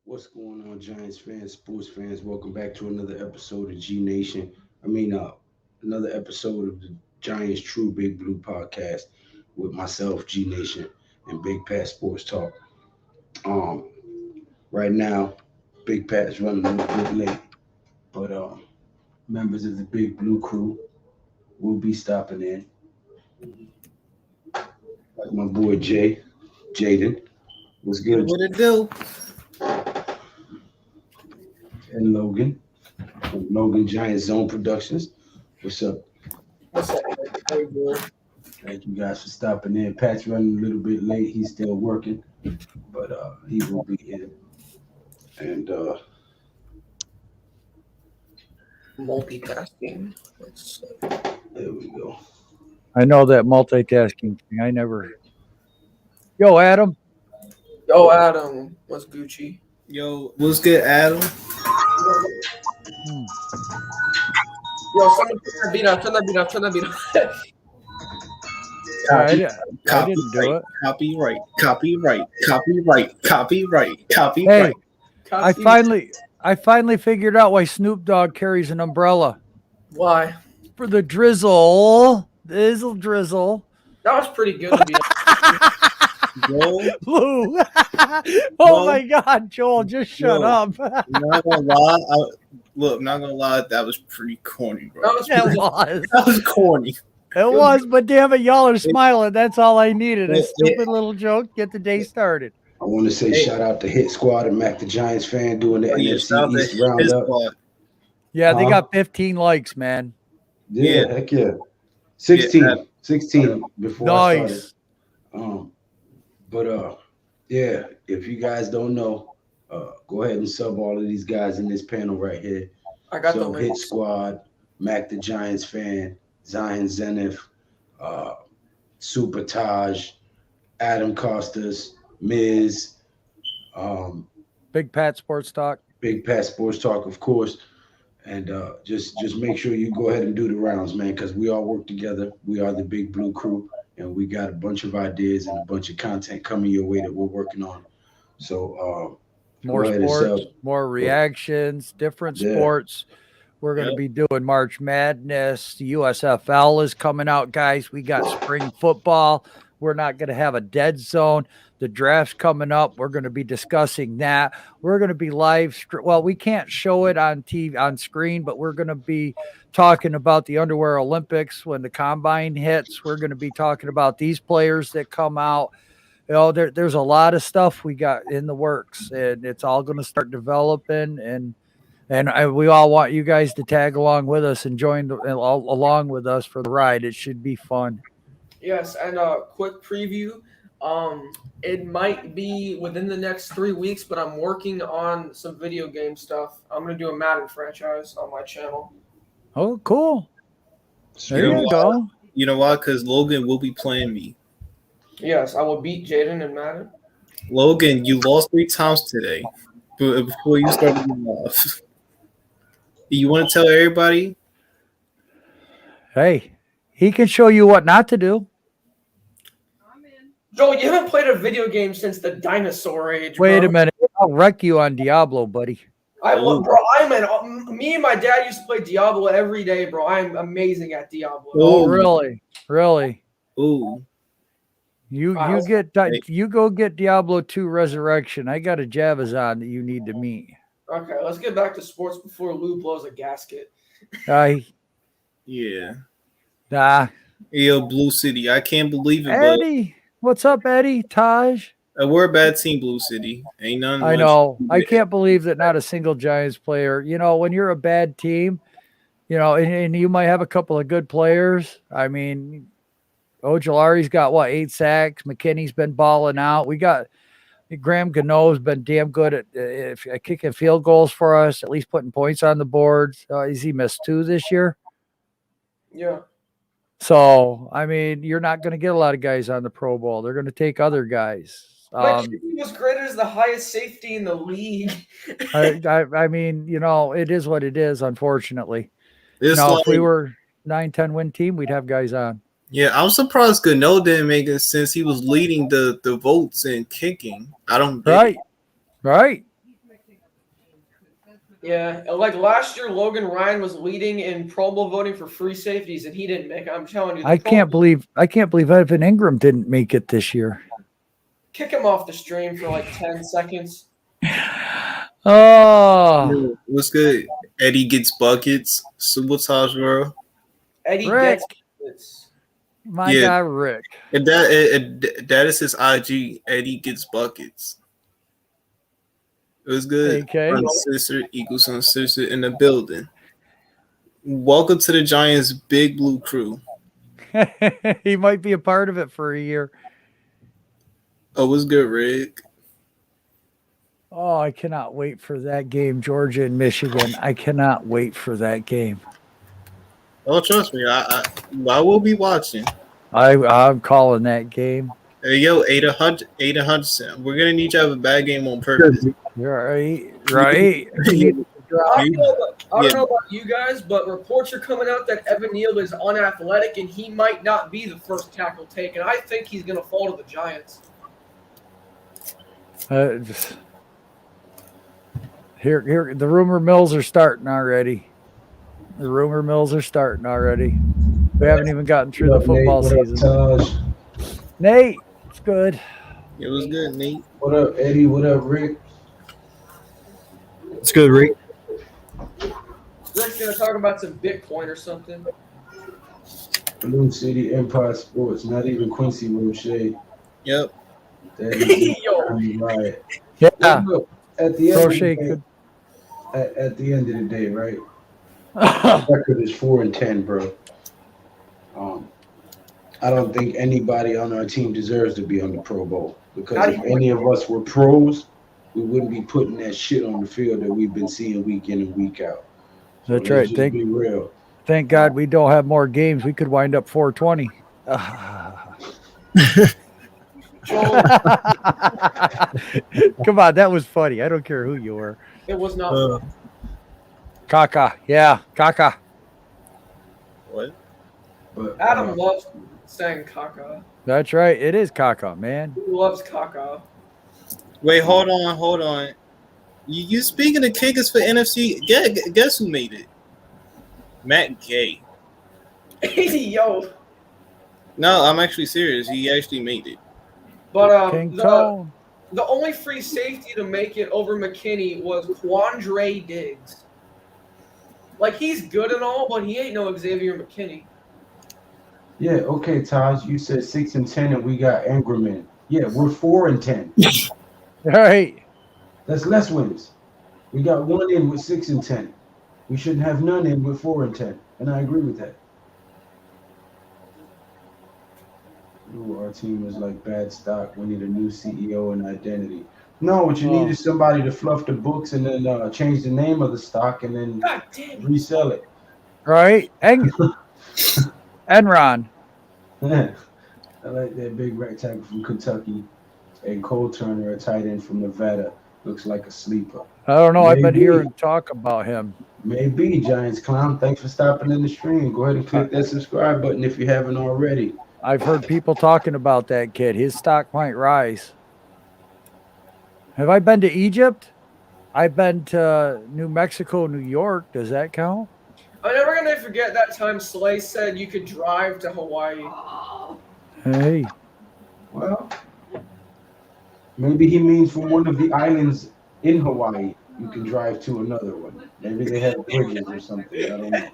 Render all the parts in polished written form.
What's going on, Giants fans, sports fans? Welcome back to another episode of G Nation. Another episode of the Giants True Big Blue podcast with myself, G Nation, and Big Pat Sports Talk. Um, right now, Big Pat's running a little bit late, but members of the Big Blue crew will be stopping in, like my boy Jaden. What's good? What it do? And Logan from Logan Giant Zone Productions. What's up? What's up? How you doing? Thank you guys for stopping in. Pat's running a little bit late. He's still working, but he will be in. And Multitasking. there we go. I know that multitasking thing. I never. Yo, Adam. Yo, Adam. What's Gucci? Yo, what's good, Adam? Yo, someone turn that beat off. Turn that beat off. I didn't do it. Copyright. Hey, I finally figured out why Snoop Dogg carries an umbrella Why? for the drizzle. Drizzle. That was pretty good to be honest. Yo, Lou. No. My God, Joel, just shut No. up. not gonna lie. I'm not gonna lie. That was pretty corny, bro. That was It pretty was. That was corny. It was, but damn it, y'all are smiling. That's all I needed. A stupid little joke. Get the day started. I want to say shout out to Hit Squad and Mac the Giants fan doing the Shout out NFC to East his roundup. squad. Yeah, they Huh? got 15 likes, man. Yeah, Yeah. heck yeah. 16, Yeah. 16 before I started. Nice. But yeah, if you guys don't know, go ahead and sub all of these guys in this panel right here. I got the So Hit link. Squad, Mac the Giants fan, Zion Zenith, Super Taj, Adam Costas, Miz, Big Pat Sports Talk. Big Pat Sports Talk, of course. And just make sure you go ahead and do the rounds, man, because we all work together. We are the Big Blue Crew, and we got a bunch of ideas and a bunch of content coming your way that we're working on. So More go ahead and sports, sub. more reactions, different Yeah. sports. We're going to Yep. be doing March Madness. The USFL is coming out, guys. We got spring football. We're not going to have a dead zone. The draft's coming up. We're going to be discussing that. We're going to be well, we can't show it on TV on screen, but we're going to be talking about the Underwear Olympics when the combine hits. We're going to be talking about these players that come out. You know, there's a lot of stuff we got in the works, and it's all going to start developing. And we all want you guys to tag along with us and join along with us for the ride. It should be fun. Yes, and quick preview. It might be within the next 3 weeks, but I'm working on some video game stuff. I'm gonna do a Madden franchise on my channel. Oh, cool. There You know you why? go. You know why? Because Logan will be playing me. Yes, I will beat Jaden in Madden. Logan, you lost 3 times today. Before you started getting off. You want to tell everybody? Hey, he can show you what not to do. Joel, you haven't played a video game since the dinosaur age. Wait bro. a minute. I'll wreck you on Diablo, buddy. Me and my dad used to play Diablo every day, bro. I'm amazing at Diablo. Oh, Ooh. really? Really? Ooh. You Wow. you go get Diablo 2 Resurrection. I got a Javazon that you need to meet. Okay, let's get back to sports before Lou blows a gasket. Yeah. Nah. Yo, Blue City. I can't believe it, Eddie. What's up, Eddie? Taj? but we're a bad team, Blue City. Ain't none. I know. I can't believe that not a single Giants player. You know, when you're a bad team, you know, and you might have a couple of good players. I mean, Ojolari's got 8 sacks. McKinney's been balling out. We got Graham Gano's been damn good at kicking field goals for us, at least putting points on the board. Has he missed 2 this year? Yeah. So, I mean, you're not going to get a lot of guys on the Pro Bowl. They're going to take other guys. McKinney was graded as the highest safety in the league. I mean, you know, it is what it is, unfortunately. It's Now, like, if we were 9-10 win team, we'd have guys on. yeah, I'm surprised Gano didn't make it since he was leading the votes in kicking. I don't get Right. it. Right. Yeah, like last year, Logan Ryan was leading in Pro Bowl voting for free safeties, and he didn't make it. I'm telling you, I can't believe Evan Ingram didn't make it this year. Kick him off the stream for like 10 seconds. Oh, what's good? Eddie gets buckets. Sabotage, bro. Eddie Rick. gets My guy Rick. And that is his IG. Eddie gets buckets. It was good. Okay. Sister equals on sister in the building. Welcome to the Giants' Big Blue Crew. He might be a part of it for a year. Oh, what's good, Rick? Oh, I cannot wait for that game, Georgia and Michigan. I cannot wait for that game. Oh, trust me, I will be watching. I'm calling that game. Hey, yo, 800. We're gonna need you to have a bad game on purpose. Right. I don't know about you guys, but reports are coming out that Evan Neal is unathletic and he might not be the first tackle taken. I think he's going to fall to the Giants. Here, the rumor mills are starting already. We haven't even gotten through the football season. Nate, it's good. It was good, Nate. What up, Eddie? What up, Rick? It's good, Rick. Rick's going to talk about some Bitcoin or something. Blue City Empire Sports, not even Quincy Roche. Yep. That is right. Yeah. Look, at the end of the day, right? Record is 4-10, bro. I don't think anybody on our team deserves to be on the Pro Bowl because if any of us were pros, we wouldn't be putting that shit on the field that we've been seeing week in and week out. So that's right. Be real. Thank God we don't have more games. We could wind up 420. Come on, that was funny. I don't care who you were. It was not. Kaka. Yeah, Kaka. What? But, Adam loves saying Kaka. That's right. It is Kaka, man. He loves Kaka. Wait, hold on. You speaking of kickers for NFC? Guess who made it? Matt Gay. Yo. No, I'm actually serious. He actually made it. But the only free safety to make it over McKinney was Quandre Diggs. Like, he's good and all, but he ain't no Xavier McKinney. Yeah, okay, Taj. You said 6-10, and we got Ingram in. Yeah, we're 4-10. All right. That's less wins. We got one in with 6-10. We shouldn't have none in with 4-10, and I agree with that. Ooh, our team is like bad stock. We need a new CEO and identity. No, what you need is somebody to fluff the books and then change the name of the stock and then resell it. Right. Enron. I like that big right tackle from Kentucky and Cole Turner, a tight end from Nevada. Looks like a sleeper. I don't know. Maybe. I've been hearing talk about him. Maybe, Giants Clown. Thanks for stopping in the stream. Go ahead and click that subscribe button if you haven't already. I've heard people talking about that kid. His stock might rise. Have I been to Egypt? I've been to New Mexico, New York. Does that count? I'm never going to forget that time Slay said you could drive to Hawaii. Hey. Well, maybe he means from one of the islands in Hawaii, you can drive to another one. Maybe they have bridges or something. I don't know.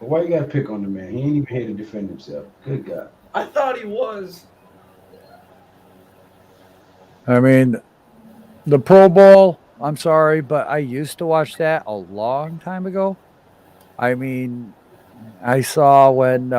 But why you got to pick on the man? He ain't even here to defend himself. Good God. I thought he was. I mean, the Pro Bowl, I'm sorry, but I used to watch that a long time ago. I mean, I saw when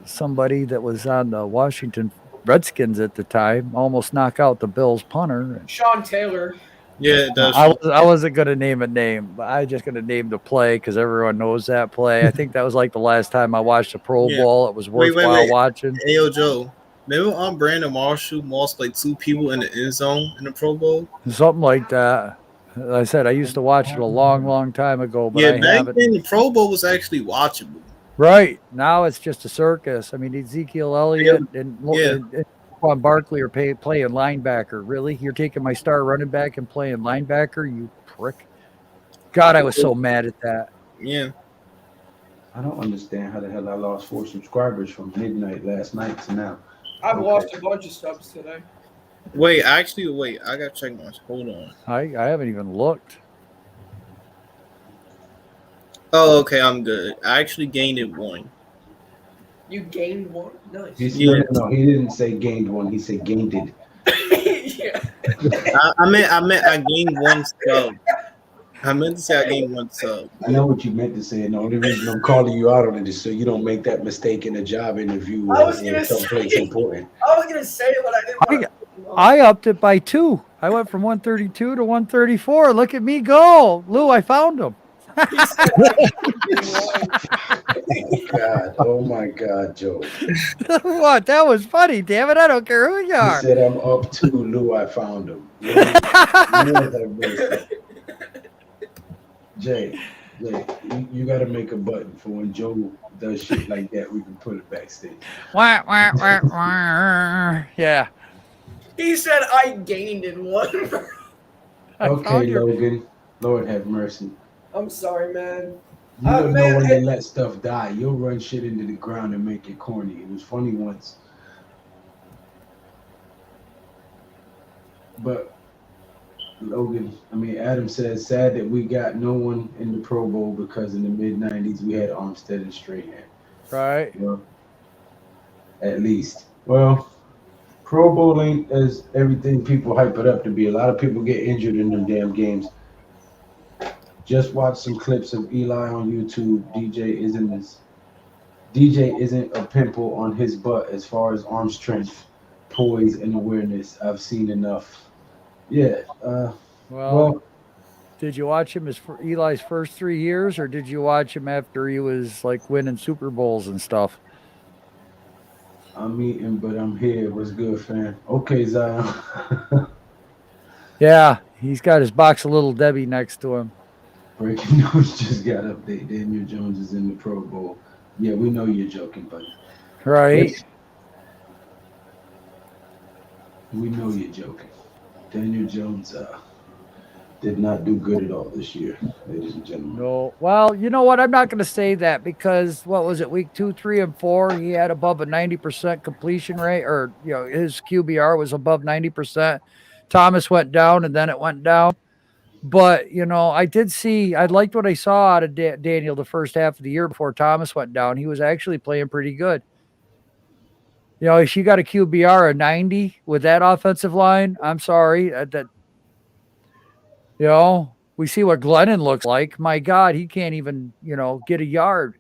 somebody that was on the Washington Redskins at the time almost knock out the Bills punter. Sean Taylor. Yeah, I wasn't going to name a name, but I just going to name the play because everyone knows that play. I think that was like the last time I watched a Pro Bowl. It was worthwhile watching. Hey, yo, Joe. Remember on Brandon Marshall lost like 2 people in the end zone in the Pro Bowl? Something like that. As I said, I used to watch it a long, long time ago, but I back haven't. then the Pro Bowl was actually watchable. Right. Now it's just a circus. I mean, Ezekiel Elliott and Saquon Barkley are playing linebacker. Really? You're taking my star running back and playing linebacker, you prick. God, I was so mad at that. Yeah. I don't understand how the hell I lost 4 subscribers from midnight last night to now. I've Okay. lost a bunch of subs today. Wait, I gotta check my. Hold on. I haven't even looked. Oh, okay, I'm good. I actually gained it 1. You gained 1? Nice. No, he didn't say gained 1. He said gained it. Yeah. I meant I gained 1 sub. I meant to say I gained 1 sub. I know what you meant to say, and the only reason I'm calling you out on it is so you don't make that mistake in a job interview I was or gonna someplace say- important. I was gonna say it, but I didn't want to. I upped it by 2. I went from 132 to 134. Look at me go. Lou, I found him. God, oh my God, Joe. What? That was funny, damn it. I don't care who you He are. said I'm up to Lou. I found him. Lord have mercy. Jay, you got to make a button for when Joe does shit like that. We can put it backstage. Wah, wah, wah, wah. Yeah. He said I gained in 1. I Okay, found your- Logan. Lord have mercy. I'm sorry, man. You don't know Man, when to let stuff die. You'll run shit into the ground and make it corny. It was funny once. But Adam says, sad that we got no one in the Pro Bowl because in the mid-90s we had Armstead and Strahan. Right. Well, at least. Well, Pro Bowl ain't as everything people hype it up to be. A lot of people get injured in them damn games. Just watch some clips of Eli on YouTube. DJ isn't a pimple on his butt as far as arm strength, poise, and awareness. I've seen enough. Yeah. Well, did you watch him Eli's first 3 years, or did you watch him after he was like winning Super Bowls and stuff? I'm eating, but I'm here. What's good, fam? Okay, Zion. Yeah, he's got his box of Little Debbie next to him. Breaking news just got updated. Daniel Jones is in the Pro Bowl. Yeah, we know you're joking, buddy. Right. We know you're joking. Daniel Jones did not do good at all this year, ladies and gentlemen. No. Well, you know what? I'm not going to say that because what was it? Week 2, 3, and 4, he had above a 90% completion rate, or his QBR was above 90%. Thomas went down, and then it went down. But I liked what I saw out of Daniel the first half of the year before Thomas went down. He was actually playing pretty good. If you got a QBR of 90 with that offensive line, I'm sorry we see what Glennon looks like. My God, he can't even, get a yard.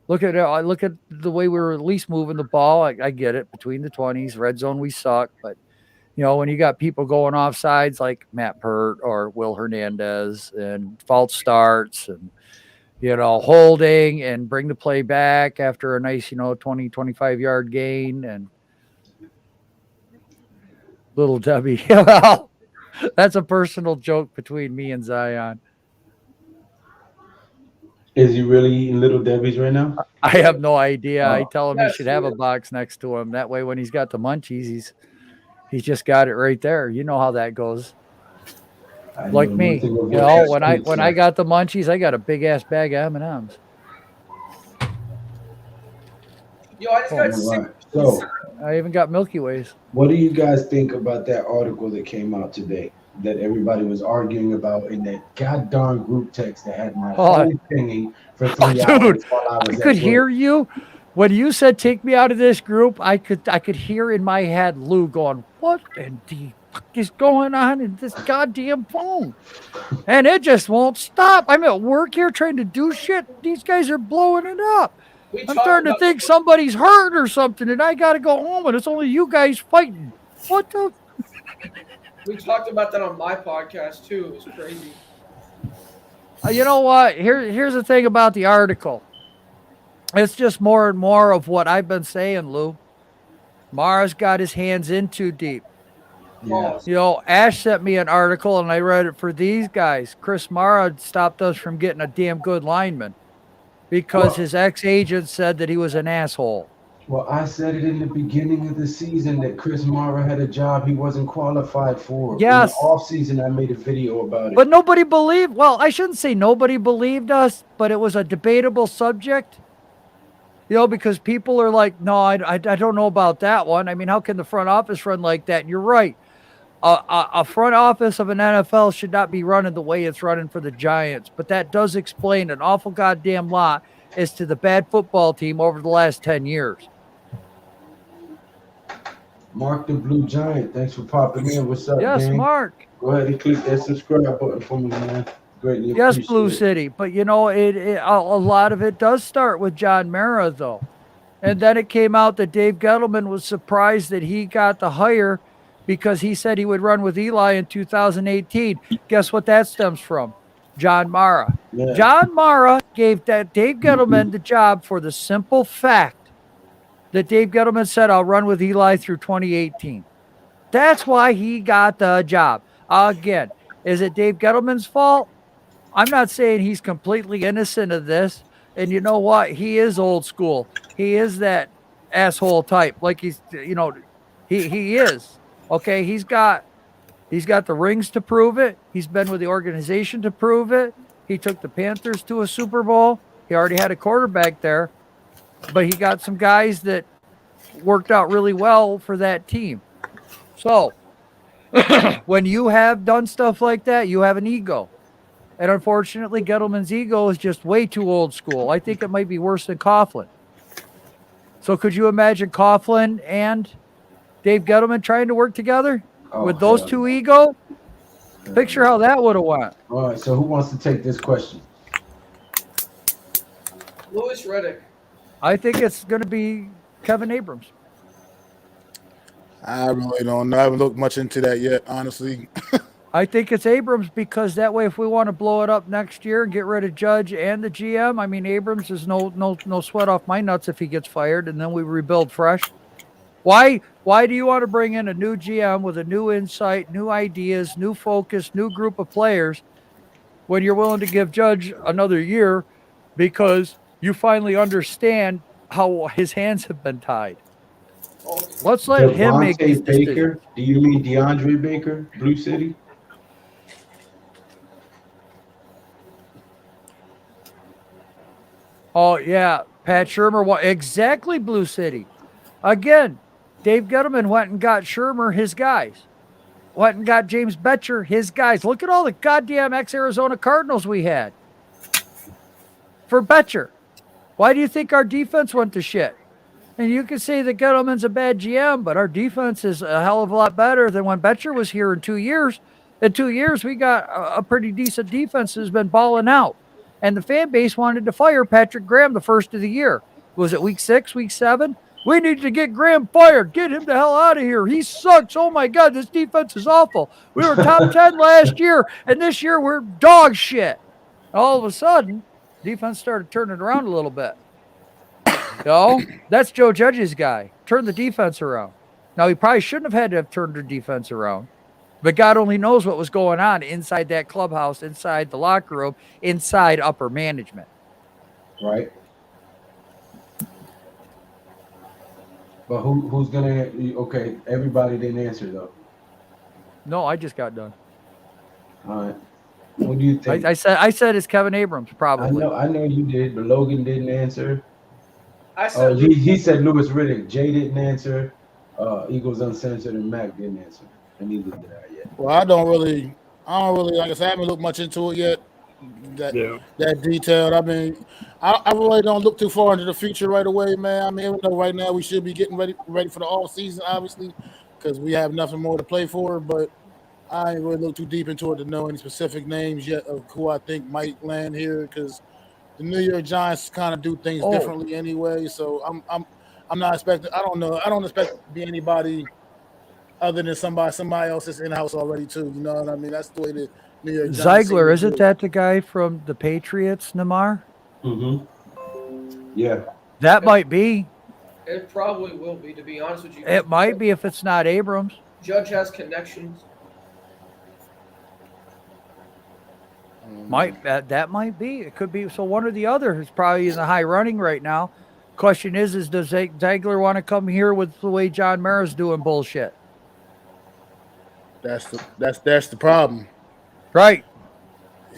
Look at the way we were at least moving the ball. I get it. Between the 20s, red zone, we suck. But, when you got people going off sides like Matt Pert or Will Hernandez and false starts and, holding and bring the play back after a nice, 20, 25-yard gain and Little Debbie. Well, that's a personal joke between me and Zion. Is he really eating Little Debbie's right now? I have no idea. I Oh. tell him he should have a box next to him. That way, when he's got the munchies, he's just got it right there. You know how that goes. I Like know me, nothing of what that when I got the munchies, I got a big ass bag of M&Ms. Yo, I just got All right. sick. So, I even got Milky Ways. what do you guys think about that article that came out today that everybody was arguing about in that goddamn group text that had my phone pinging for 3 hours while I was I could hear you when you said take me out of this group. I could hear in my head Lou going, "What in the fuck is going on in this goddamn phone?" And it just won't stop. I'm at work here trying to do shit. These guys are blowing it up. I'm starting to think somebody's hurt or something, and I got to go home, and it's only you guys fighting. What the? We talked about that on my podcast too. It was crazy. You know what? Here's the thing about the article. It's just more and more of what I've been saying, Lou. Mara's got his hands in too deep. Yeah. Ash sent me an article, and I read it for these guys. Chris Mara stopped us from getting a damn good lineman because his ex-agent said that he was an asshole. Well, I said it in the beginning of the season that Chris Mara had a job he wasn't qualified for. Yes. In the offseason, I made a video about it. But nobody believed. Well, I shouldn't say nobody believed us, but it was a debatable subject. Because people are like, no, I don't know about that one. I mean, how can the front office run like that? And you're right. A front office of an NFL should not be running the way it's running for the Giants, but that does explain an awful goddamn lot as to the bad football team over the last 10 years. Mark the Blue Giant, thanks for popping in. What's up, Yes, gang? Mark. Go ahead and click that subscribe button for me, man. Greatly Yes, appreciate Blue it. City. But, a lot of it does start with John Mara, though. And then it came out that Dave Gettleman was surprised that he got the hire because he said he would run with Eli in 2018. Guess what that stems from? John Mara. Yeah. John Mara gave that Dave Gettleman the job for the simple fact that Dave Gettleman said, I'll run with Eli through 2018. That's why he got the job. Again, is it Dave Gettleman's fault? I'm not saying he's completely innocent of this. And you know what? He is old school. He is that asshole type. Like he is. Okay, he's got the rings to prove it. He's been with the organization to prove it. He took the Panthers to a Super Bowl. He already had a quarterback there, but he got some guys that worked out really well for that team. So when you have done stuff like that, you have an ego. And unfortunately, Gettleman's ego is just way too old school. I think it might be worse than Coughlin. So could you imagine Coughlin and Dave Gettleman trying to work together with those two ego? Picture how that would have went. All right, so who wants to take this question? Louis Riddick. I think it's going to be Kevin Abrams. I really don't know. I haven't looked much into that yet, honestly. I think it's Abrams because that way, if we want to blow it up next year and get rid of Judge and the GM, I mean, Abrams is no sweat off my nuts if he gets fired, and then we rebuild fresh. Why do you want to bring in a new GM with a new insight, new ideas, new focus, new group of players when you're willing to give Judge another year because you finally understand how his hands have been tied? Let's let him make these Baker. decisions. Do you mean DeAndre Baker, Blue City? Oh, yeah. Pat Shurmur. Exactly, Blue City. Again, Dave Gettleman went and got Shurmur, his guys. Went and got James Betcher, his guys. Look at all the goddamn ex-Arizona Cardinals we had for Betcher. Why do you think our defense went to shit? And you can say that Gettleman's a bad GM, but our defense is a hell of a lot better than when Betcher was here in 2 years. In 2 years, we got a pretty decent defense that's been balling out. And the fan base wanted to fire Patrick Graham the first of the year. Was it week 6, week 7? We need to get Graham fired. Get him the hell out of here. He sucks. Oh, my God, this defense is awful. We were top 10 last year, and this year we're dog shit. All of a sudden, defense started turning around a little bit. That's Joe Judge's guy. Turn the defense around. Now, he probably shouldn't have had to have turned the defense around. But God only knows what was going on inside that clubhouse, inside the locker room, inside upper management. Right. But who's gonna? Okay, everybody didn't answer though. No, I just got done. All right. What do you think? I said it's Kevin Abrams, probably. I know you did, but Logan didn't answer. I said he said Louis Riddick. Jay didn't answer. Eagles Uncensored and Mac didn't answer. And neither did I yet. Well, I don't really, like I said, I haven't looked much into it yet. That detailed. I mean, I really don't look too far into the future right away, man. I mean, even though right now we should be getting ready for the off season, obviously, because we have nothing more to play for. But I ain't really look too deep into it to know any specific names yet of who I think might land here, because the New York Giants kind of do things differently anyway. So I'm not expecting. I don't know. I don't expect to be anybody other than somebody else that's in house already too. You know what I mean? That's the way the New York Giants. Ziegler, isn't that the guy from the Patriots, Namar? Mm-hmm. Yeah. That might be. it probably will be, to be honest with you. It might be if it's not Abrams. Judge has connections. That might be. It could be. So one or the other is probably in the high running right now. question is does Ziegler want to come here with the way John Mara's doing bullshit? That's the problem. Right.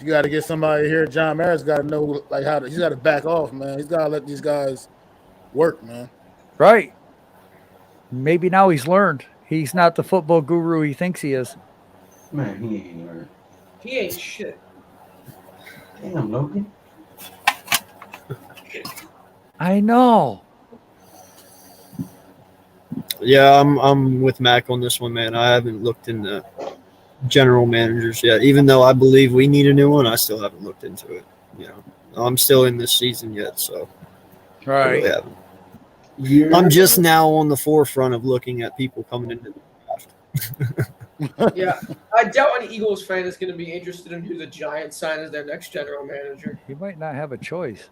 You got to get somebody here. John Mara's got to know like how to. He's got to back off, man. He's got to let these guys work, man. Right. Maybe now he's learned. He's not the football guru he thinks he is. Man, he ain't learned. He ain't shit. Damn, Logan. I know. Yeah, I'm with Mac on this one, man. I haven't looked into general managers yet. Even though I believe we need a new one, I still haven't looked into it. You know, I'm still in this season yet, so I Right. really haven't. I'm just now on the forefront of looking at people coming into the draft. Yeah, I doubt any Eagles fan is going to be interested in who the Giants sign as their next general manager. He might not have a choice.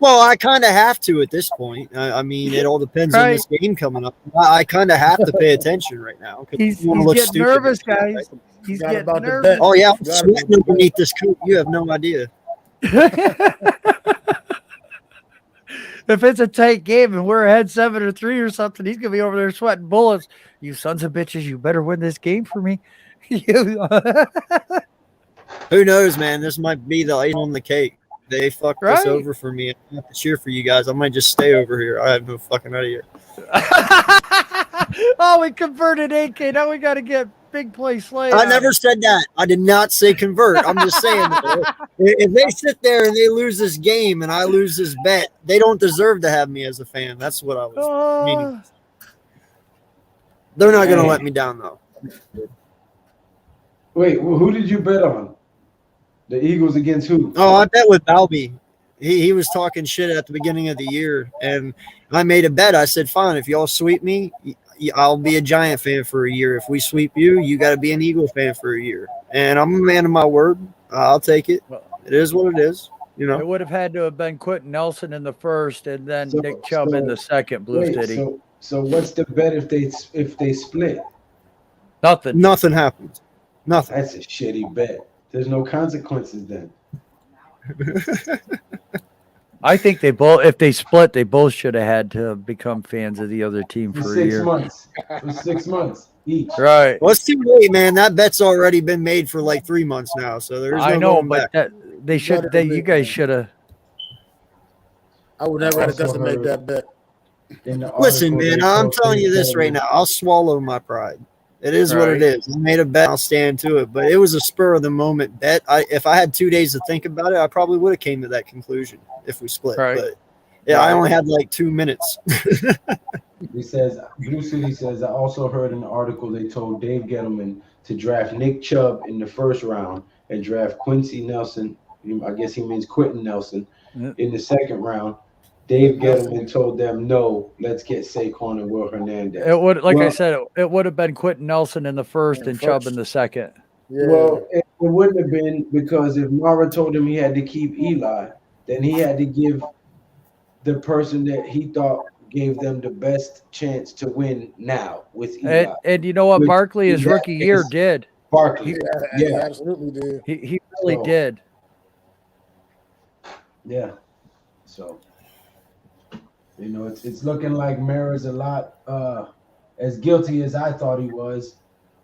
Well, I kind of have to at this point. I mean, it all depends on this game coming up. I kind of have to pay attention right now. He's you wanna look getting stupid. nervous, guys. He's Forgot getting about the nervous. bet. Oh yeah, I'm Forgot sweating about the underneath this coat. You have no idea. If it's a tight game and we're ahead 7-3 or something, he's gonna be over there sweating bullets. You sons of bitches, you better win this game for me. Who knows, man? This might be the icing on the cake. They fucked Right. this over for me. I have to cheer for you guys. I might just stay over here. I have no fucking idea. Oh, we converted AK. Now we got to get big play Slay. I never said that. I did not say convert. I'm just saying, if they sit there and they lose this game and I lose this bet, they don't deserve to have me as a fan. That's what I was meaning. They're not going to let me down, though. Wait, well, who did you bet on? The Eagles against who? Oh, I bet with Balby. He was talking shit at the beginning of the year, and I made a bet. I said, fine, if y'all sweep me, I'll be a Giant fan for a year. If we sweep you, you got to be an Eagle fan for a year. And I'm a man of my word. I'll take it. It is what it is. You know, it would have had to have been Quentin Nelson in the first and then Nick Chubb in the second. Blue City. So what's the bet if they split? Nothing. Nothing happens. Nothing. That's a shitty bet. There's no consequences then. I think they both, if they split, they both should have had to become fans of the other team for a year. For 6 months each. Right. Well, it's too late, man. That bet's already been made for like 3 months now. So there's no I know, going but back. you guys should have. I would never have to make that bet. Listen, man, I'm telling you this right now. I'll swallow my pride. It is what it is. I made a bet. I'll stand to it. But it was a spur of the moment bet. If I had 2 days to think about it, I probably would have came to that conclusion if we split. Right. But yeah, I only had like 2 minutes. He says, Blue City says, I also heard in the article they told Dave Gettleman to draft Nick Chubb in the first round and draft Quincy Nelson. I guess he means Quentin Nelson in the second round. Dave Gettleman told them, no, let's get Saquon and Will Hernandez. It would, I said, it would have been Quentin Nelson in the first and Chubb in the second. Yeah. Well, it wouldn't have been, because if Mara told him he had to keep Eli, then he had to give the person that he thought gave them the best chance to win now with Eli. And you know what? Barkley, his rookie year, did. Barkley. He absolutely did. He really did. Yeah. So, you know, it's looking like Mara's a lot as guilty as I thought he was.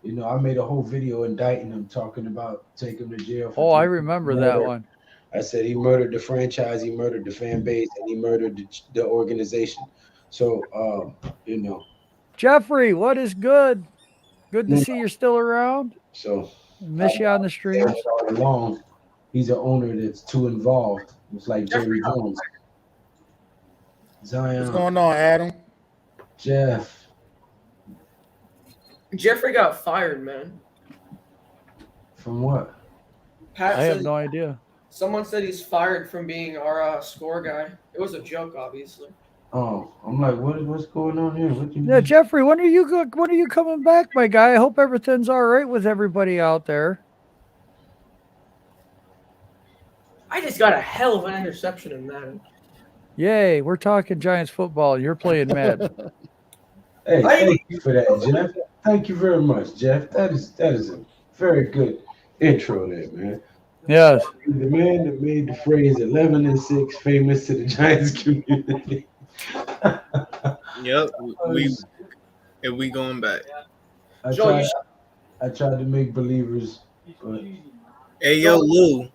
You know, I made a whole video indicting him, talking about taking him to jail. I remember that one. I said he murdered the franchise, he murdered the fan base, and he murdered the organization. So, you know. Jeffrey, what is good? Good to see you're still around. So, miss you on the stream. All along, he's an owner that's too involved. It's like Jerry Jones. Zion. What's going on, Adam? Jeff. Jeffrey got fired, man. From what? Pat I have said, no idea. Someone said he's fired from being our score guy. It was a joke, obviously. Oh, I'm like, what's going on here? What you Yeah, mean? Jeffrey, when are you coming back, my guy? I hope everything's all right with everybody out there. I just got a hell of an interception in Madden. Yay, we're talking Giants football. You're playing Madden. Hey, thank you for that, Jeff. Thank you very much, Jeff. That is a very good intro there, man. Yes. The man that made the phrase 11-6 famous to the Giants community. Yep, we going back. I tried to make believers, but Hey, yo, Lou.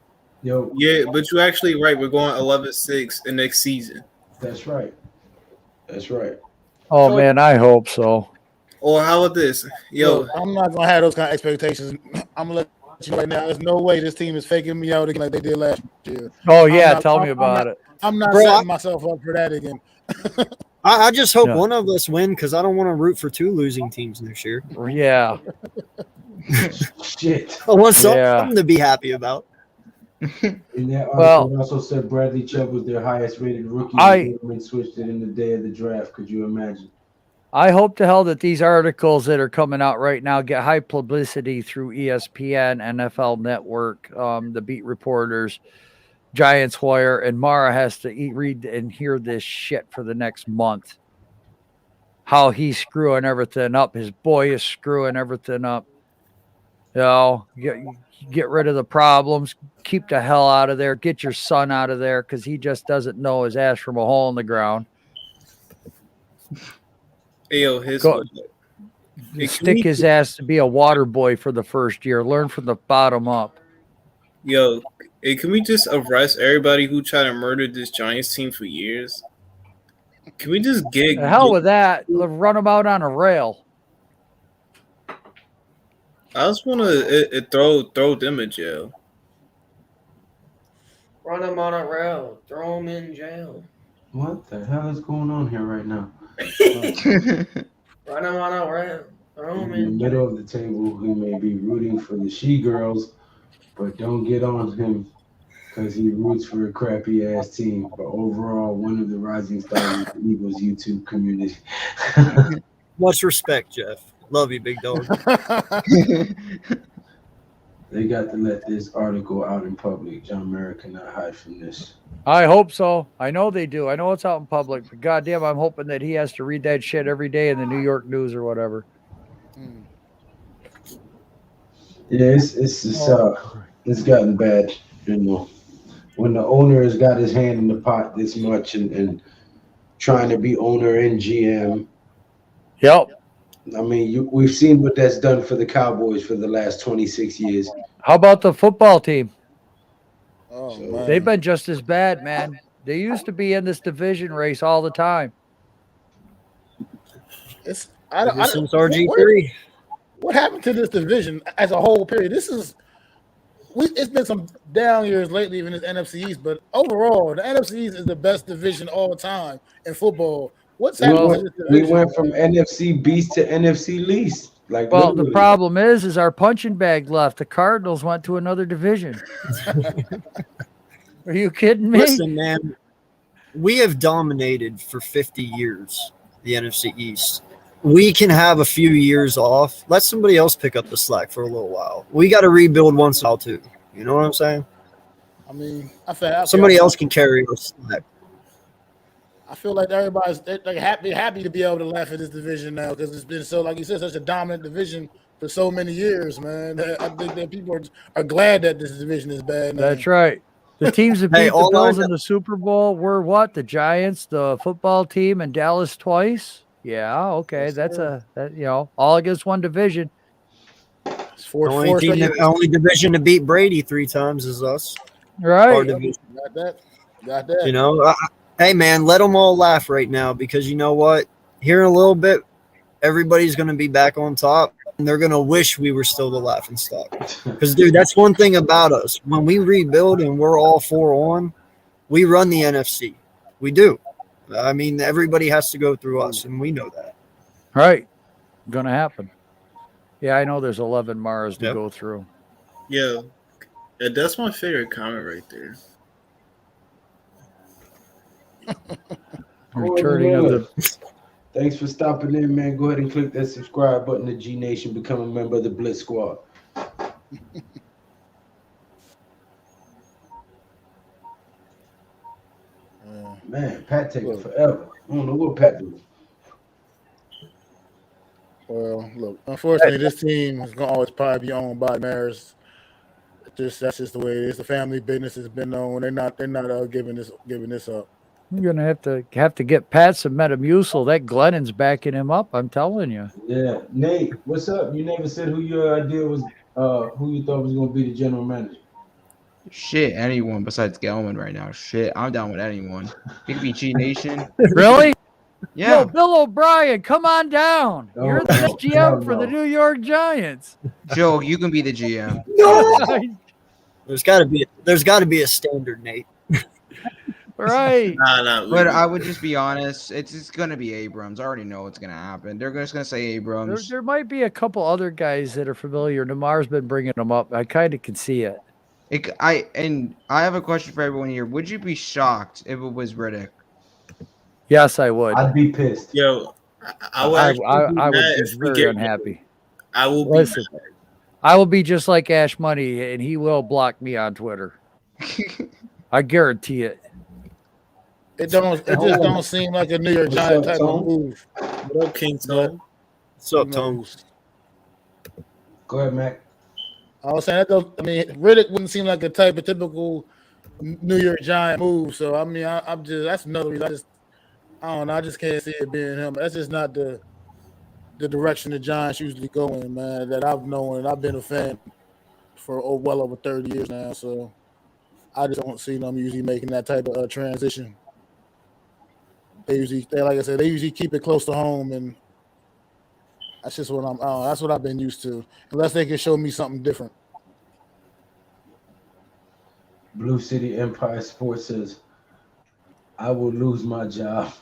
yo, Yeah, but you're actually right. We're going 11-6 the next season. that's right. That's right. Oh man, I hope so. Or how about this? Yo, Look, I'm not gonna have those kind of expectations. I'm gonna let you know right now. There's no way this team is faking me out again like they did last year. Oh yeah, tell me about it. I'm not Bro, setting myself up for that again. I just hope Yeah. one of us win because I don't want to root for two losing teams next year. Yeah. Shit. I want Yeah. something to be happy about. In that article, Well- it also said Bradley Chubb was their highest rated rookie. And switched it in the day of the draft. Could you imagine? I hope to hell that these articles that are coming out right now get high publicity through ESPN, NFL Network, the beat reporters, Giants Hoyer, and Mara has to read and hear this shit for the next month. How he's screwing everything up. His boy is screwing everything up. You know, get rid of the problems. Keep the hell out of there. Get your son out of there because he just doesn't know his ass from a hole in the ground. hey, yo, Stick his ass to be a water boy for the first year. Learn from the bottom up. Yo, hey, can we just arrest everybody who tried to murder this Giants team for years? Can we just The hell with that. Run him out on a rail. I just want to throw them in jail. Run him on a rail. Throw him in jail. What the hell is going on here right now? Run him on a rail. Throw him In the in middle of the table, he may be rooting for the she-girls, but don't get on him because he roots for a crappy ass team. But overall, one of the rising stars of the Eagles YouTube community. Much respect, Jeff. Love you, big dog. They got to let this article out in public. John Merrick cannot hide from this. I hope so. I know they do. I know it's out in public, but goddamn, I'm hoping that he has to read that shit every day in the New York News or whatever. Yeah, it's gotten bad, you know. When the owner has got his hand in the pot this much and trying to be owner and GM. Yep. I mean, we've seen what that's done for the Cowboys for the last 26 years. How about the football team? Oh, man. They've been just as bad, man. They used to be in this division race all the time. Since RG3. What happened to this division as a whole? Period. It's been some down years lately, even in the NFC East. But overall, the NFC East is the best division all the time in football. What's happening to this division? We went from NFC beast to NFC least. Like, Well, literally. the problem is our punching bag left. The Cardinals went to another division. Are you kidding me? Listen, man, we have dominated for 50 years the NFC East. We can have a few years off. Let somebody else pick up the slack for a little while. We got to rebuild once in a while too. You know what I'm saying? I mean, somebody else can carry our slack. I feel like everybody's happy to be able to laugh at this division now because it's been so, like you said, such a dominant division for so many years, man. I think that people are glad that this division is bad now. That's right. The teams that beat the Bills in the Super Bowl were what? The Giants, the football team, and Dallas twice. Yeah, okay. That's all against one division. Only division to beat Brady 3 times is us. Right. Got that. You know, hey, man, let them all laugh right now because you know what? Here in a little bit, everybody's going to be back on top, and they're going to wish we were still the laughing stock. Because, dude, that's one thing about us. When we rebuild and we're all 4 on, we run the NFC. We do. I mean, everybody has to go through us, and we know that. Right. Going to happen. Yeah, I know there's 11 Mars to go through. Yeah, that's my favorite comment right there. Returning of the. Thanks for stopping in, man. Go ahead and click that subscribe button to G Nation. Become a member of the Blitz Squad. Man, Pat taking forever. I don't know what Pat doing. Well, look, unfortunately, this team is going to always probably be owned by Mariners. That's just the way it is. The family business has been known. They're not giving this up. You're gonna have to get Pat some Metamucil. That Glennon's backing him up. I'm telling you. Yeah, Nate, what's up? You never said who your idea was. Who you thought was going to be the general manager? Shit, anyone besides Gelman right now. Shit, I'm down with anyone. It could be G Nation. Really? Yeah. Yo, Bill O'Brien, come on down. No, You're the no, GM hell for the no. New York Giants. Joe, you can be the GM. There's got to be a standard, Nate. Right. Nah. But I would just be honest. It's just gonna be Abrams. I already know what's gonna happen. They're just gonna say Abrams. There might be a couple other guys that are familiar. Namar's been bringing them up. I kind of can see it. I have a question for everyone here. Would you be shocked if it was Riddick? Yes, I would. I'd be pissed. Yo, I would I actually be would mad be if we very get unhappy. I will be Listen, mad. I will be just like Ash Money, and he will block me on Twitter. I guarantee it. It just don't seem like a New York What's Giant up, type Tom? of move. What up, King Tom? What's up, Who Tom? knows? Go ahead, Mac. I was saying Riddick wouldn't seem like a typical New York Giant move. So I'm just that's another reason. I don't know. I just can't see it being him. That's just not the direction the Giants usually go in, man. That I've known and I've been a fan for well over 30 years now. So I just don't see them usually making that type of transition. Like I said, they usually keep it close to home, and that's just what that's what I've been used to. Unless they can show me something different. Blue City Empire Sports says, I will lose my job.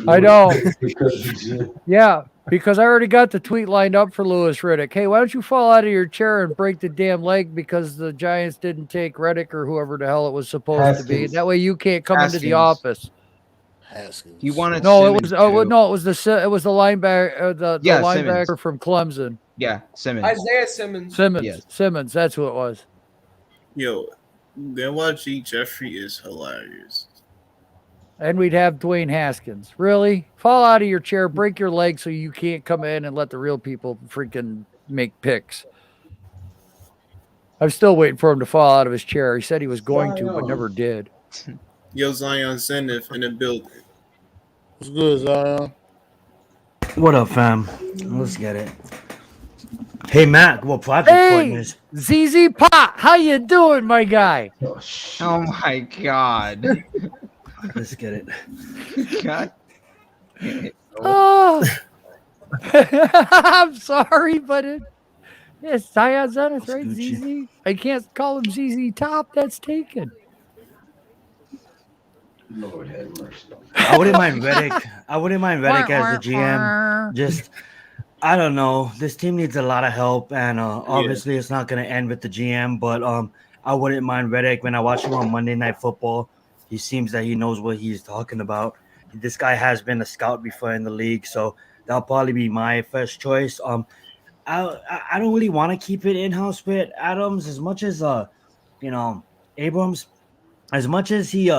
I know. Because of Jim. Yeah, because I already got the tweet lined up for Louis Riddick. Hey, why don't you fall out of your chair and break the damn leg because the Giants didn't take Riddick or whoever the hell it was supposed to be. Haskins. That way you can't come into the Haskins. office. Haskins. You wanted No, it Simmons, was too. it was the linebacker the Yeah, linebacker Simmons. from Clemson. Yeah, Simmons. Isaiah Simmons. Simmons. Yes. Simmons, that's who it was. Yo, Benoit G. Jeffrey is hilarious. And we'd have Dwayne Haskins. Really? Fall out of your chair, break your leg so you can't come in and let the real people freaking make picks. I'm still waiting for him to fall out of his chair. He said he was going to, but never did. Yo, Zion Zenith in the building. What's good, Zion? What up, fam? Let's get it. Hey, Mac, what project Hey, is? ZZ Pot, how you doing, my guy? Oh, shit. Oh my God. Let's get it. God. Oh, I'm sorry, but it's Zion Zenith, right? Gucci. ZZ. I can't call him ZZ Top. That's taken. Lord have mercy. I wouldn't mind Reddick. I wouldn't mind Reddick as the GM. Just, I don't know. This team needs a lot of help, and obviously it's not going to end with the GM. But I wouldn't mind Reddick. When I watch him on Monday Night Football, he seems that he knows what he's talking about. This guy has been a scout before in the league, so that'll probably be my first choice. I don't really want to keep it in house with Adams as much as Abrams, as much as he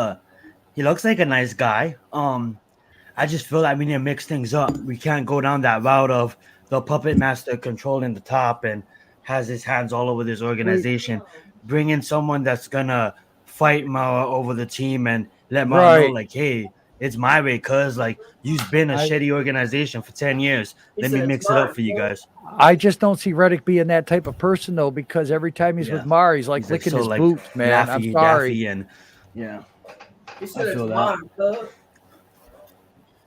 looks like a nice guy. I just feel like we need to mix things up. We can't go down that route of the puppet master controlling the top and has his hands all over this organization. Bring in someone that's gonna fight Mara over the team and let Mara know, like, hey, it's my way, cuz like you've been a shitty organization for 10 years. Let me mix it up for you guys. I just don't see Reddick being that type of person though, because every time he's with Mar, he's like licking his boots, man. I'm sorry. And yeah. He said I it's feel that. mine, cuz.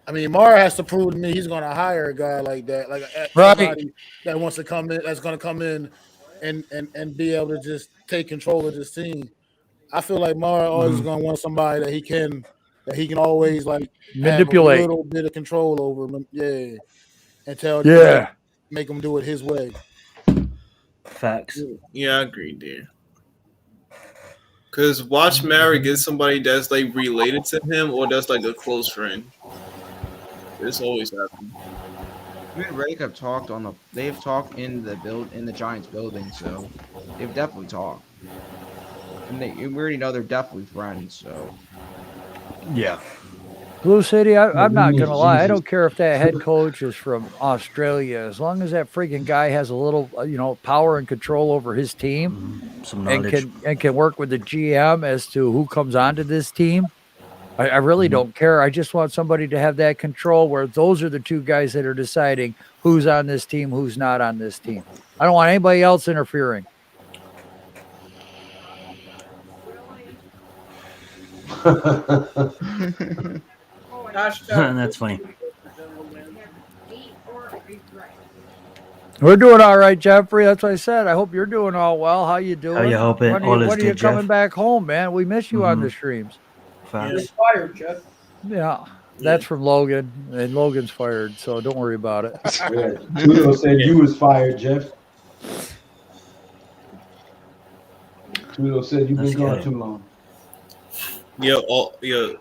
I mean, Mara has to prove to me he's going to hire a guy like that, like somebody that wants to come in, that's going to come in and be able to just take control of this team. I feel like Mara always going to want somebody that he can always like Manipulate, have a little bit of control over him, and tell make him do it his way. Facts. Yeah, I agree there. Because watch Mary get somebody that's like related to him or that's like a close friend. This always happens. Me and Reddick have talked they've talked in the Giants building, so they've definitely talked. And we already know they're definitely friends, so Yeah. Blue City, I'm not gonna lie. I don't care if that head coach is from Australia, as long as that freaking guy has a little, power and control over his team, Some and knowledge. can work with the GM as to who comes onto this team. I really don't care. I just want somebody to have that control where those are the two guys that are deciding who's on this team, who's not on this team. I don't want anybody else interfering. That's funny. We're doing all right, Jeffrey. That's what I said. I hope you're doing all well. How you doing? Oh, you hope it all is when are you good, coming Jeff? back home, man? We miss you on the streams. You're Facts. fired, Jeff. Yeah, that's from Logan, and Logan's fired, so don't worry about it. Yeah. Tudo said you was fired, Jeff. Tudo said you've been That's gone good. too long. Yo,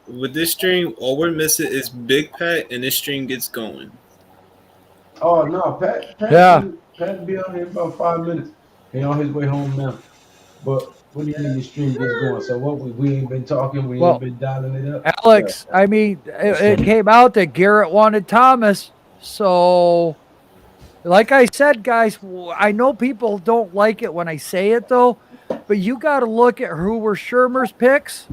with this stream, all we're missing is Big Pat, and this stream gets going. Oh no, Pat Yeah. Pat be on here in about 5 minutes. He on his way home now. But what do you mean your stream gets going? So what we ain't been talking, we Well, ain't been dialing it up. Alex, I mean, it came out that Garrett wanted Thomas. So, like I said, guys, I know people don't like it when I say it, though, but you got to look at who were Shermer's picks.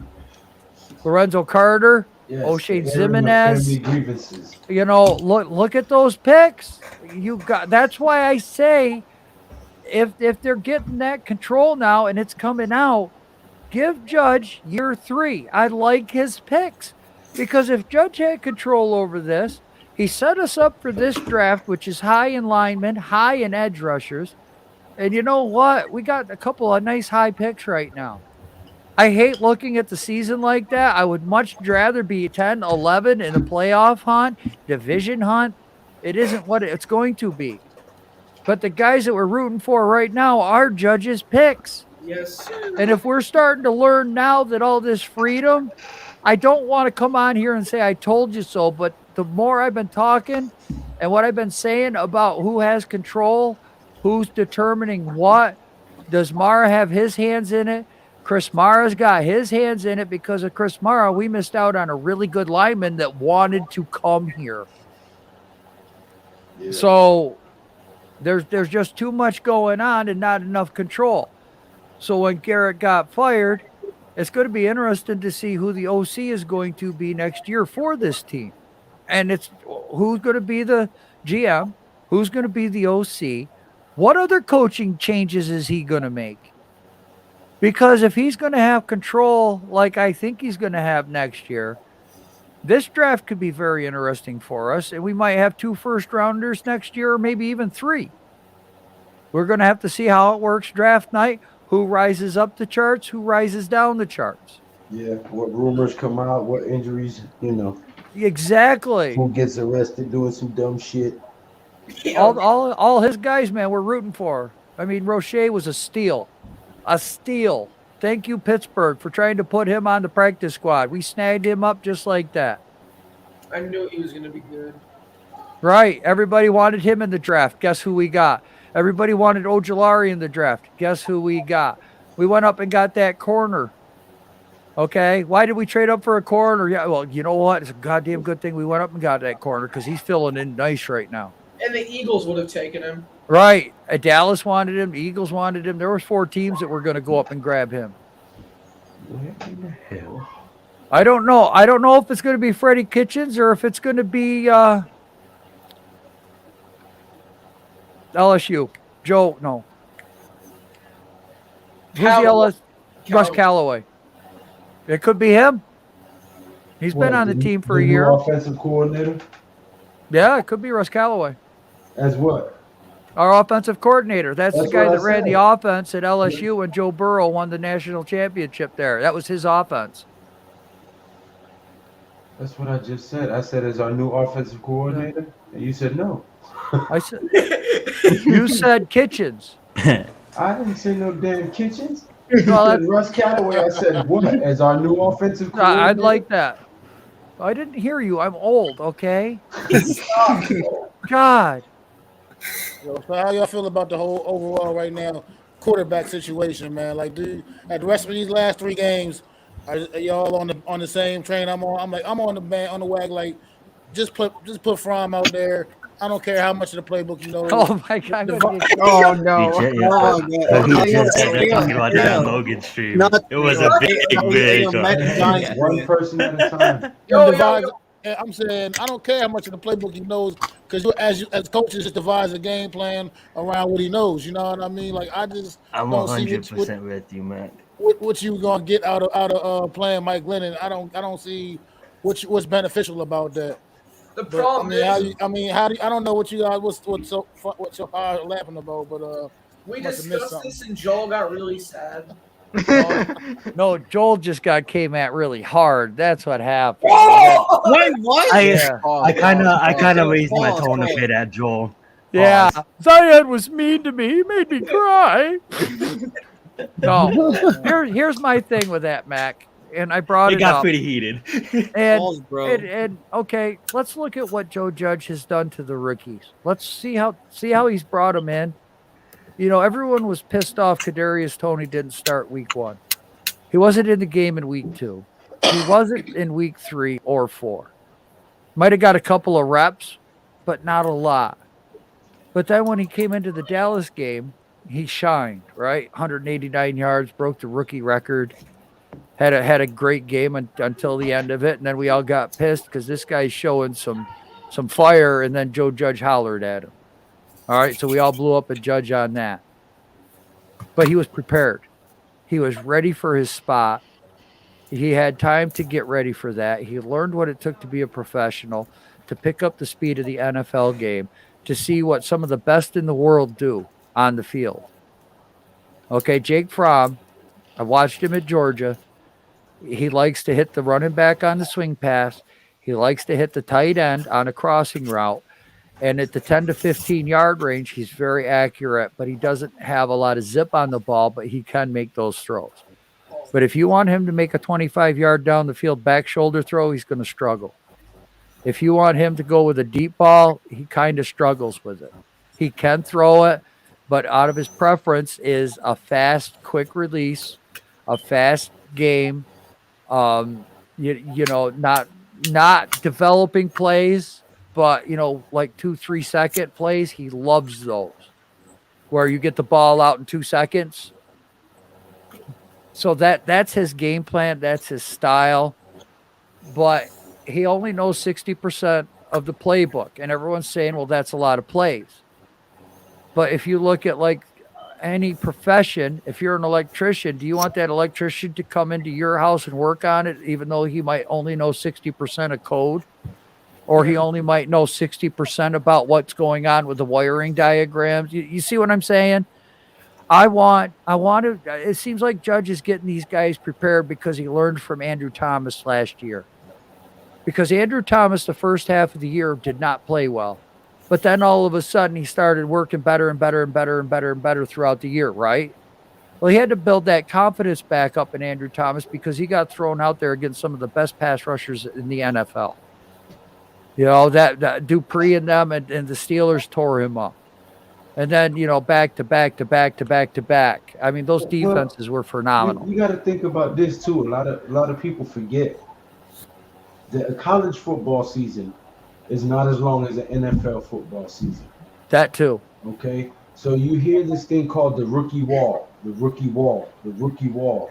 Lorenzo Carter, Yes, O'Shea airing of Jimenez. family grievances. You know, look at those picks. You got. That's why I say, if they're getting that control now and it's coming out, give Judge year 3. I like his picks because if Judge had control over this, he set us up for this draft, which is high in linemen, high in edge rushers. And you know what? We got a couple of nice high picks right now. I hate looking at the season like that. I would much rather be 10, 11 in a playoff hunt, division hunt. It isn't what it's going to be. But the guys that we're rooting for right now are Judge's picks. Yes. And if we're starting to learn now that all this freedom, I don't want to come on here and say I told you so, but the more I've been talking and what I've been saying about who has control, who's determining what, does Mara have his hands in it? Chris Mara's got his hands in it because of Chris Mara. We missed out on a really good lineman that wanted to come here. Yeah. So there's just too much going on and not enough control. So when Garrett got fired, it's going to be interesting to see who the OC is going to be next year for this team. And it's who's going to be the GM, who's going to be the OC, what other coaching changes is he going to make? Because if he's going to have control like I think he's going to have next year, this draft could be very interesting for us. And we might have 2 first-rounders next year or maybe even 3. We're going to have to see how it works draft night, who rises up the charts, who rises down the charts. Yeah, what rumors come out, what injuries, you know. Exactly. Who gets arrested doing some dumb shit. All his guys, man, we're rooting for. I mean, Roche was a steal. A steal. Thank you, Pittsburgh, for trying to put him on the practice squad. We snagged him up just like that. I knew he was going to be good. Right. Everybody wanted him in the draft. Guess who we got? Everybody wanted Ojulari in the draft. Guess who we got? We went up and got that corner. Okay. Why did we trade up for a corner? Yeah. Well, you know what? It's a goddamn good thing we went up and got that corner because he's filling in nice right now. And the Eagles would have taken him. Right. Dallas wanted him. The Eagles wanted him. There was 4 teams that were going to go up and grab him. What in the hell? I don't know. I don't know if it's going to be Freddie Kitchens or if it's going to be LSU. Joe, no. Who's the LS? Russ Callaway. It could be him. He's been on the team for a year. Offensive coordinator? Yeah, it could be Russ Callaway. As what? Our offensive coordinator. That's the guy what I that ran said. the offense at LSU when Joe Burrow won the national championship there. That was his offense. That's what I just said. I said as our new offensive coordinator, and you said no. I said you said Kitchens. I didn't say no damn Kitchens. Well, I said Russ Callaway. I said what? As our new offensive coordinator? I'd like that. I didn't hear you. I'm old, okay? God. Yo, so how y'all feel about the whole overall right now quarterback situation, man? Like, dude, at the rest of these last 3 games, are y'all on the same train I'm on? I'm on the wagon. Like, just put Fromm out there I don't care how much of the playbook you know. Oh my God! Oh no! DJ, yeah. Oh, But he God. just said Hang on, talking about hang that on. Logan stream. Not- It was a big Matt the Giants One fan. person at a time. Yo, Devise, I'm saying I don't care how much of the playbook he knows, because as coaches, just devise a game plan around what he knows. You know what I mean? Like I just I'm don't see 100% with you, Matt. what you gonna get out of playing Mike Glennon. I don't see what's beneficial about that. the But I problem mean, is I don't know what you guys what's so laughing about, but we must have missed discussed something. this and Joel got really sad. No, Joel just got came at really hard. That's what happened. Wait, what? I kind of raised my tone a bit at Joel. Yeah, Zion was mean to me. He made me cry. No, here's my thing with that, Mac, and I brought It it got up. pretty heated. And, Balls, bro. and okay, let's look at what Joe Judge has done to the rookies. Let's see how he's brought them in. You know, everyone was pissed off Kadarius Toney didn't start week 1. He wasn't in the game in week 2. He wasn't in week 3 or 4. Might have got a couple of reps, but not a lot. But then when he came into the Dallas game, he shined, right? 189 yards, broke the rookie record. Had a great game until the end of it, and then we all got pissed because this guy's showing some fire, and then Joe Judge hollered at him. All right, so we all blew up a Judge on that. But he was prepared. He was ready for his spot. He had time to get ready for that. He learned what it took to be a professional, to pick up the speed of the NFL game, to see what some of the best in the world do on the field. Okay, Jake Fromm, I watched him at Georgia. He likes to hit the running back on the swing pass. He likes to hit the tight end on a crossing route. And at the 10 to 15 yard range, he's very accurate, but he doesn't have a lot of zip on the ball, but he can make those throws. But if you want him to make a 25-yard down the field back shoulder throw, he's going to struggle. If you want him to go with a deep ball, he kind of struggles with it. He can throw it, but out of his preference is a fast, quick release, a fast game, you know, not developing plays, but, you know, like 2-3 second plays. He loves those where you get the ball out in 2 seconds. So that's his game plan. That's his style. But he only knows 60% of the playbook. And everyone's saying, well, that's a lot of plays. But if you look at like any profession, if you're an electrician, do you want that electrician to come into your house and work on it, even though he might only know 60% of code? Or he only might know 60% about what's going on with the wiring diagrams. You see what I'm saying? I want to, it seems like Judge is getting these guys prepared because he learned from Andrew Thomas last year. Because Andrew Thomas, the first half of the year, did not play well. But then all of a sudden he started working better and better and better and better and better throughout the year, right? Well, he had to build that confidence back up in Andrew Thomas because he got thrown out there against some of the best pass rushers in the NFL. You know, that Dupree and them and the Steelers tore him up. And then, you know, back to back to back to back to back. I mean, those defenses were phenomenal. You got to think about this too. A lot of people forget that a college football season is not as long as an NFL football season. That too. Okay, so you hear this thing called the rookie wall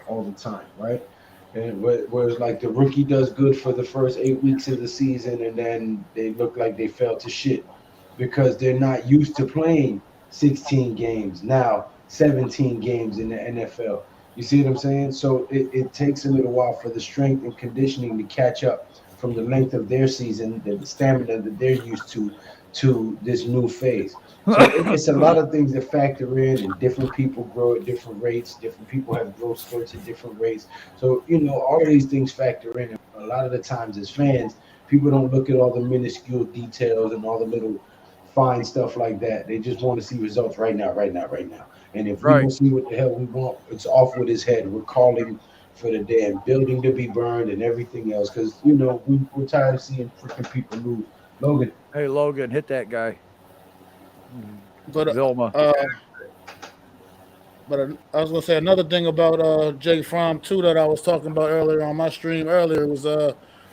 all the time, right? And where it's like the rookie does good for the first 8 weeks of the season, and then they look like they fell to shit because they're not used to playing 16 games, now 17 games in the NFL. You see what I'm saying? So it takes a little while for the strength and conditioning to catch up from the length of their season, the stamina that they're used to this new phase. So it's a lot of things that factor in, and different people grow at different rates. Different people have growth spurts at different rates. So, you know, all of these things factor in. A lot of the times as fans, people don't look at all the minuscule details and all the little fine stuff like that. They just want to see results right now. And if we don't see what the hell we want, it's off with his head. We're calling for the damn building to be burned and everything else because, you know, we're tired of seeing freaking people lose. Logan. Hey, Logan, hit that guy. But Vilma. But I was gonna say another thing about Jake Fromm too that I was talking about earlier on my stream earlier was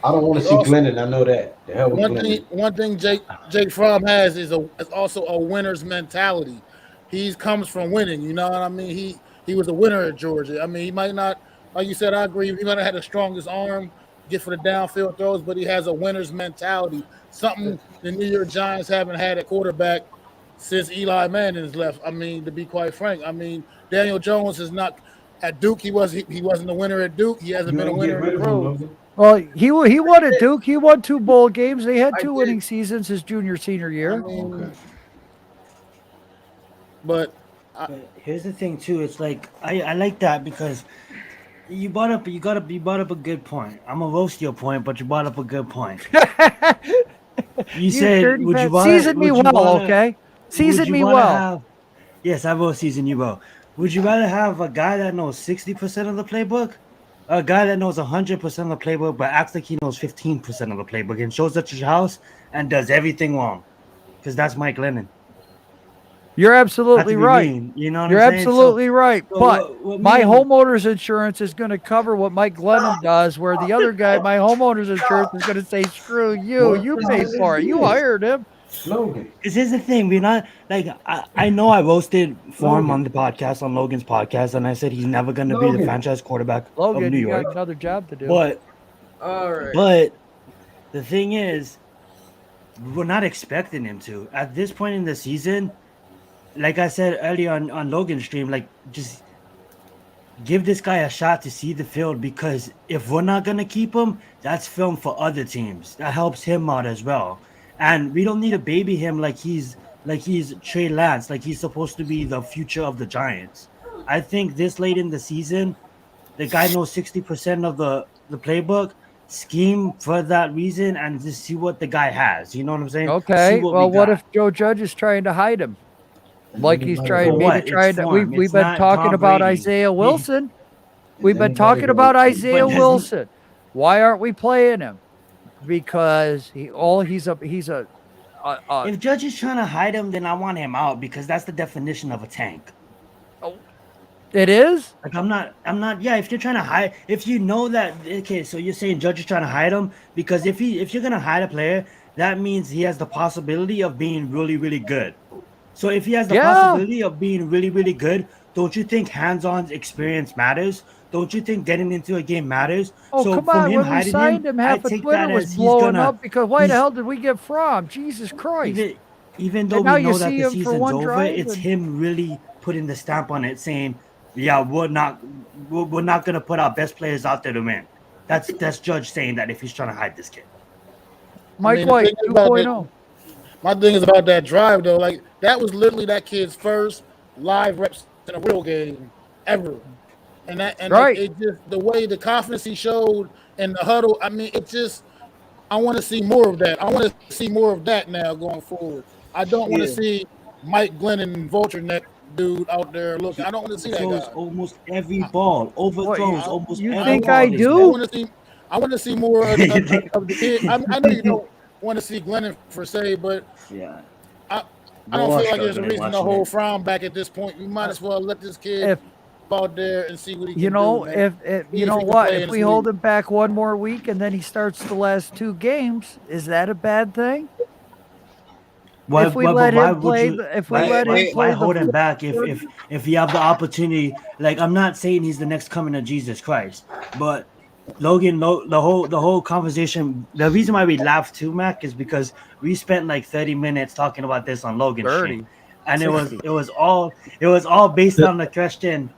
I don't want to see Glennon. I know that. The hell with Glennon. One thing Jake Fromm has is also a winner's mentality. He comes from winning. You know what I mean? He was a winner at Georgia. I mean, he might not, like you said, I agree. He might not have the strongest arm, get for the downfield throws, but he has a winner's mentality. Something the New York Giants haven't had at quarterback since Eli Manning's left. I mean, to be quite frank, I mean, Daniel Jones is not at Duke. He wasn't a winner at Duke. He hasn't been a winner in the pros. Well, he won at Duke. He won 2 bowl games. They had 2 winning seasons his senior year. I mean, Okay. But here's the thing too. It's like I like that because you brought up a good point. I'm gonna roast your point, but you brought up a good point. You said, "Would you season me well?" Okay, season me well. Yes, I will season you well. Would you rather have a guy that knows 60% of the playbook, or a guy that knows 100% of the playbook, but acts like he knows 15% of the playbook and shows up to your house and does everything wrong? Because that's Mike Lennon. You're absolutely right. Mean, you know what You're I'm saying? absolutely right. So But my homeowner's insurance is going to cover what Mike Glennon does, where the other guy, my homeowner's insurance, is going to say, "Screw you! You paid for it. You hired him." Logan. Because here's the thing, we're not like I know I roasted for him on the podcast, on Logan's podcast, and I said he's never going to be the franchise quarterback of New York. Got another job to do. But All right. But the thing is, we're not expecting him to. At this point in the season, like I said earlier on Logan's stream, like just give this guy a shot to see the field, because if we're not gonna keep him, that's film for other teams. That helps him out as well. And we don't need to baby him like he's Trey Lance, like he's supposed to be the future of the Giants. I think this late in the season, the guy knows 60% of the playbook. Scheme for that reason and just see what the guy has. You know what I'm saying? Okay. Well, what if Joe Judge is trying to hide him? Like he's trying, maybe trying to. We've been talking about Isaiah Wilson. We've been talking about Isaiah Wilson. Why aren't we playing him? Because he's a. If Judge is trying to hide him, then I want him out, because that's the definition of a tank. It is? Like I'm not. Yeah, if you're trying to hide, if you know that, okay, so you're saying Judge is trying to hide him, because if you're gonna hide a player, that means he has the possibility of being really, really good. So if he has the possibility of being really, really good, don't you think hands-on experience matters? Don't you think getting into a game matters? Oh, so come on. When we signed him, half of Twitter was blowing up because why the hell did we get Fromm? Jesus Christ. Even though we know that the season's over, it's him really putting the stamp on it, saying, yeah, we're not going to put our best players out there to win. That's Judge saying that if he's trying to hide this kid. Mike White 2.0. My thing is about that drive, though. Like, that was literally that kid's first live reps in a real game ever. And it just, the way the confidence he showed in the huddle, I mean, it just, I want to see more of that. I want to see more of that now going forward. I don't want to see Mike Glennon, Vulture Neck dude out there looking. I don't want to see that guy. Almost every ball, overthrows almost every ball. You think I do? I want to see more of the kid. I know you don't want to see Glennon per se, but yeah. I don't feel like there's a reason to hold Fromm back at this point. You might as well let this kid out there and see what he can do. You know, if we hold him back one more week and then he starts the last 2 games, is that a bad thing? Why hold him back if you have the opportunity? Like, I'm not saying he's the next coming of Jesus Christ, but Logan, the whole conversation, the reason why we laughed too, Mac, is because we spent like 30 minutes talking about this on Logan's stream, and it was all based on the question,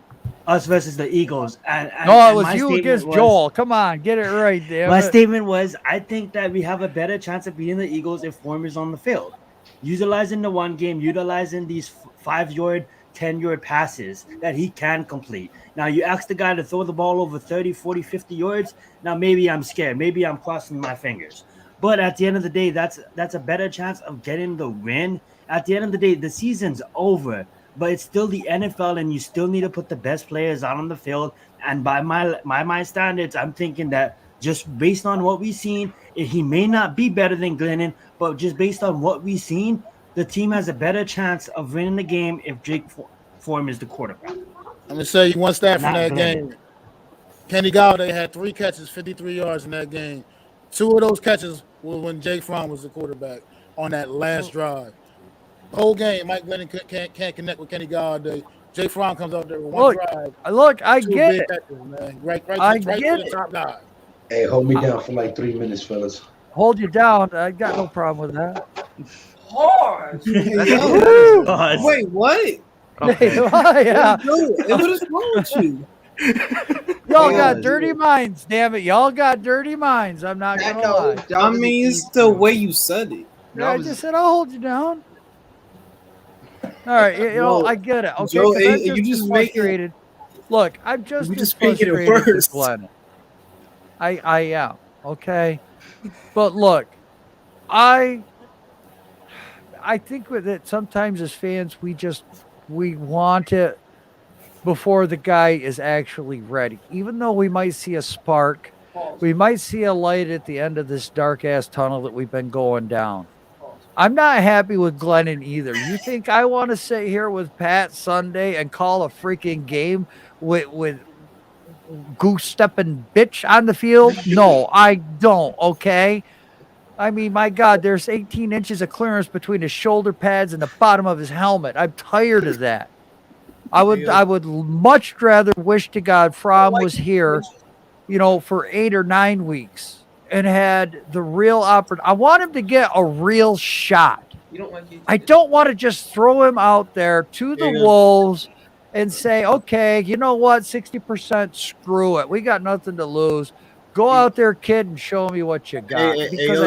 us versus the Eagles. And it was you against Joel. Come on, get it right there. My statement was, I think that we have a better chance of beating the Eagles if Form is on the field, utilizing the one game, utilizing these 5-yard, 10-yard passes that he can complete. Now, you ask the guy to throw the ball over 30, 40, 50 yards. Now, maybe I'm scared. Maybe I'm crossing my fingers. But at the end of the day, that's a better chance of getting the win. At the end of the day, the season's over, but it's still the NFL, and you still need to put the best players out on the field. And by my standards, I'm thinking that just based on what we've seen, he may not be better than Glennon, but just based on what we've seen, the team has a better chance of winning the game if Jake Form is the quarterback. I'm going to say one stat from that game. Kenny Galladay had 3 catches, 53 yards in that game. 2 of those catches were when Jake Fromm was the quarterback on that last drive. The whole game, Mike Glennon can't connect with Kenny Galladay. Jake Fromm comes out there with one drive. Look, I 2 get big it. catches, man. Right to get the top guy. Hey, hold me down for like 3 minutes, fellas. Hold you down. I got no problem with that. Hard. Yo, wait, what? Okay. Yeah. What is wrong with you? Y'all got dirty minds, damn it. Y'all got dirty minds. I'm not going to lie. I mean, it's the way you said it. Yeah, I just said I'll hold you down. All right, you know, I get it. Okay, Joe, I'm you just frustrated. Look, I'm just as frustrated with Glenn. I am, okay? But look, I think with it sometimes as fans we want it before the guy is actually ready. Even though we might see a spark, we might see a light at the end of this dark ass tunnel that we've been going down. I'm not happy with Glennon either. You think I want to sit here with Pat Sunday and call a freaking game with goose stepping bitch on the field? No, I don't. Okay. I mean, my God, there's 18 inches of clearance between his shoulder pads and the bottom of his helmet. I'm tired of that. I would much rather wish to God Fromm was here, for 8 or 9 weeks and had the real opportunity. I want him to get a real shot. I don't want to just throw him out there to the wolves and say, okay, you know what, 60%, screw it. We got nothing to lose. Go out there, kid, and show me what you got.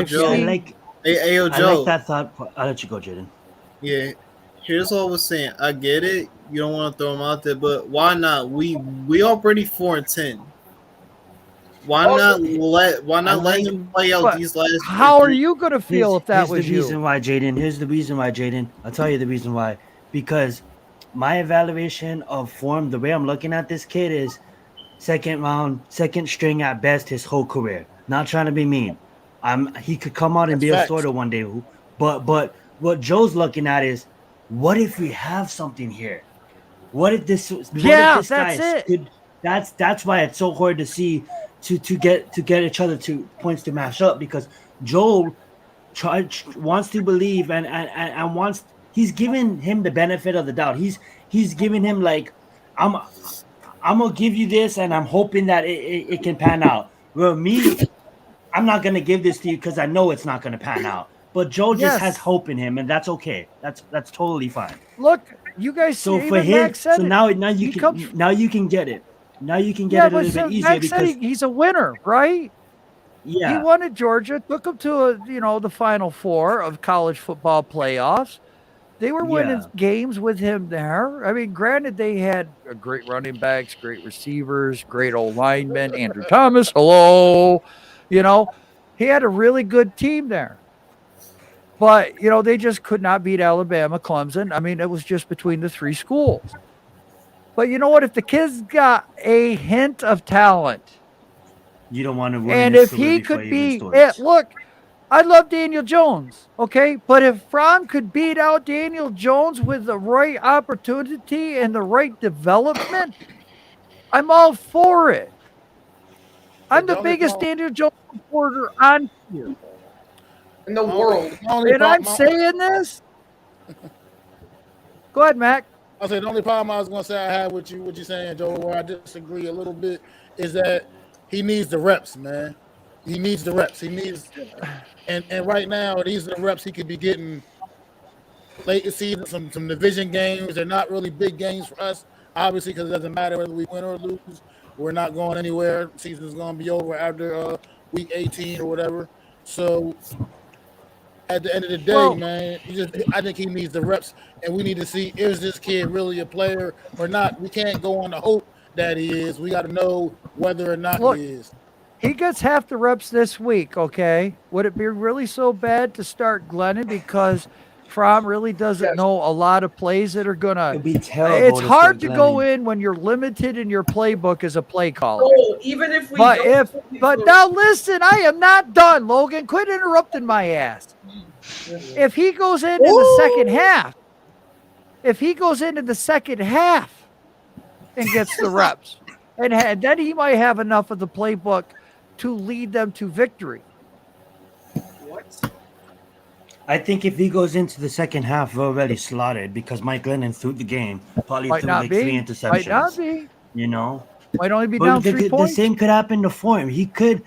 Joe. I like that thought. I'll let you go, Jaden. Yeah. Here's what I was saying. I get it. You don't want to throw him out there, but why not? We already 4-10. Why not let him play out these last? How are you going to feel if that was you? Here's the reason why, Jaden. I'll tell you the reason why. Because my evaluation of form, the way I'm looking at this kid is second round, second string at best his whole career. Not trying to be mean. He could come out and be a starter one day. But what Joe's looking at is, what if we have something here? What if this guy is good? That's why it's so hard to see to get each other to points to match up, because Joel wants to believe and wants, he's giving him the benefit of the doubt. He's giving him like, I'm gonna give you this and I'm hoping that it can pan out. Well, me, I'm not gonna give this to you because I know it's not gonna pan out. But Joe just has hope in him, and that's okay. That's totally fine. Look, you guys. So for him, now you can get it. Now you can get it a little bit easier because he's a winner, right? Yeah, he won at Georgia, took him to the Final Four of college football playoffs. They were winning games with him there. I mean, granted, they had great running backs, great receivers, great old linemen. Andrew Thomas, hello. He had a really good team there. But, they just could not beat Alabama, Clemson. I mean, it was just between the 3 schools. But you know what? If the kid's got a hint of talent, you don't want to win. And if he could be it, look, I love Daniel Jones, okay? But if Fromm could beat out Daniel Jones with the right opportunity and the right development, I'm all for it. I'm the biggest Daniel Jones supporter on here. In the world. And I'm saying this. Go ahead, Mac. I said the only problem I was going to say I have with you, what you're saying, Joe, where I disagree a little bit, is that he needs the reps, man. He needs the reps. He needs, and right now these are the reps he could be getting late in the season. Some division games. They're not really big games for us, obviously, because it doesn't matter whether we win or lose. We're not going anywhere. The season's going to be over after week 18 or whatever. So at the end of the day, man, I think he needs the reps, and we need to see, is this kid really a player or not? We can't go on the hope that he is. We got to know whether or not he is. He gets half the reps this week, okay? Would it be really so bad to start Glennon because Fromm really doesn't know a lot of plays that are going to be terrible? It's hard to go in when you're limited in your playbook as a play caller. Oh, even if we but now listen, I am not done, Logan. Quit interrupting my ass. If he goes into the second half and gets the reps, and then he might have enough of the playbook to lead them to victory. I think if he goes into the second half, we're already slaughtered because Mike Glennon threw the game, probably Might threw not like 3 be. Might not interceptions. be. You know, Might only be but down 3 the points. same could happen to Form. He could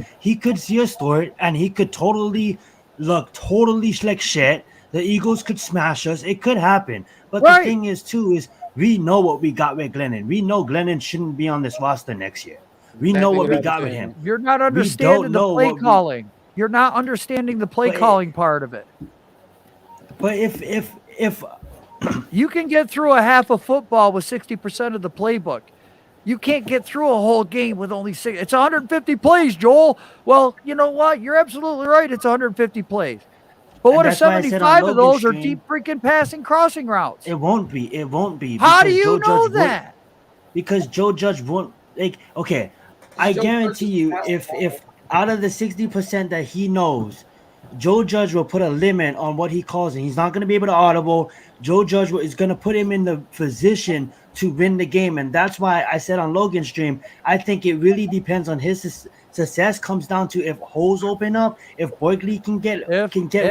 see a story and he could totally look totally like shit. The Eagles could smash us. It could happen. But the Right. thing is too is we know what we got with Glennon. We know Glennon shouldn't be on this roster next year. We know Exactly what what we I was got with saying. him. You're not We understanding don't the know play what we, calling. You're not understanding the play but calling part of it. but if You can get through a half of football with 60% of the playbook. You can't get through a whole game with only 6. It's 150 plays, Joel. Well, you know what? You're absolutely right. It's 150 plays. But and what if that's why I said on 75 of Logan's those are stream, deep freaking passing crossing routes? it won't be. It won't be How do because you Joe know Judge won't. that? Because Joe Judge won't like. Okay, I Joe guarantee Judge is you, passing if out of the 60% that he knows, Joe Judge will put a limit on what he calls, and he's not going to be able to audible. Joe Judge is going to put him in the position to win the game, and that's why I said on Logan's stream, I think it really depends on his success. Comes down to if holes open up, if Boykley can get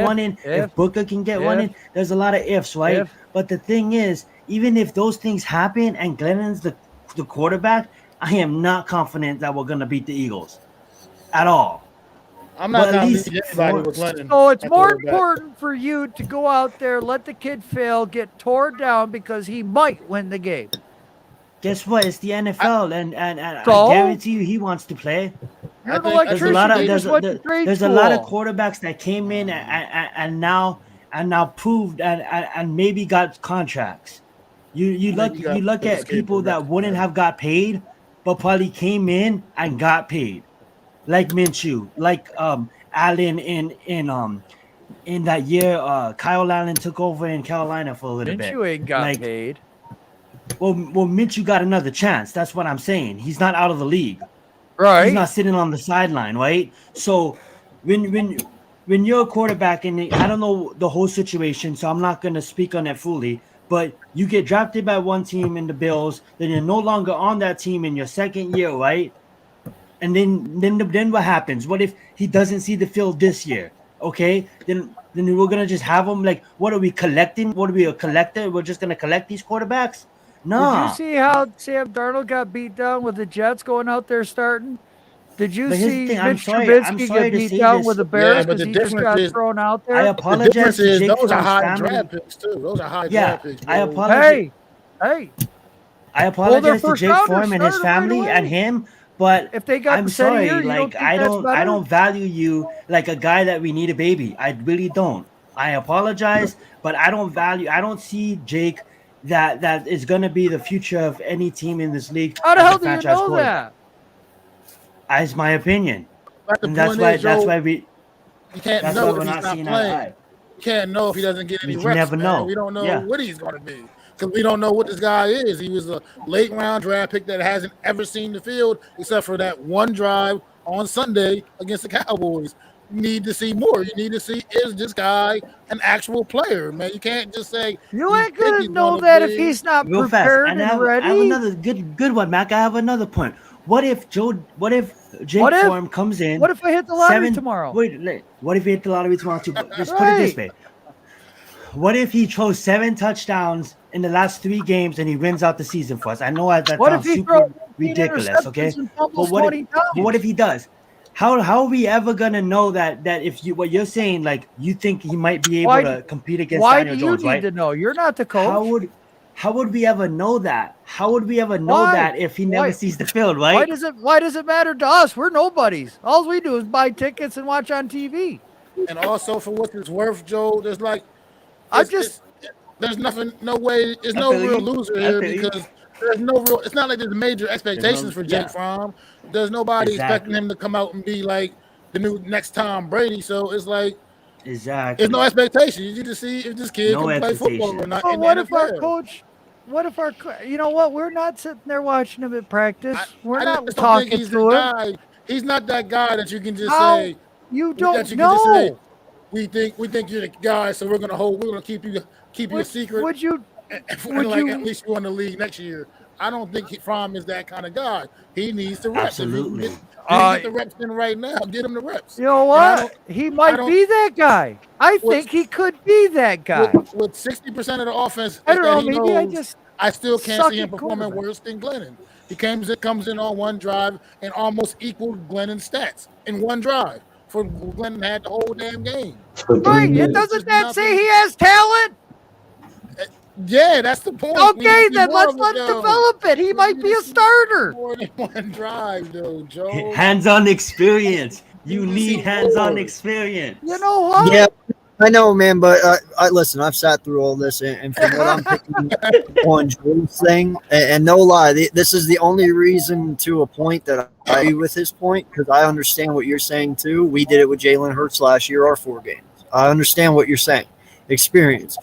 one in, if Booker can get one in. There's a lot of ifs, right? But the thing is, even if those things happen and Glennon's the quarterback, I am not confident that we're going to beat the Eagles at all. I'm not But at going to least leave anybody with Glennon. So it's at more quarterback. important for you to go out there, let the kid fail, get torn down because he might win the game. Guess what? It's the NFL, and I So? guarantee you he wants to play. You're an think- electrician. There's a lot of You just went to grade there's a lot of school. quarterbacks that came in and now proved and maybe got contracts. You look at people that wouldn't have got paid, but probably came in and got paid, like Minshew, like Allen in that year. Kyle Allen took over in Carolina for a little bit. Minshew ain't got Like, paid. Well, Minshew got another chance. That's what I'm saying. He's not out of the league. Right. He's not sitting on the sideline, right? So when you're a quarterback, and I don't know the whole situation, so I'm not going to speak on it fully, but you get drafted by one team in the Bills, then you're no longer on that team in your second year, right? And then what happens? What if he doesn't see the field this year? Okay, then we're gonna just have him like, what are we collecting? What are we, a collector? We're just gonna collect these quarterbacks? No. Did you see how Sam Darnold got beat down with the Jets going out there starting? Did you But here's the see thing, I'm Mitch sorry Trubisky to get beat say down this. with the Bears Yeah, but because the he just difference got is- thrown out I there? The apologize difference to is Jake those are Fromm's high family. draft picks too. Those are high Yeah, draft picks. I bro. apologize. Hey, I apologize to first Jake rounders Form and his started right family away. and him, but if they got I'm the set sorry. here, you don't Like think I that's don't better? value you like a guy that we need a baby. I really don't. I apologize, but I don't see Jake that is gonna be the future of any team in this league. How the as a hell do you franchise know quarterback. that? That's my opinion, But the and that's point why is, Joe, we you can't that's know why if we're he's not not seeing eye to playing. eye. You can't know if he doesn't get any We can reps. never man. know. We don't know Yeah. what he's going to be because we don't know what this guy is. He was a late round draft pick that hasn't ever seen the field except for that one drive on Sunday against the Cowboys. You need to see more. You need to see, is this guy an actual player, man? You can't just say You you ain't think gonna he's know gonna that if be. he's not Real fast, prepared and and I have ready. another good one, Mac. I have another point. What if Jake What if- Form comes in? What if I hit the lottery tomorrow? What if he hit the lottery tomorrow too? But just put it this way: what if he throws 7 touchdowns in the last 3 games and he wins out the season for us? I know that What if sounds he super throws ridiculous, okay? and But fumbles what 20 if, times? but what if he does? How are we ever gonna know that if you what you're saying, like you think he might be able Why to compete against Why Daniel do you Jones, need right? to know? You're not the coach. How would we ever know that? How would we ever know Why? that if he never Why? sees the field, right? Why does it matter to us? We're nobodies. All we do is buy tickets and watch on TV. And also, for what it's worth, Joe, there's like, I it's- just there's nothing, no way, there's I no feel real you. loser I here feel you. because there's no real. It's not like there's major expectations for Jake yeah. Fromm. There's nobody expecting Exactly. him to come out and be like the new next Tom Brady. So it's like Exactly. there's no expectation. You need to see if this kid No can play football or expectation. not Well, in the what if our NFL. coach? What if our? You know what? We're not sitting there watching him at practice. We're I not just don't think talking he's to the him. guy. He's not that guy that you can just How? say. You that don't you can just say, know. we think you're the guy, so we're gonna keep you a secret. Would you? And would like you- at least you won the league next year. I don't think Fromm is that kind of guy. He needs the reps. Absolutely. If he can get the reps in right now, get him the reps. You know And I don't. what? He I might don't. be that guy. I With think he could be that guy. with 60% of the offense I don't that know. he Maybe I knows, just I still can't suck see him at performing quarterback. worse than Glennon. He comes in on one drive and almost equaled Glennon's stats in one drive. For Glennon had the whole damn game. For 3 Right. minutes. Doesn't that say he has talent? Yeah, that's the point. We need Okay, to see then more let's of let it, him though. develop it. He We might need be to a see starter. more than one drive, though, Joe. Hands-on experience. You need to see need hands-on more. experience. You know what? Yeah, I know, man, but I listen. I've sat through all this, and from what I'm picking on Joe's thing, and no lie, this is the only reason to a point that I agree with his point, because I understand what you're saying too. We did it with Jalen Hurts last year, our 4 games. I understand what you're saying, experience,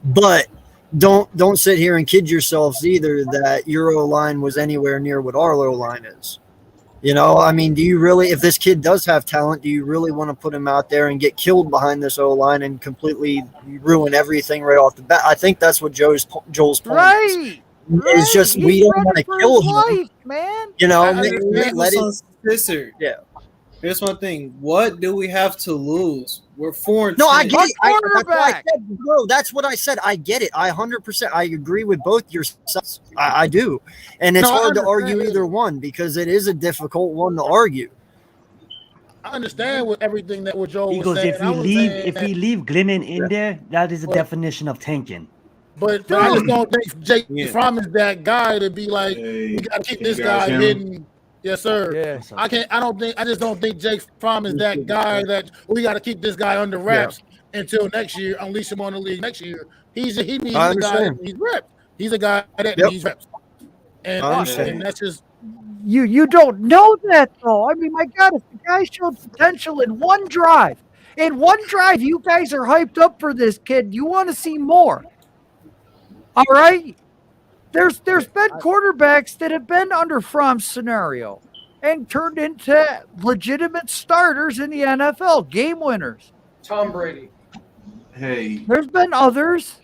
but don't sit here and kid yourselves either that your O line was anywhere near what our O line is. You know, I mean, do you really, if this kid does have talent, do you really want to put him out there and get killed behind this O line and completely ruin everything right off the bat? I think that's what Joel's point is. Right. It's just He's we don't running want to for kill his him. life, man. You know, I let it. Yeah. Here's my thing. What do we have to lose? We're 4-10. No, I get it. That's what I quarterback. said, bro. That's what I said. I get it. I 100%. I agree with both your sides. I do, and it's No, I hard to argue understand. either one because it is a difficult one to argue. I understand with everything that what Joe was Eagles, saying. if I we was leave, saying if that, we leave Glennon in there, that is a But- definition of tanking. but I just Dude. don't think Jake Yeah. Fromm is that guy to be like, Hey, we got to keep can this you guys guy hear me? hidden. Yes, sir. Yeah. I just don't think Jake Fromm is that guy that we got to keep this guy under wraps until next year. Unleash him on the league next year. He needs I a guy that understand. needs reps. He's a guy that Yep. needs reps. And, I understand. and that's just You don't know that though. I mean, my God, if the guy showed potential in one drive, you guys are hyped up for this kid. You want to see more. All right. There's been quarterbacks that have been under Fromm's scenario and turned into legitimate starters in the NFL, game winners. Tom Brady. Hey, There's been others.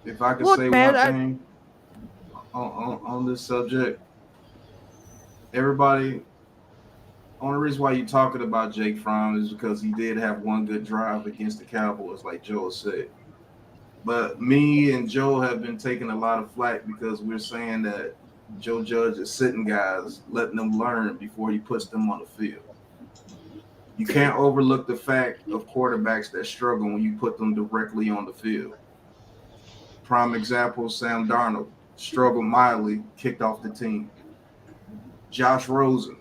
if I could Look, say man, one thing on this subject, everybody, only reason why you're talking about Jake Fromm is because he did have one good drive against the Cowboys, like Joe said. But me and Joe have been taking a lot of flack because we're saying that Joe Judge is sitting guys, letting them learn before he puts them on the field. You can't overlook the fact of quarterbacks that struggle when you put them directly on the field. Prime example, Sam Darnold struggled mildly, kicked off the team. Josh Rosen,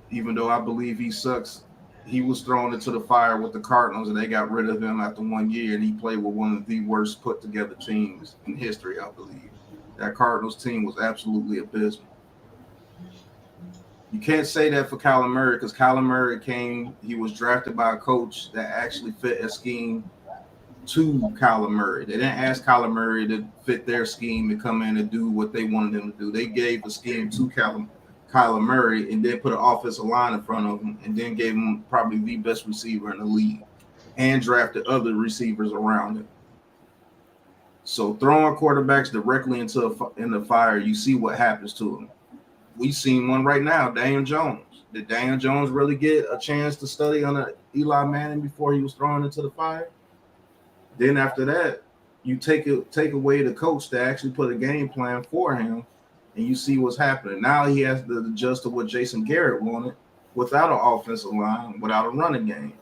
even though I believe he sucks, he was thrown into the fire with the Cardinals and they got rid of him after 1 year, and he played with one of the worst put together teams in history, I believe. That Cardinals team was absolutely abysmal. You can't say that for Kyler Murray because Kyler Murray he was drafted by a coach that actually fit a scheme to Kyler Murray. They didn't ask Kyler Murray to fit their scheme and come in and do what they wanted him to do. They gave a scheme to Kyler Murray and then put an offensive line in front of him and then gave him probably the best receiver in the league and drafted other receivers around him. So throwing quarterbacks directly in the fire, you see what happens to them. We've seen one right now, Daniel Jones. Did Daniel Jones really get a chance to study under Eli Manning before he was thrown into the fire? Then after that, you take away the coach to actually put a game plan for him, and you see what's happening. Now he has to adjust to what Jason Garrett wanted without an offensive line, without a running game,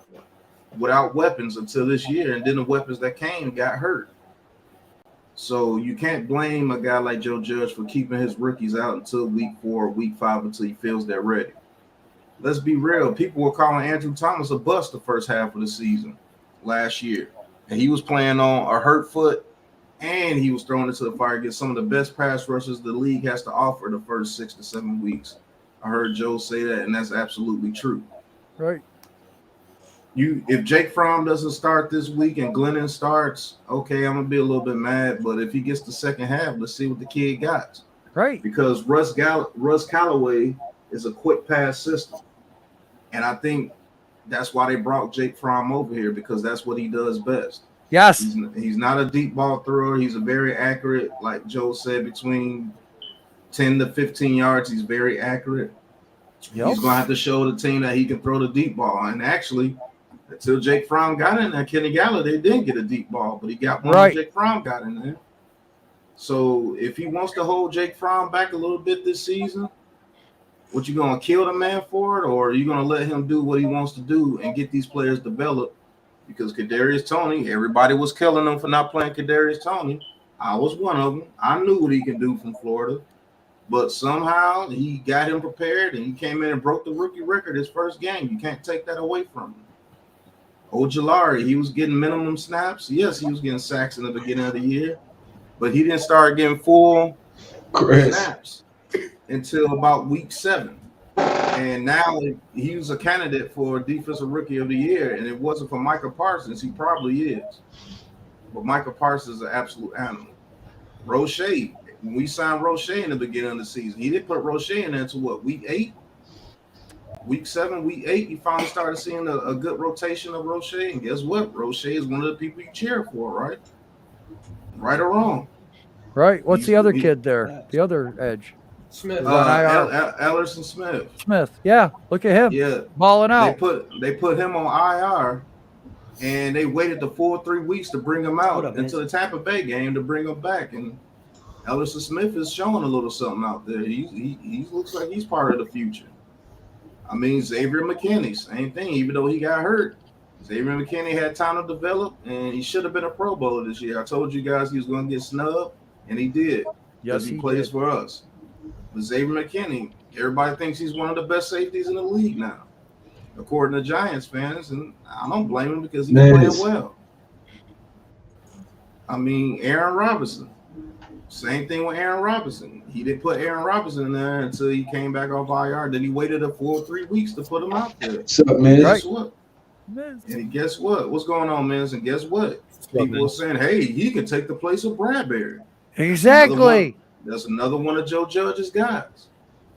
without weapons until this year, and then the weapons that came got hurt. So you can't blame a guy like Joe Judge for keeping his rookies out until week 4 or week 5 until he feels they're ready. Let's be real. People were calling Andrew Thomas a bust the first half of the season last year. And he was playing on a hurt foot, and he was thrown into the fire against some of the best pass rushers the league has to offer the first 6 to 7 weeks. I heard Joe say that, and that's absolutely true. Right. If Jake Fromm doesn't start this week and Glennon starts, okay, I'm gonna be a little bit mad. But if he gets the second half, let's see what the kid got. Right. Because Russ Callaway is a quick pass system, and I think that's why they brought Jake Fromm over here because that's what he does best. Yes. He's not a deep ball thrower. He's a very accurate, like Joe said, between 10 to 15 yards. He's very accurate. Yep. He's going to have to show the team that he can throw the deep ball. And actually, until Jake Fromm got in there, Kenny Galladay didn't get a deep ball, but he got one when Jake Fromm got in there. So if he wants to hold Jake Fromm back a little bit this season, what you going to kill the man for it, or are you going to let him do what he wants to do and get these players developed? Because Kadarius Toney, everybody was killing him for not playing Kadarius Toney. I was one of them. I knew what he can do from Florida. But somehow he got him prepared, and he came in and broke the rookie record his first game. You can't take that away from him. Ojulari, he was getting minimum snaps. Yes, he was getting sacks in the beginning of the year, but he didn't start getting full snaps until about week 7. And now he was a candidate for Defensive Rookie of the Year, and it wasn't for Micah Parsons. He probably is. But Micah Parsons is an absolute animal. Roche, when we signed Roche in the beginning of the season, he didn't put Roche in there until what, week 8? Week 7, week 8, you finally started seeing a good rotation of Roche. And guess what? Roche is one of the people you cheer for, right? Right or wrong? Right. What's the other kid there? The other edge? Smith. Ellerson Smith. Smith. Yeah. Look at him. Yeah. Balling out. They put him on IR, and they waited the full 3 weeks to bring him out into the Tampa Bay game to bring him back. And Ellerson Smith is showing a little something out there. He looks like he's part of the future. I mean, Xavier McKinney, same thing, even though he got hurt. Xavier McKinney had time to develop, and he should have been a Pro Bowler this year. I told you guys he was going to get snubbed, and he did. Yes, he plays for us. But Xavier McKinney, everybody thinks he's one of the best safeties in the league now, according to Giants fans, and I don't blame him because he's playing well. I mean, Aaron Robinson. Same thing with Aaron Robinson. He didn't put Aaron Robinson in there until he came back off IR. Then he waited a full 3 weeks to put him out there. What's up, man? Guess what? And guess what? What's going on, man? And guess what? People are saying, hey, he can take the place of Bradbury. Exactly. That's another one of Joe Judge's guys.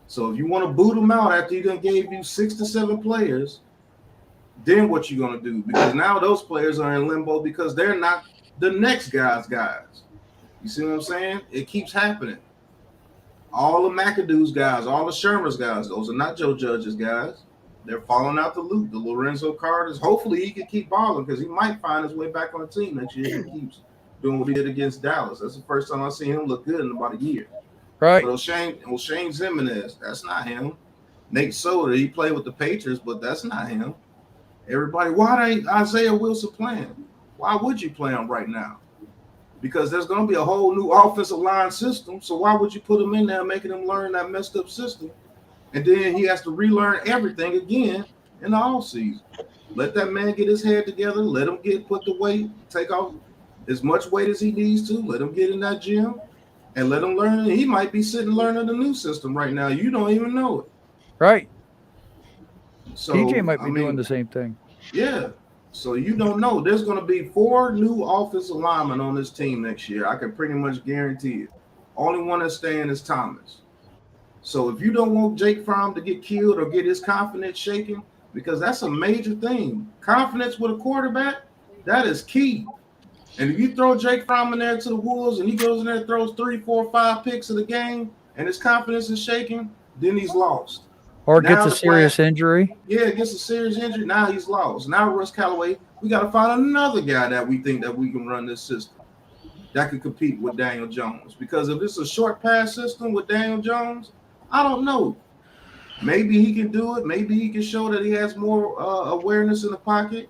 So if you want to boot him out after he done gave you 6 to 7 players, then what you going to do? Because now those players are in limbo because they're not the next guy's guys. You see what I'm saying? It keeps happening. All the McAdoo's guys, all the Shermer's guys, those are not Joe Judge's guys. They're falling out the loop. The Lorenzo Carters, hopefully he can keep balling because he might find his way back on the team next year if he keeps doing what he did against Dallas. That's the first time I've seen him look good in about a year. Right. But O'Shane Zimenez, that's not him. Nate Solder, he played with the Patriots, but that's not him. Everybody, why ain't Isaiah Wilson playing? Why would you play him right now? Because there's going to be a whole new offensive line system. So why would you put him in there making him learn that messed up system? And then he has to relearn everything again in the offseason. Let that man get his head together. Let him put the weight, take off as much weight as he needs to. Let him get in that gym and let him learn. He might be sitting learning the new system right now. You don't even know it. Right. So TJ might be doing the same thing. Yeah. So you don't know. There's going to be 4 new offensive linemen on this team next year. I can pretty much guarantee it. Only one that's staying is Thomas. So if you don't want Jake Fromm to get killed or get his confidence shaken, because that's a major thing. Confidence with a quarterback, that is key. And if you throw Jake Fromm in there to the Wolves and he goes in there and throws 3, 4, 5 picks of the game and his confidence is shaken, then he's lost. Or gets a serious injury. Yeah, gets a serious injury. Now he's lost. Now Russ Callaway, we got to find another guy that we think that we can run this system that could compete with Daniel Jones. Because if it's a short pass system with Daniel Jones, I don't know. Maybe he can do it. Maybe he can show that he has more awareness in the pocket.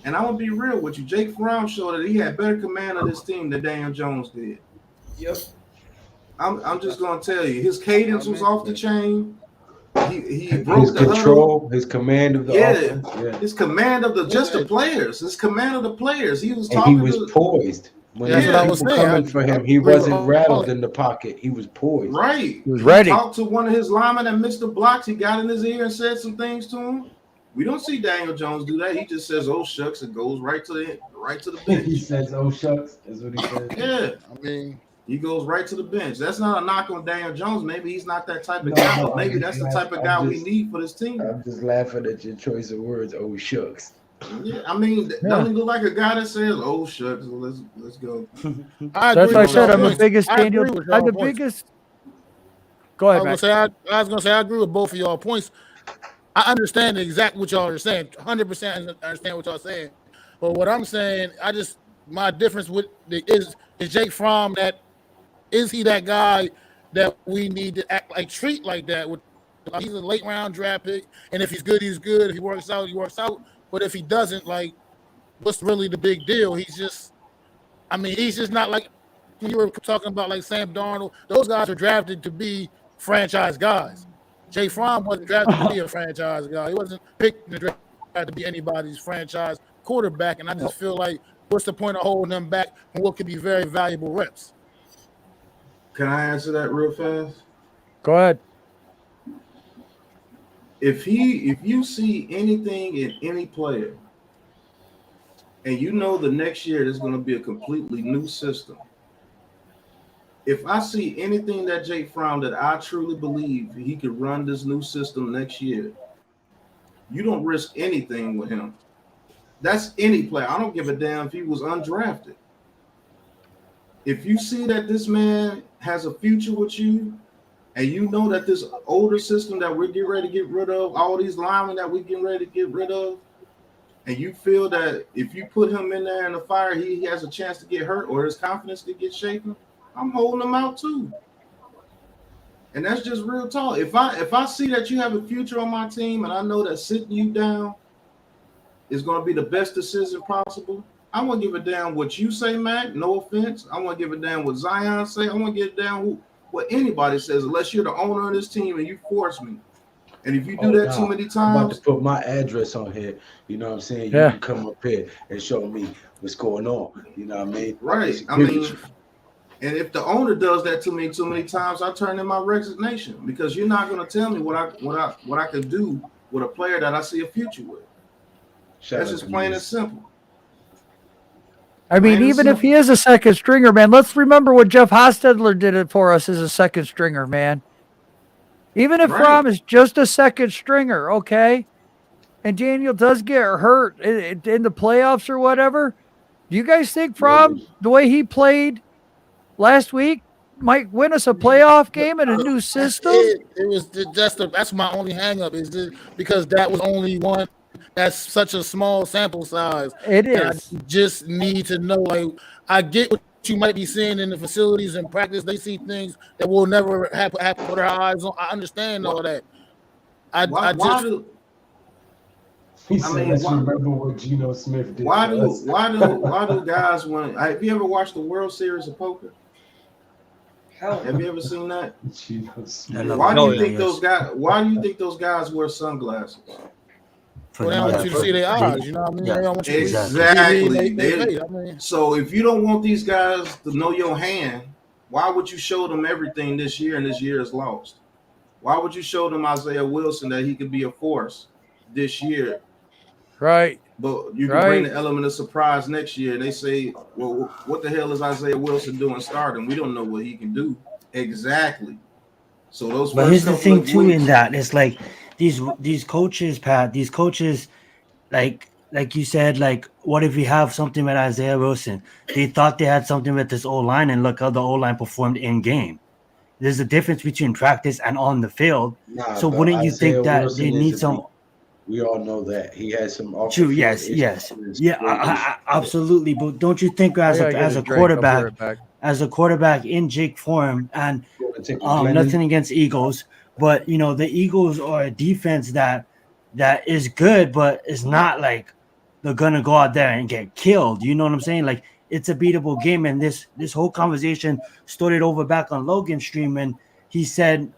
And I'm going to be real with you. Jake Fromm showed that he had better command of this team than Daniel Jones did. Yep. I'm just going to tell you. His cadence was off the chain. He broke his the control, huddle. his command of the offense. Yeah. His command of the players. His command of the players. He was talking. And he was poised. When I was coming for him, he wasn't rattled in the pocket. He was poised. Right. He was ready. He talked to one of his linemen that missed the blocks. He got in his ear and said some things to him. We don't see Daniel Jones do that. He just says, "Oh shucks," and goes right to the bench. He says, "Oh shucks," is what he says. Yeah. I mean, he goes right to the bench. That's not a knock on Daniel Jones. Maybe he's not that type of guy, but maybe that's the type of guy we need for this team. I'm just laughing at your choice of words. Oh shucks. Yeah, I mean, don't he look like a guy that says, "Oh shucks, let's go." That's why I said I'm the biggest Daniel. I'm the biggest. Go I ahead, was Matt. gonna say I agree with both of y'all points. I understand exactly what y'all are saying. 100% understand what y'all are saying. But what I'm saying, my difference with is Jake Fromm is he that guy that we need to act like treat like that? He's a late round draft pick, and if he's good, he's good. If he works out, he works out. But if he doesn't, like, what's really the big deal? He's just not like you were talking about, like Sam Darnold. Those guys are drafted to be franchise guys. Jay Fromm wasn't drafted to be a franchise guy. He wasn't picked in the draft to be anybody's franchise quarterback. And I just feel like, what's the point of holding him back from what could be very valuable reps? Can I answer that real fast? Go ahead. If you see anything in any player, and you know the next year there's going to be a completely new system. If I see anything that Jake Fromm that I truly believe he could run this new system next year, you don't risk anything with him. That's any player. I don't give a damn if he was undrafted. If you see that this man has a future with you, and you know that this older system that we're getting ready to get rid of, all these linemen that we're getting ready to get rid of, and you feel that if you put him in there in the fire, he has a chance to get hurt or his confidence to get shaken, I'm holding him out too. And that's just real talk. If I see that you have a future on my team and I know that sitting you down is going to be the best decision possible, I won't give a damn what you say, Mac. No offense. I won't give a damn what Zion say. I won't give a damn what anybody says, unless you're the owner of this team and you force me. And if you do that too many times, I'm about to put my address on here. You know what I'm saying? You can come up here and show me what's going on. You know what I mean? Right. I mean, and if the owner does that to me too many times, I turn in my resignation, because you're not going to tell me what I could do with a player that I see a future with. That's just plain and simple. I mean, even if he is a second stringer, man, let's remember what Jeff Hostetler did it for us as a second stringer, man. Even if Fromm is just a second stringer, okay, and Daniel does get hurt in the playoffs or whatever, do you guys think Fromm, the way he played last week, might win us a playoff game in a new system? It was just that's my only hang-up, is because that was only one. That's such a small sample size. It is. I just need to know, like, I get what you might be seeing in the facilities and practice. They see things that will never happen with our eyes on. I understand all that. Remember what Geno Smith did. Why do guys want? Have you ever watched the World Series of Poker? Have you ever seen that? Why do you think those guys wear sunglasses? Well, they don't want you to see their eyes, you know what I mean? Yeah. They don't want you Exactly. So if you don't want these guys to know your hand, why would you show them everything this year and this year is lost? Why would you show them Isaiah Wilson that he could be a force this year? Right. But you can bring the element of surprise next year, and they say, well, what the hell is Isaiah Wilson doing starting? We don't know what he can do. Exactly. So those. But here's the thing too, in that it's like these coaches, Pat, like you said, like, what if we have something with Isaiah Wilson? They thought they had something with this O-line, and look how the O-line performed in game. There's a difference between practice and on the field. So wouldn't you think that Wilson they need some? We all know that he has some. True. Yes. Yeah. Absolutely. But don't you think as a quarterback in Jake Fromm, and nothing against Eagles, but the Eagles are a defense that is good, but it's not like they're gonna go out there and get killed. You know what I'm saying? Like, it's a beatable game. And this whole conversation started over back on Logan's stream, and he said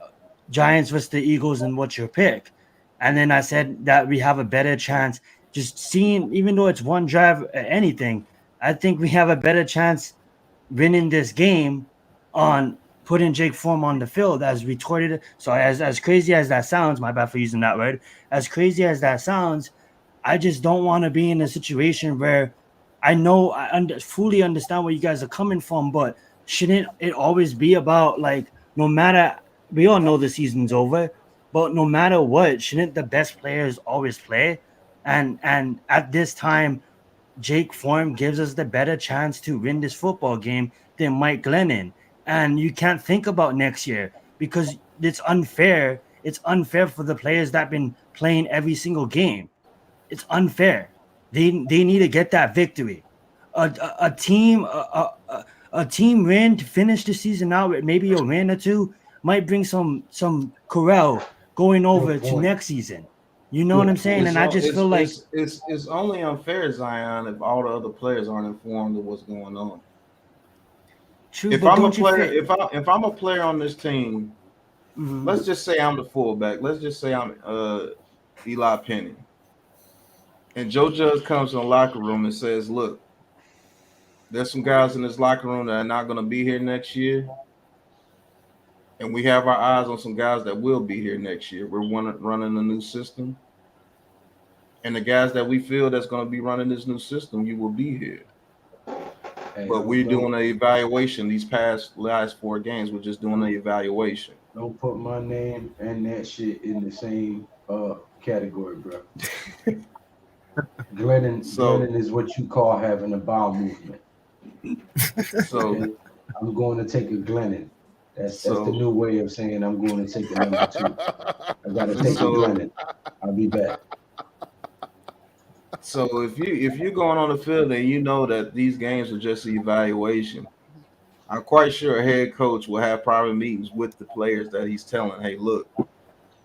Giants versus the Eagles, and what's your pick? And then I said that we have a better chance, just seeing, even though it's one drive, anything, I think we have a better chance winning this game on putting Jake Fromm on the field, as retorted. So as crazy as that sounds, my bad for using that word, as crazy as that sounds, I just don't want to be in a situation where I know fully understand where you guys are coming from, but shouldn't it always be about, like, no matter, we all know the season's over, but no matter what, shouldn't the best players always play? And at this time, Jake Fromm gives us the better chance to win this football game than Mike Glennon. And you can't think about next year, because it's unfair. It's unfair for the players that have been playing every single game. It's unfair. They need to get that victory. A team a team win to finish the season out with maybe a win or two might bring some corral going over to next season. You know what I'm saying? And I just feel like it's only unfair, Zion, if all the other players aren't informed of what's going on. True, If I'm a player, if I'm a player on this team, let's just say I'm the fullback. Let's just say I'm Eli Penny. And Joe Judge comes in the locker room and says, look, there's some guys in this locker room that are not going to be here next year. And we have our eyes on some guys that will be here next year. We're running a new system. And the guys that we feel that's going to be running this new system, you will be here. Hey, but we're doing an evaluation these last 4 games. We're just doing an evaluation. Don't put my name and that shit in the same category, bro. Glennon is what you call having a bowel movement. So okay? I'm going to take a Glennon. That's the new way of saying I'm going to take a number 2. I got to take a Glennon. I'll be back. So if you're going on the field and you know that these games are just an evaluation, I'm quite sure a head coach will have private meetings with the players that he's telling, hey, look,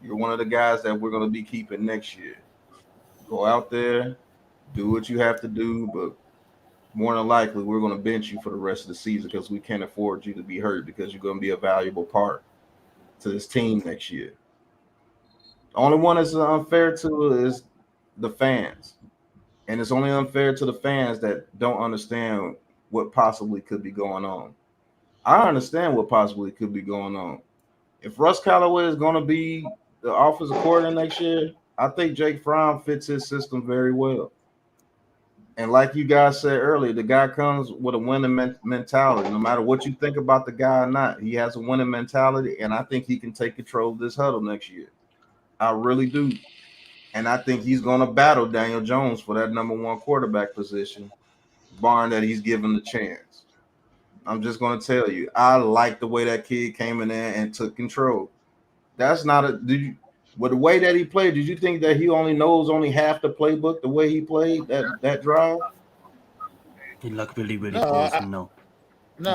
you're one of the guys that we're going to be keeping next year. Go out there, do what you have to do, but more than likely we're going to bench you for the rest of the season because we can't afford you to be hurt because you're going to be a valuable part to this team next year. The only one that's unfair to is the fans. And it's only unfair to the fans that don't understand what possibly could be going on. I understand what possibly could be going on. If Russ Callaway is going to be the offensive coordinator next year, I think Jake Fromm fits his system very well. And like you guys said earlier, the guy comes with a winning mentality. No matter what you think about the guy or not, he has a winning mentality, and I think he can take control of this huddle next year. I really do. And I think he's going to battle Daniel Jones for that number 1 quarterback position, barring that he's given the chance. I'm just going to tell you, I like the way that kid came in there and took control. That's not with the way that he played, did you think that he knows half the playbook the way he played that drive? He looked really close. No,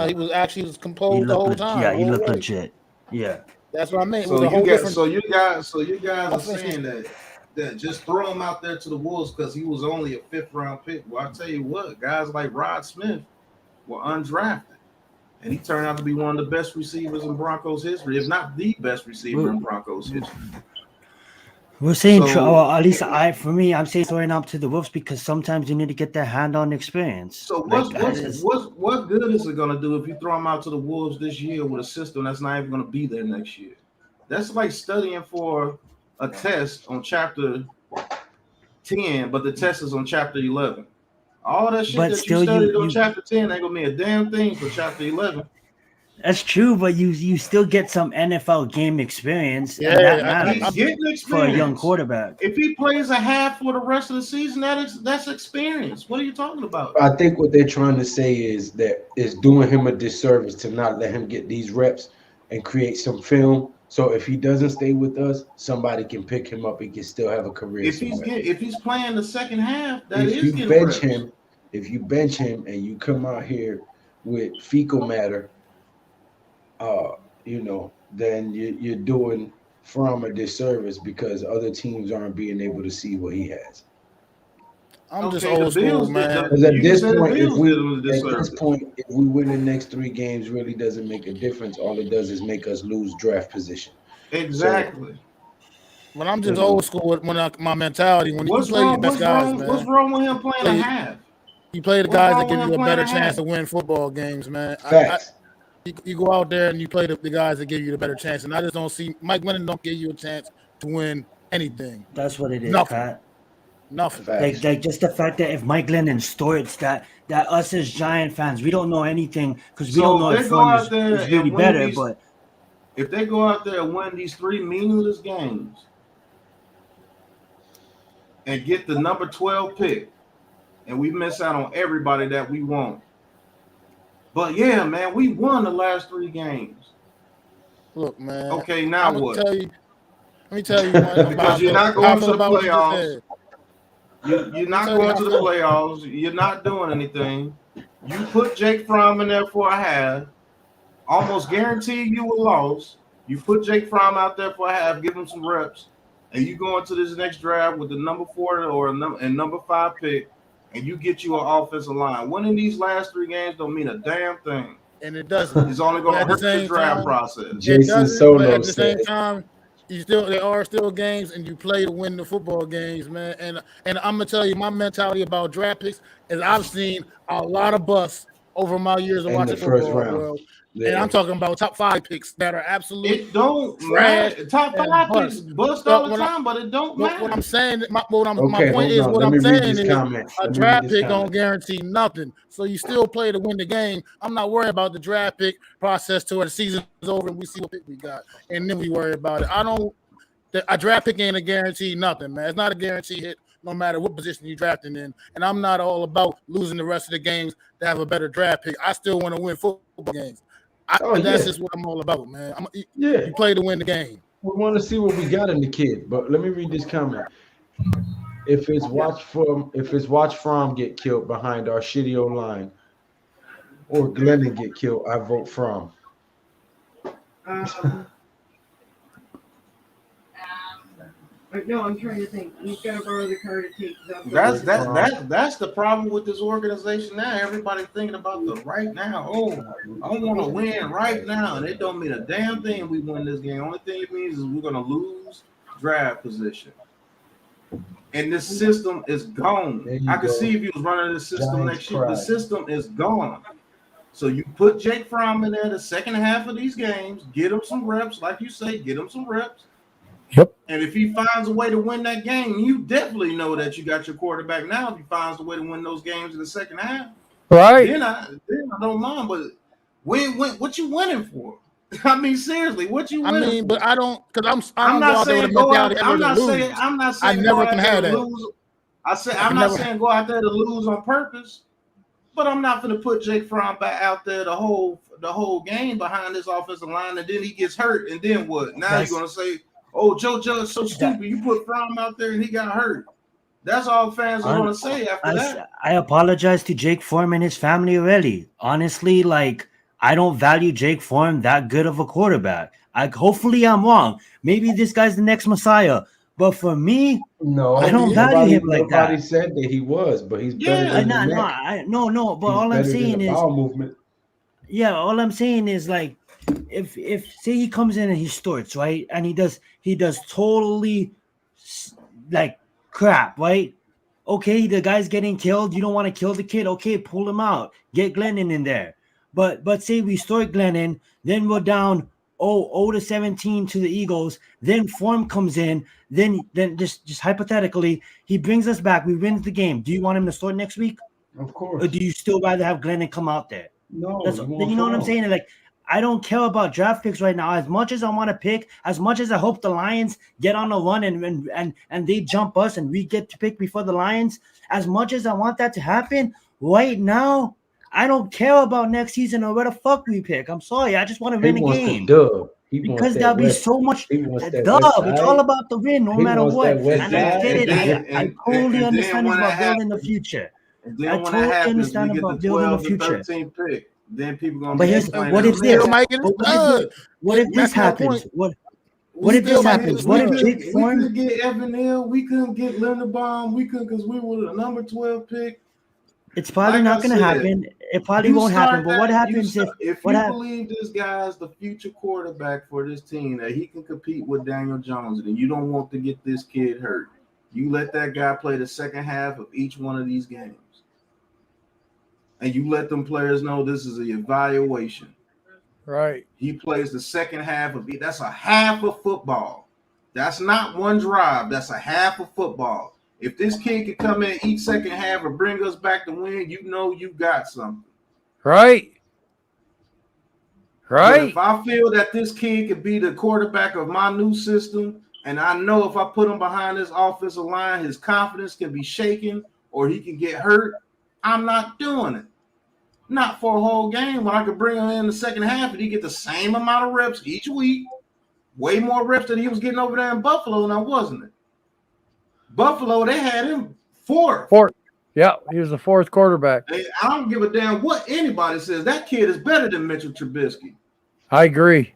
he was composed the whole time. Yeah, he looked legit. Yeah. That's what I mean. So you guys are saying that just throw him out there to the Wolves because he was only a 5th-round pick. Well, I'll tell you what, guys like Rod Smith were undrafted. And he turned out to be one of the best receivers in Broncos history, if not the best receiver in Broncos history. We're saying, at least I'm saying throwing up to the Wolves because sometimes you need to get that hand-on experience. So what good is it going to do if you throw him out to the Wolves this year with a system that's not even going to be there next year? That's like studying for a test on chapter 10, but the test is on chapter 11. All that shit that you studied on chapter 10 ain't gonna mean a damn thing for chapter 11. That's true, but you still get some NFL game experience. Yeah, and that matters experience for a young quarterback. If he plays a half for the rest of the season, that's experience. What are you talking about? I think what they're trying to say is that it's doing him a disservice to not let him get these reps and create some film. So if he doesn't stay with us, somebody can pick him up and can still have a career. If he's playing the second half, if you bench him and you come out here with fecal matter, then you're doing Fromm a disservice because other teams aren't being able to see what he has. I'm just old school, man. Because at this point, if we win the next 3 games, really doesn't make a difference. All it does is make us lose draft position. Exactly. But I'm just old school with my mentality. When you play your best guys, man. What's wrong with him playing a half? You play the guys that give you a better chance to win football games, man. You go out there and you play the guys that give you the better chance. And I just don't see Mike Glennon don't give you a chance to win anything. That's what it is, Nothing. Pat. Nothing. Like just the fact that if Mike Glennon starts that us as Giant fans, we don't know anything because we don't know if Fromm is really better. But if they go out there and win these 3 meaningless games and get the number 12 pick, and we miss out on everybody that we want. But yeah, man, we won the last 3 games. Look, man. Okay, now what? Let me tell you one because you're not going to the playoffs. You're not going to the playoffs. You're not doing anything. You put Jake Fromm in there for a half. Almost guaranteed you a loss. You put Jake Fromm out there for a half, give him some reps, and you go into this next draft with the number 4 or number 5 pick, and you get you an offensive line. Winning these last 3 games don't mean a damn thing. And it doesn't. It's only going to hurt the draft process. Jason Solo at the same time, there are still games, and you play to win the football games, man. And I'm gonna tell you, my mentality about draft picks is I've seen a lot of busts over my years of watching football, bro. Yeah. And I'm talking about top 5 picks that are absolute. It don't matter. Top 5 picks bust all the time, but it don't matter. What I'm saying, my point is, what I'm saying is, a draft pick don't guarantee nothing. So you still play to win the game. I'm not worried about the draft pick process till the season is over and we see what pick we got, and then we worry about it. A draft pick ain't a guarantee nothing, man. It's not a guarantee hit no matter what position you're drafting in. And I'm not all about losing the rest of the games to have a better draft pick. I still want to win football games. That's just what I'm all about, man. You play to win the game. We want to see what we got in the kid, but let me read this comment. If it's watch Fromm get killed behind our shitty O line, or Glennon get killed, I vote Fromm. No, I'm trying to think. He's got to borrow the car to take the. That's the problem with this organization now. Everybody thinking about the right now. Oh, I want to win right now, and it don't mean a damn thing. We win this game. Only thing it means is we're gonna lose draft position, and this system is gone. I can see if you was running this system next year. The system is gone. So you put Jake Fromm in there the second half of these games. Get him some reps, like you say. Get him some reps. Yep. And if he finds a way to win that game, you definitely know that you got your quarterback now. If he finds a way to win those games in the second half, right? Then I don't mind. But what you winning for? I mean, seriously, what you winning? I mean, but I don't, because I'm not saying go out. I'm not saying I never can have that. Lose. I'm not saying go out there to lose on purpose. But I'm not going to put Jake Fromm back out there the whole game behind this offensive line, and then he gets hurt, and then what? Now you're going to say, oh, Joe Judge so stupid. You put Fromm out there and he got hurt. That's all fans are going to say after that. I apologize to Jake Fromm and his family already. Honestly, I don't value Jake Fromm that good of a quarterback. Hopefully I'm wrong. Maybe this guy's the next Messiah. But for me, no, I don't value him like that. Nobody said that he was, but he's better than that. No. But all I'm saying is, movement. Yeah, all I'm saying is if say he comes in and he starts, right, and he does totally crap, right? Okay, the guy's getting killed. You don't want to kill the kid. Okay, pull him out. Get Glennon in there. But say we start Glennon, then we're down 0-17 to the Eagles. Then Form comes in. Then just hypothetically, he brings us back. We win the game. Do you want him to start next week? Of course. Or do you still rather have Glennon come out there? No. You know what I'm saying? I don't care about draft picks right now. As much as I want to pick, as much as I hope the Lions get on a run and they jump us and we get to pick before the Lions, as much as I want that to happen, right now, I don't care about next season or where the fuck we pick. I'm sorry. I just want to win a game. Because there'll be so much dub. It's all about the win, no matter what. And I get it. I totally understand about building the future. I totally understand about building the future. Then people gonna. But here's what if this? What if this happens? What if this happens? What if Jake Fromm? We couldn't get Evan Neal. We couldn't get Linderbaum. We couldn't because we were the number 12 pick. It's probably not going to happen. It probably won't happen. But what happens if you believe this guy's the future quarterback for this team, that he can compete with Daniel Jones, and you don't want to get this kid hurt? You let that guy play the second half of each one of these games. And you let them players know this is an evaluation. Right. He plays the second half of it. That's a half of football. That's not one drive. That's a half of football. If this kid can come in each second half and bring us back to win, you know you got something. Right. But if I feel that this kid could be the quarterback of my new system, and I know if I put him behind this offensive line, his confidence can be shaken or he can get hurt, I'm not doing it. Not for a whole game when I could bring him in the second half and he get the same amount of reps each week. Way more reps than he was getting over there in Buffalo now, wasn't it? Buffalo, they had him fourth. Yeah, he was the fourth quarterback. Hey, I don't give a damn what anybody says. That kid is better than Mitchell Trubisky. I agree.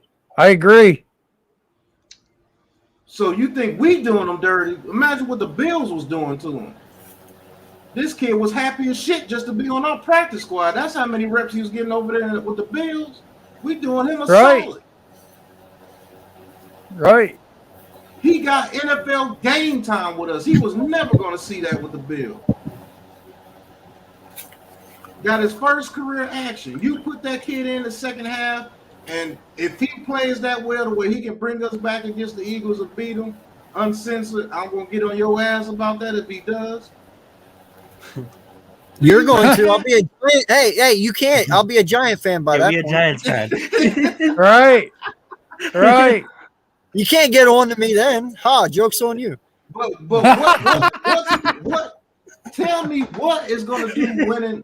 So you think we doing him dirty? Imagine what the Bills was doing to him. This kid was happy as shit just to be on our practice squad. That's how many reps he was getting over there with the Bills. We doing him a solid. Right. He got NFL game time with us. He was never going to see that with the Bills. Got his first career action. You put that kid in the second half, and if he plays that well to where he can bring us back against the Eagles and beat them uncensored, I'm going to get on your ass about that if he does. You're going to. I'll be a Giant. Hey, you can't. I'll be a Giant fan by that Be a point. Giants fan. Right. You can't get on to me then. Joke's on you. But what? Tell me what is going to do winning.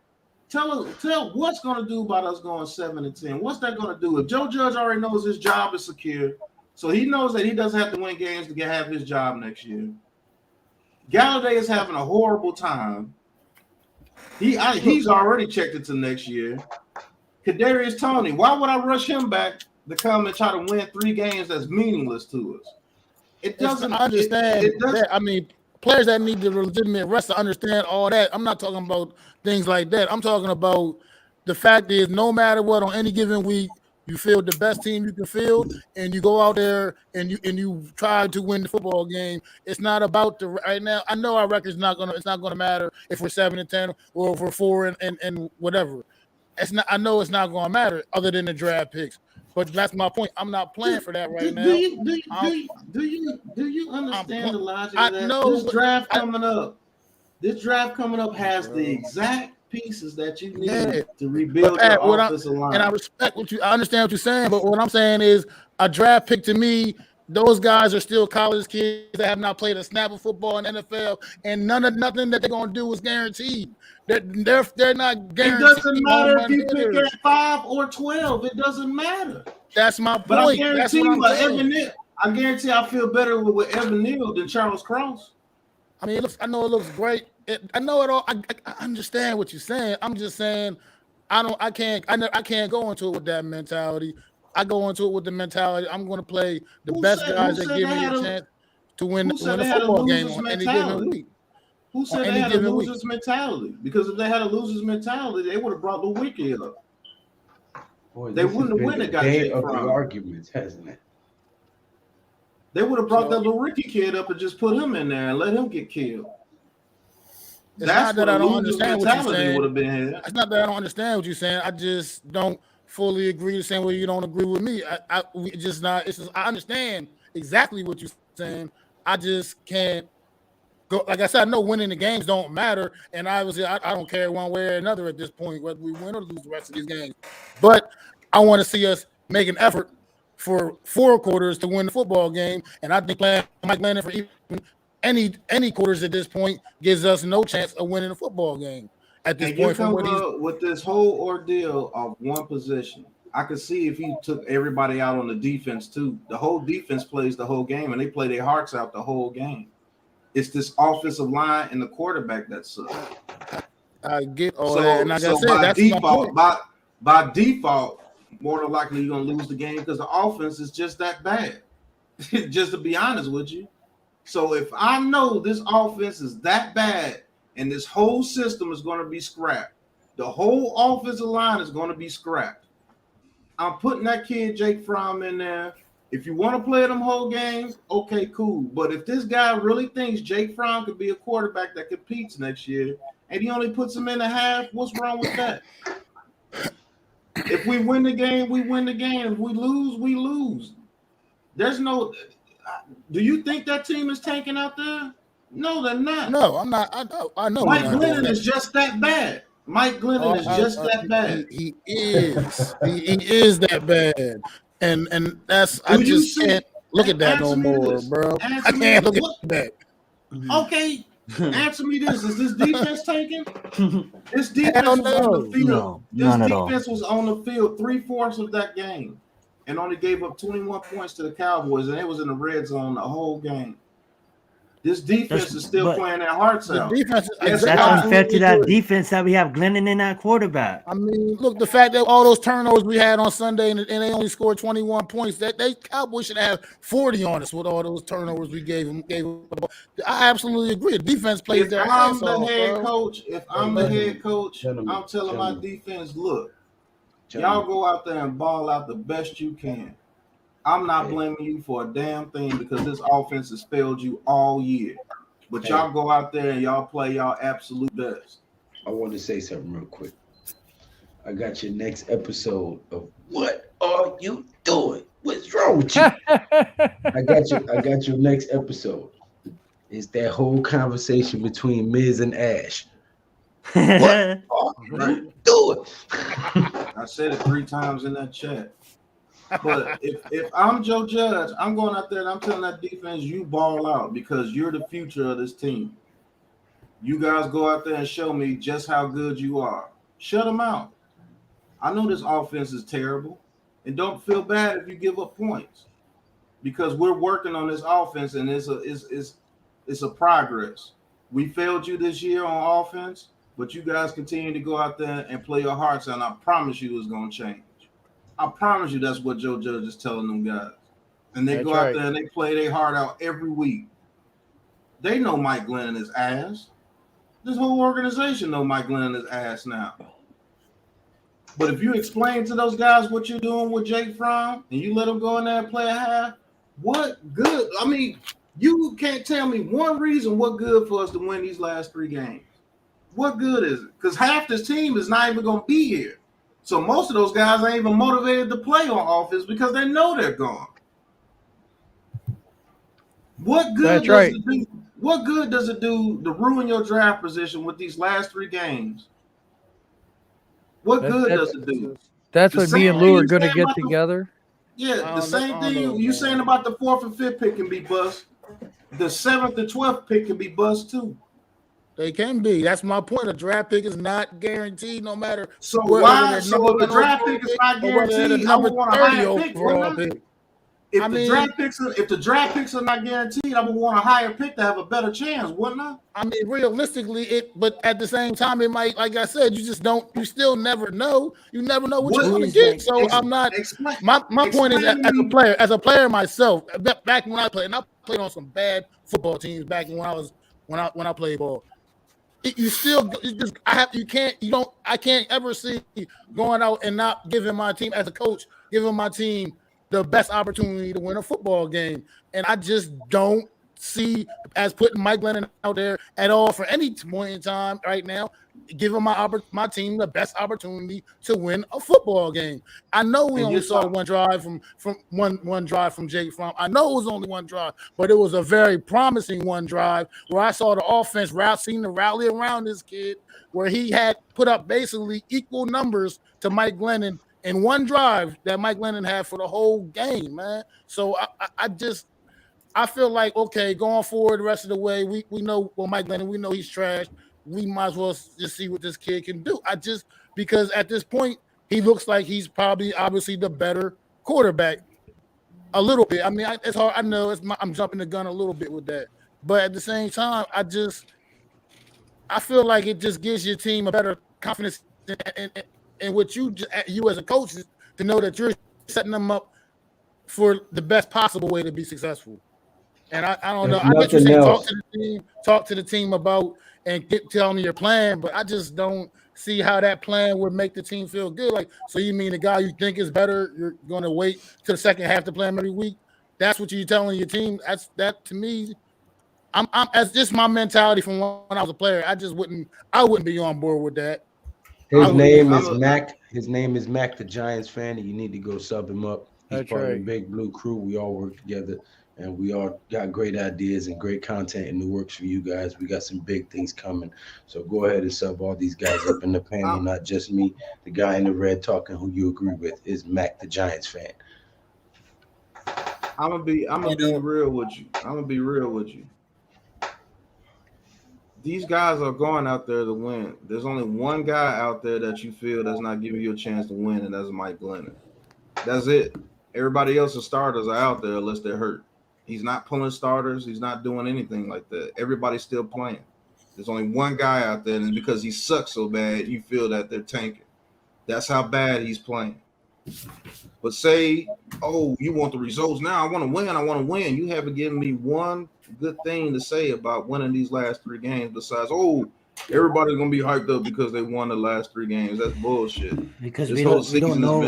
Tell what's going to do about us going 7-10. What's that going to do? If Joe Judge already knows his job is secure, so he knows that he doesn't have to win games to have his job next year. Galladay is having a horrible time. He's already checked it to next year. Kadarius Toney, why would I rush him back to come and try to win 3 games that's meaningless to us? It doesn't. I understand that. I mean, players that need the legitimate rest to understand all that. I'm not talking about things like that. I'm talking about the fact is no matter what, on any given week, you field the best team you can field, and you go out there and you try to win the football game. It's not about the right now. I know our record's not gonna matter if we're 7-10 or if we're 4 and whatever. It's not. I know it's not gonna matter other than the draft picks. But that's my point. I'm not playing for that right now. Do you understand the logic of that? This draft coming up has the exact pieces that you need to rebuild your offensive line. And I respect I understand what you're saying, but what I'm saying is a draft pick to me, those guys are still college kids that have not played a snap of football in NFL, and nothing that they're gonna do is guaranteed. They're not guaranteed. It doesn't matter if you pick at 5 or 12. It doesn't matter. That's my point. But I guarantee I feel better with Evan Neal than Charles Cross. I mean, I know it looks great. I know it all. I understand what you're saying. I'm just saying, I can't go into it with that mentality. I go into it with the mentality I'm going to play the best guys that give me a chance to win a football game on any given week. Who said they had a loser's mentality? Because if they had a loser's mentality, they would have brought Lewicki up. Boy, they wouldn't have won it. Got Jake Fromm. Arguments, hasn't it? They would have brought that Lewicki kid up and just put him in there and let him get killed. It's not that I don't understand what you're saying. It's not that I don't understand what you're saying. I just don't fully agree the same way you don't agree with me. I understand exactly what you're saying. I just can't go. Like I said, I know winning the games don't matter, and obviously I don't care one way or another at this point whether we win or lose the rest of these games. But I want to see us make an effort for 4 quarters to win the football game, and I think playing Mike Lennon for even any quarters at this point gives us no chance of winning a football game at this point. With this whole ordeal of one position, I could see if he took everybody out on the defense too. The whole defense plays the whole game, and they play their hearts out the whole game. It's this offensive line and the quarterback that sucks. I get all that, and like I said, that's by default, more than likely you're gonna lose the game because the offense is just that bad. Just to be honest with you. So if I know this offense is that bad and this whole system is going to be scrapped, the whole offensive line is going to be scrapped, I'm putting that kid Jake Fromm in there. If you want to play them whole games, okay, cool. But if this guy really thinks Jake Fromm could be a quarterback that competes next year and he only puts him in a half, what's wrong with that? If we win the game, we win the game. If we lose, we lose. There's no... Do you think that team is tanking out there? No, they're not. No, I'm not. I know. Mike Glennon is just that bad. Mike Glennon is just that bad. He is. He is that bad. And that's I just can't look at that no more, bro. I can't look at that. Okay, Answer me this: is this defense tanking? This defense was on the field. No, This none at all. defense was on the field 3/4 of that game, and only gave up 21 points to the Cowboys, and it was in the red zone the whole game. This defense is still playing their hearts out. Defense That's unfair to that defense that we have Glennon in that quarterback. I mean, look, the fact that all those turnovers we had on Sunday and they only scored 21 points, that they Cowboys should have 40 on us with all those turnovers we gave them. I absolutely agree. The defense plays their ass off. If I'm the head coach, I'm telling my defense, look, y'all go out there and ball out the best you can. I'm not blaming you for a damn thing because this offense has failed you all year. But y'all go out there and y'all play y'all absolute best. I want to say something real quick. I got your next episode of What Are You Doing? What's wrong with you? I got your next episode. It's that whole conversation between Miz and Ash. What are you doing? I said it 3 times in that chat. But if I'm Joe Judge, I'm going out there and I'm telling that defense, you ball out because you're the future of this team. You guys go out there and show me just how good you are. Shut them out. I know this offense is terrible, and don't feel bad if you give up points because we're working on this offense and it's a progress. We failed you this year on offense, but you guys continue to go out there and play your hearts out, and I promise you it's going to change. I promise you that's what Joe Judge is telling them guys. And they go out there and they play their heart out every week. They know Mike Glennon is ass. This whole organization know Mike Glennon is ass now. But if you explain to those guys what you're doing with Jake Fromm and you let them go in there and play a half, what good? I mean, you can't tell me one reason what good for us to win these last 3 games. What good is it? Because half this team is not even going to be here. So most of those guys ain't even motivated to play on offense because they know they're gone. What good does it do to ruin your draft position with these last 3 games? What good does it do? That's what me and Lou are going to get together. Yeah, the same thing you saying about the 4th and 5th pick can be bust. The 7th and 12th pick can be bust too. They can be. That's my point. A draft pick is not guaranteed, no matter. So why? So if the draft pick is not guaranteed, I would want a higher pick. If the draft picks are not guaranteed, I would want a higher pick to have a better chance, wouldn't I? I mean, realistically, but at the same time, it might, like I said, you still never know. You never know what you're going to get. So I'm not. My point is, as a player myself, back when I played, and I played on some bad football teams back when I played ball. I can't ever see going out and not giving my team as a coach, giving my team the best opportunity to win a football game. And I just don't see as putting Mike Glennon out there at all for any point in time right now, giving my team the best opportunity to win a football game. I know we only saw one drive from one drive from Jake Fromm. I know it was only one drive, but it was a very promising one drive where I saw the offense seem to rally around this kid, where he had put up basically equal numbers to Mike Glennon in one drive that Mike Glennon had for the whole game, man. So I feel like, okay, going forward the rest of the way, we know, well, Mike Glennon, we know he's trash. We might as well just see what this kid can do. Because at this point, he looks like he's probably obviously the better quarterback a little bit. I mean, it's hard. I know I'm jumping the gun a little bit with that. But at the same time, I feel like it just gives your team a better confidence in what you as a coach to know that you're setting them up for the best possible way to be successful. And I don't know. I get you saying talk to the team about and tell me your plan, but I just don't see how that plan would make the team feel good. Like, so you mean the guy you think is better, you're going to wait till the second half to play him every week? That's what you're telling your team. That to me. That's just my mentality from when I was a player. I wouldn't be on board with that. His name is Mac. His name is Mac, the Giants fan, and you need to go sub him up. He's part of the Big Blue crew. We all work together, and we all got great ideas and great content in the works for you guys. We got some big things coming. So go ahead and sub all these guys up in the panel, not just me. The guy in the red talking who you agree with is Mac, the Giants fan. I'm gonna be real with you. these guys are going out there to win. There's only one guy out there that you feel that's not giving you a chance to win, and that's Mike Glennon. That's it. Everybody else's starters are out there unless they're hurt. He's not pulling starters. He's not doing anything like that. Everybody's still playing. There's only one guy out there, and because he sucks so bad, you feel that they're tanking. That's how bad he's playing. But say, oh, you want the results now. I want to win. I want to win. You haven't given me one good thing to say about winning these last 3 games besides, oh, everybody's going to be hyped up because they won the last 3 games. That's bullshit. Because we don't know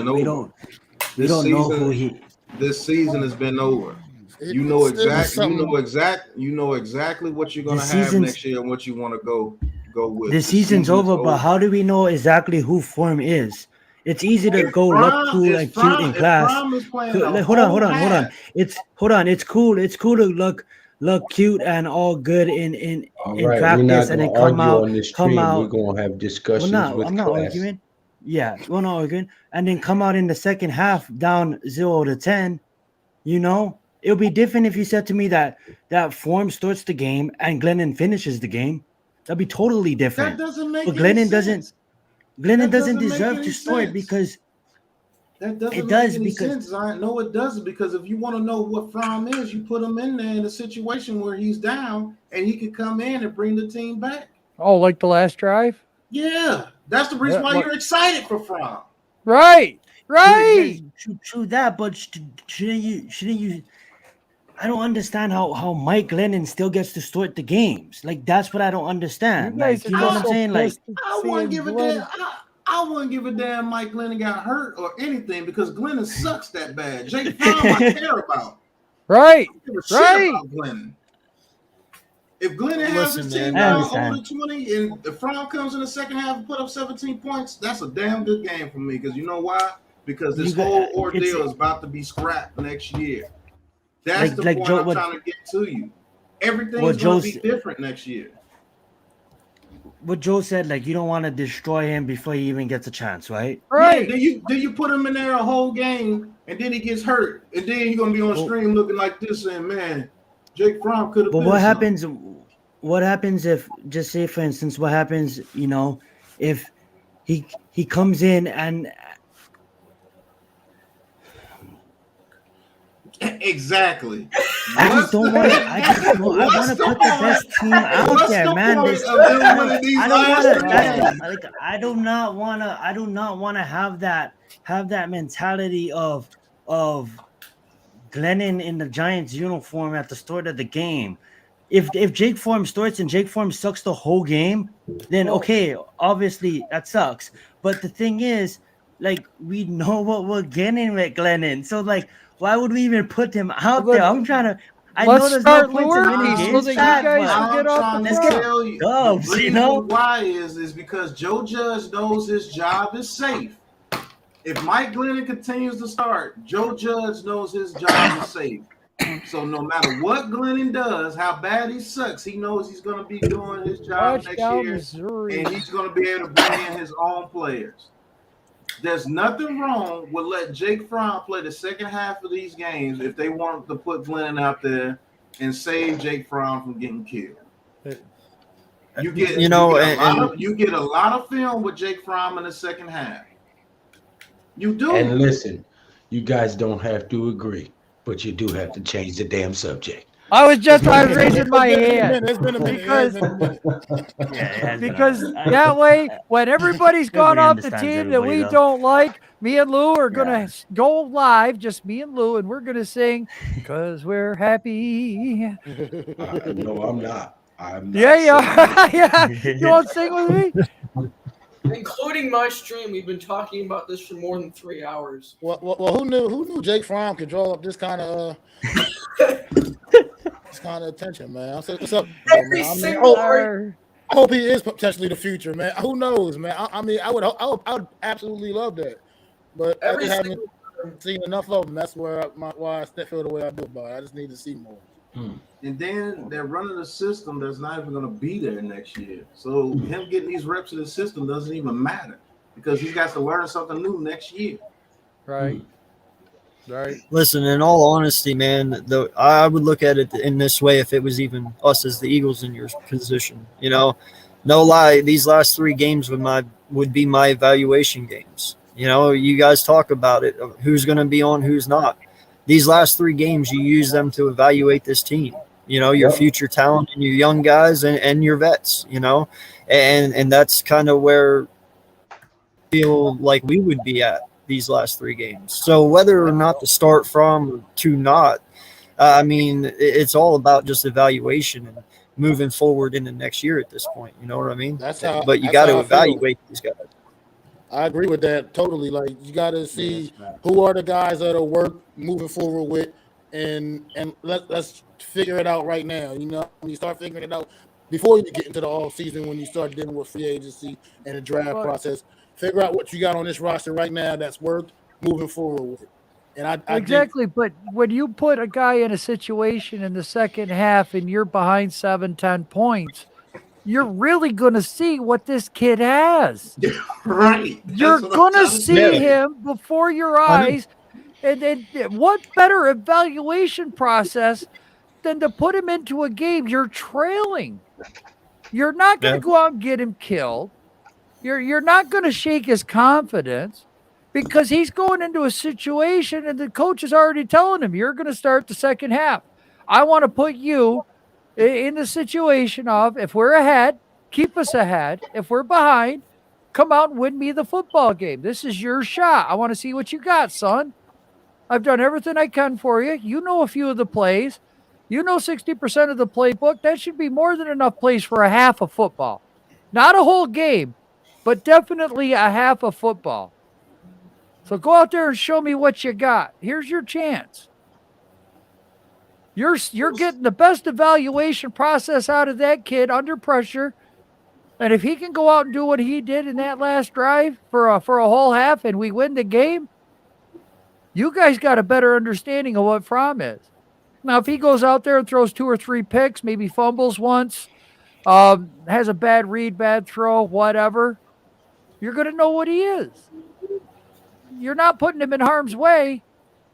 who he. This season has been over. You know exactly what you're going to have next year and what you want to go with. The season's over, but how do we know exactly who Form is? It's easy to go look cool and cute in class. Hold on. It's cool. It's cool to look cute and all good in practice, and then come out. We're gonna have discussions. I'm not arguing. Yeah, we're not arguing, and then come out in the second half down 0-10. You know, it'll be different if you said to me that Form starts the game and Glennon finishes the game. That'd be totally different. That doesn't make but Glennon sense. Glennon doesn't deserve to start because that doesn't it does make any because sense. I know it doesn't, because if you want to know what Fromm is, you put him in there in a situation where he's down and he could come in and bring the team back. Oh, like the last drive? Yeah, that's the reason why you're excited for Fromm. Right. True that, but shouldn't you? I don't understand how Mike Glennon still gets to start the games. Like, that's what I don't understand. You know what I'm saying? Like, I wouldn't give a damn. I wouldn't give a damn Mike Glennon got hurt or anything, because Glennon sucks that bad. Jake Fromm I care about. Right. I give a shit about Glennon. If Glennon has his team down over 20 and the Fromm comes in the second half and put up 17 points, that's a damn good game for me. Because you know why? Because this whole ordeal is about to be scrapped next year. That's the point I'm trying to get to you. Everything's going to be different next year. What Joe said, like, you don't want to destroy him before he even gets a chance, right? Right. Yeah, then you put him in there a whole game, and then he gets hurt, and then you're going to be on stream looking like this, and man, Jake Fromm could have. But what happens? What happens if, just say for instance, what happens? You know, if he comes in and. Exactly. I just don't want to. I want to put the best team out there, man. I do not want to have that mentality of Glennon in the Giants uniform at the start of the game. If Jake Form starts and Jake Form sucks the whole game, then okay, obviously that sucks. But the thing is, like, we know what we're getting with Glennon, so like. Why would we even put him out there? I'm trying to. I know there's no points in winning games. So that you guys can get off the field. The reason why is because Joe Judge knows his job is safe. If Mike Glennon continues to start, Joe Judge knows his job is safe. So no matter what Glennon does, how bad he sucks, he knows he's going to be doing his job next year, and he's going to be able to bring in his own players. There's nothing wrong with letting Jake Fromm play the second half of these games if they want to put Glennon out there and save Jake Fromm from getting killed. You get a lot of film with Jake Fromm in the second half. You do. And listen, you guys don't have to agree, but you do have to change the damn subject. I was raising my hand because that way, when everybody's gone off the team that we don't like, me and Lou are gonna go live, just me and Lou, and we're gonna sing "Cause We're Happy." No, I'm not. Yeah, you are. Yeah, you want to sing with me? Including my stream, we've been talking about this for more than 3 hours. Well, who knew Jake Fromm could draw up this kind of attention, man? What's up, man? I hope he is potentially the future, man. Who knows, man? I would absolutely love that, but I just haven't seen enough of them. That's why I feel the way I do about it. I just need to see more. And then they're running a system that's not even going to be there next year. So him getting these reps in the system doesn't even matter because he's got to learn something new next year. Right. Right. Listen, in all honesty, man, I would look at it in this way if it was even us as the Eagles in your position. You know, no lie, these last 3 games would be my evaluation games. You know, you guys talk about it, who's going to be on, who's not. These last 3 games, you use them to evaluate this team. You know, your Yep. future talent and your young guys and your vets. You know, and that's kind of where I feel like we would be at these last 3 games. So whether or not to start from or to not, I mean, it's all about just evaluation and moving forward into next year at this point. You know what I mean? That's But you got to how I feel. evaluate these guys. I agree with that totally. Like you got to see Yes, man. who are the guys that'll work moving forward with, and let's figure it out right now. You know, when you start figuring it out before you get into the off season, when you start dealing with free agency and the draft process, figure out what you got on this roster right now that's worth moving forward with. And I Exactly, but when you put a guy in a situation in the second half and you're behind 7-10 points, you're really going to see what this kid has. Right. You're going to see him before your eyes. And what better evaluation process than to put him into a game you're trailing? You're not going to go out and get him killed. You're not going to shake his confidence because he's going into a situation and the coach is already telling him, you're going to start the second half. I want to put you in the situation of if we're ahead, keep us ahead. If we're behind, come out and win me the football game. This is your shot. I want to see what you got, son. I've done everything I can for you. You know a few of the plays. You know 60% of the playbook. That should be more than enough plays for a half of football. Not a whole game, but definitely a half of football. So go out there and show me what you got. Here's your chance. You're getting the best evaluation process out of that kid under pressure. And if he can go out and do what he did in that last drive for a whole half and we win the game, you guys got a better understanding of what Fromm is. Now, if he goes out there and throws 2 or 3 picks, maybe fumbles once, has a bad read, bad throw, whatever, you're going to know what he is. You're not putting him in harm's way,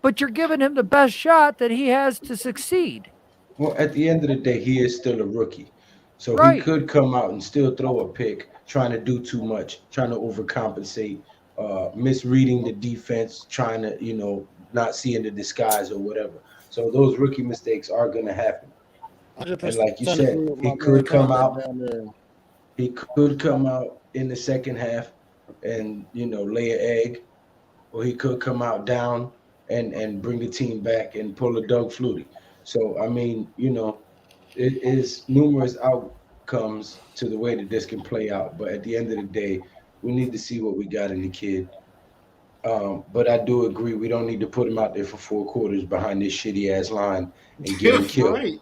but you're giving him the best shot that he has to succeed. Well, at the end of the day, he is still a rookie. So Right. he could come out and still throw a pick, trying to do too much, trying to overcompensate, misreading the defense, trying to, not seeing the disguise or whatever. So those rookie mistakes are going to happen. 100% And like you agree said, with he my could man come Conrad out. down there. He could come out in the second half and lay an egg, or he could come out down and bring the team back and pull a Doug Flutie. So I mean, it is numerous outcomes to the way that this can play out. But at the end of the day, we need to see what we got in the kid. But I do agree we don't need to put him out there for 4 quarters behind this shitty ass line and get him killed. Right.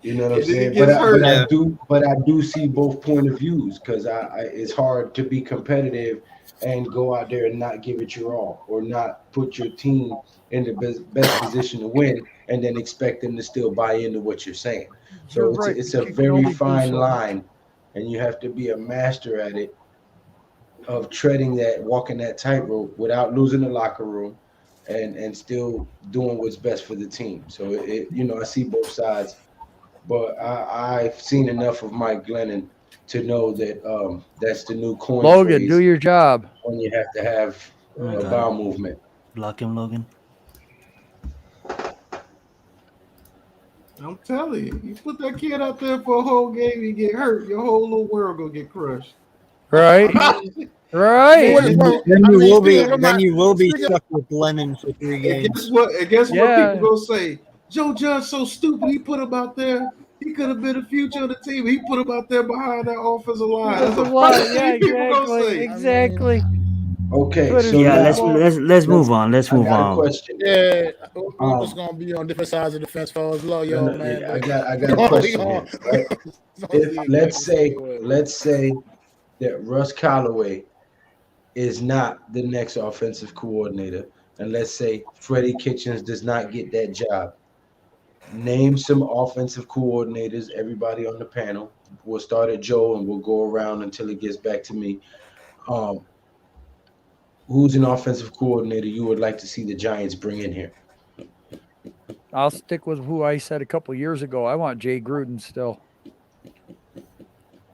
You know what I'm And then he saying? gets hurt. But I do see both point of views because it's hard to be competitive and go out there and not give it your all or not put your team in the best position to win and then expect them to still buy into what you're saying. So You're it's right. it's a You can only very do fine so line, and you have to be a master at it of walking that tightrope without losing the locker room and still doing what's best for the team. So I see both sides, but I've seen enough of Mike Glennon to know that that's the new coin Logan, phrase do your job. when you have to have Oh my a God. bowel movement. Block him, Logan. I'm telling you, you put that kid out there for a whole game, you get hurt, your whole little world gonna get crushed. Right? Right. Then you will be stuck with Lennon for 3 And games. guess what? And guess what Yeah. people gonna say? Joe Judge's so stupid. He put him out there. He could have been the future of the team. He put him out there behind that offensive line. That's the first Yeah, thing people gonna say. exactly. Okay, But so Yeah, now let's move on. Let's I move got a on. question. Yeah, we're just gonna be on different sides of the fence, fellas. Love y'all, man. I got a question here, right? If let's say that Russ Callaway is not the next offensive coordinator, and let's say Freddie Kitchens does not get that job. Name some offensive coordinators, everybody on the panel. We'll start at Joe and we'll go around until it gets back to me. Who's an offensive coordinator you would like to see the Giants bring in here? I'll stick with who I said a couple years ago. I want Jay Gruden still.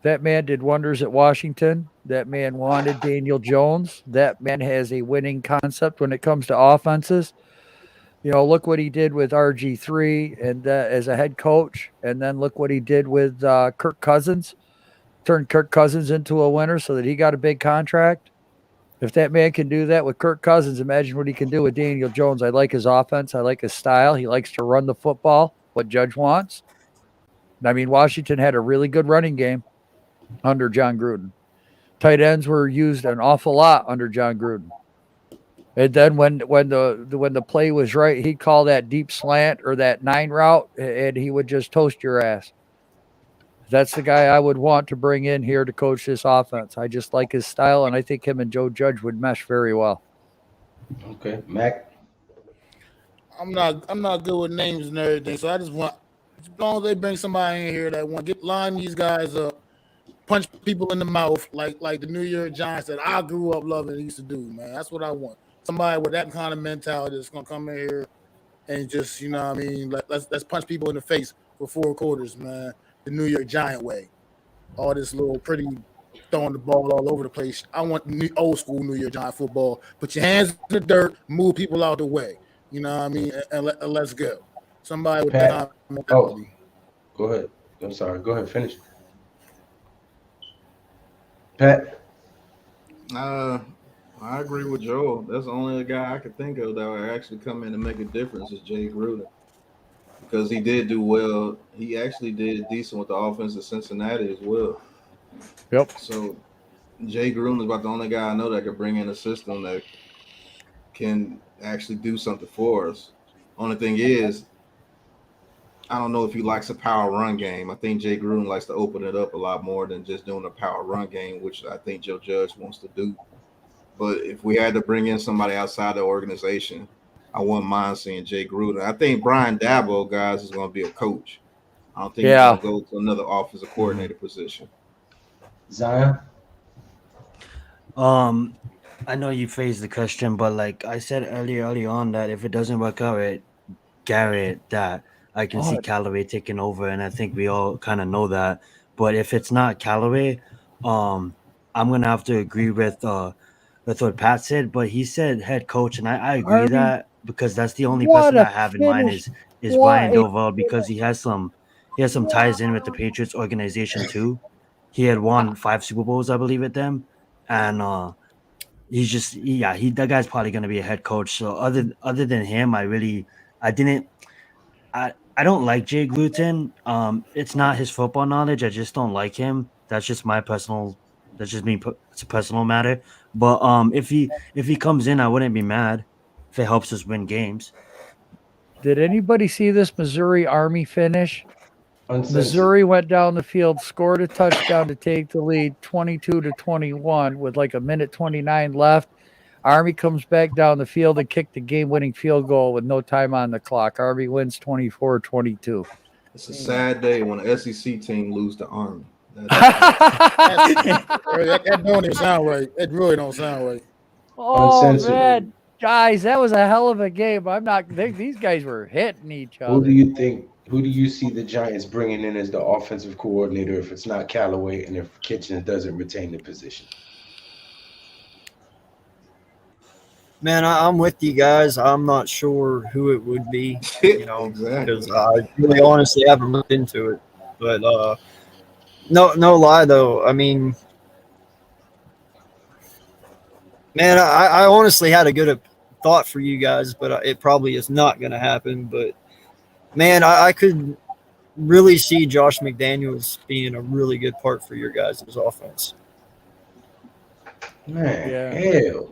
That man did wonders at Washington. That man wanted Daniel Jones. That man has a winning concept when it comes to offenses. Look what he did with RG3 and as a head coach, and then look what he did with Kirk Cousins. Turned Kirk Cousins into a winner so that he got a big contract. If that man can do that with Kirk Cousins, imagine what he can do with Daniel Jones. I like his offense. I like his style. He likes to run the football, what Judge wants. I mean, Washington had a really good running game under John Gruden. Tight ends were used an awful lot under John Gruden. And then when the play was right, he'd call that deep slant or that 9 route, and he would just toast your ass. That's the guy I would want to bring in here to coach this offense. I just like his style, and I think him and Joe Judge would mesh very well. Okay, Mac. I'm not good with names and everything, so I just want, as long as they bring somebody in here that want to line these guys up, punch people in the mouth like the New York Giants that I grew up loving and used to do, man. That's what I want. Somebody with that kind of mentality that's gonna come in here and just, let's punch people in the face for 4 quarters, man. The New York Giant way. All this little pretty throwing the ball all over the place. I want old school New York Giant football. Put your hands in the dirt, move people out the way. You know what I mean? And let's go. Somebody with that kind of mentality. Go ahead. I'm sorry. Go ahead. Finish. Pat. I agree with Joel. That's the only guy I could think of that would actually come in and make a difference is Jay Gruden. Because he did do well. He actually did decent with the offense at Cincinnati as well. Yep. So Jay Gruden is about the only guy I know that could bring in a system that can actually do something for us. Only thing is, I don't know if he likes a power run game. I think Jay Gruden likes to open it up a lot more than just doing a power run game, which I think Joe Judge wants to do. But if we had to bring in somebody outside the organization, I wouldn't mind seeing Jay Gruden. I think Brian Dabo, guys, is going to be a coach. I don't think he's going to go to another offensive coordinator position. Zion? I know you phrased the question, but like I said early on that if it doesn't work out at Garrett, that I can see Callaway taking over, and I think we all kind of know that. But if it's not Callaway, I'm going to have to agree with what Pat said, but he said head coach, and I agree that because that's the only person I have in mind is Brian Doval, because he has some ties in with the Patriots organization too. He had won 5 Super Bowls, I believe, at them, and he's just that guy's probably going to be a head coach. So other than him, I don't like Jay Gruden. It's not his football knowledge. I just don't like him. That's just me. It's a personal matter. But if he comes in, I wouldn't be mad if it helps us win games. Did anybody see this Missouri Army finish? Missouri went down the field, scored a touchdown to take the lead 22-21 with like a minute 29 left. Army comes back down the field and kicked the game-winning field goal with no time on the clock. Army wins 24-22. It's a sad day when an SEC team lose to Army. That don't even sound right. It really don't sound right. Oh, man. Guys, that was a hell of a game. These guys were hitting each other. Who do you see the Giants bringing in as the offensive coordinator if it's not Callaway and if Kitchens doesn't retain the position? Man, I'm with you guys. I'm not sure who it would be, because I really honestly haven't looked into it. But no lie though. I mean, man, I honestly had a good thought for you guys, but it probably is not going to happen. But man, I could really see Josh McDaniels being a really good part for your guys' offense. Man, hell.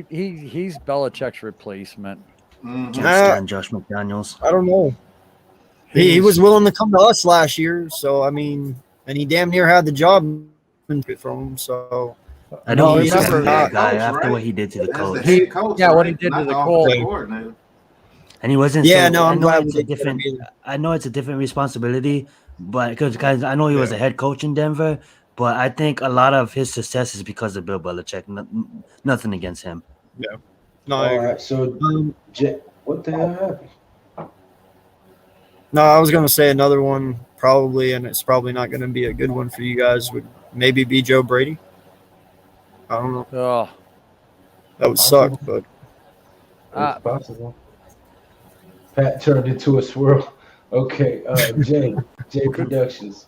He's Belichick's replacement. Can't stand Josh McDaniels. I don't know. He was willing to come to us last year, so I mean, and he damn near had the job from him. So I know he's a guy after what he did to the coach. What he did to the Colts. And he wasn't. Yeah, no, I'm glad it's a different. I know it's a different responsibility, but because I know he was a head coach in Denver, but I think a lot of his success is because of Bill Belichick. Nothing against him. Yeah. No, I All agree. right. So, what the hell happened? No, I was going to say another one probably, and it's probably not going to be a good one for you guys, would maybe be Joe Brady. I don't know. Oh, That would suck, but It's possible. Pat turned into a swirl. Okay, J Productions.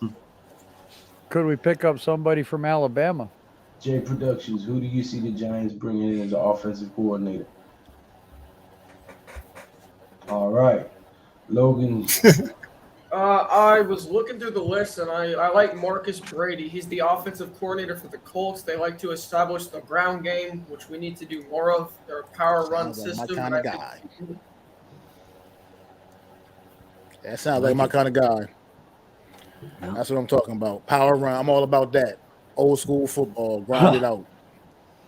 could we pick up somebody from Alabama? J Productions. Who do you see the Giants bringing in as an offensive coordinator? All right, Logan. I was looking through the list, and I like Marcus Brady. He's the offensive coordinator for the Colts. They like to establish the ground game, which we need to do more of. Their power run Sounds like system. my kind of guy. That sounds like my kind of guy. That's what I'm talking about. Power run. I'm all about that. Old school football. Grind it out.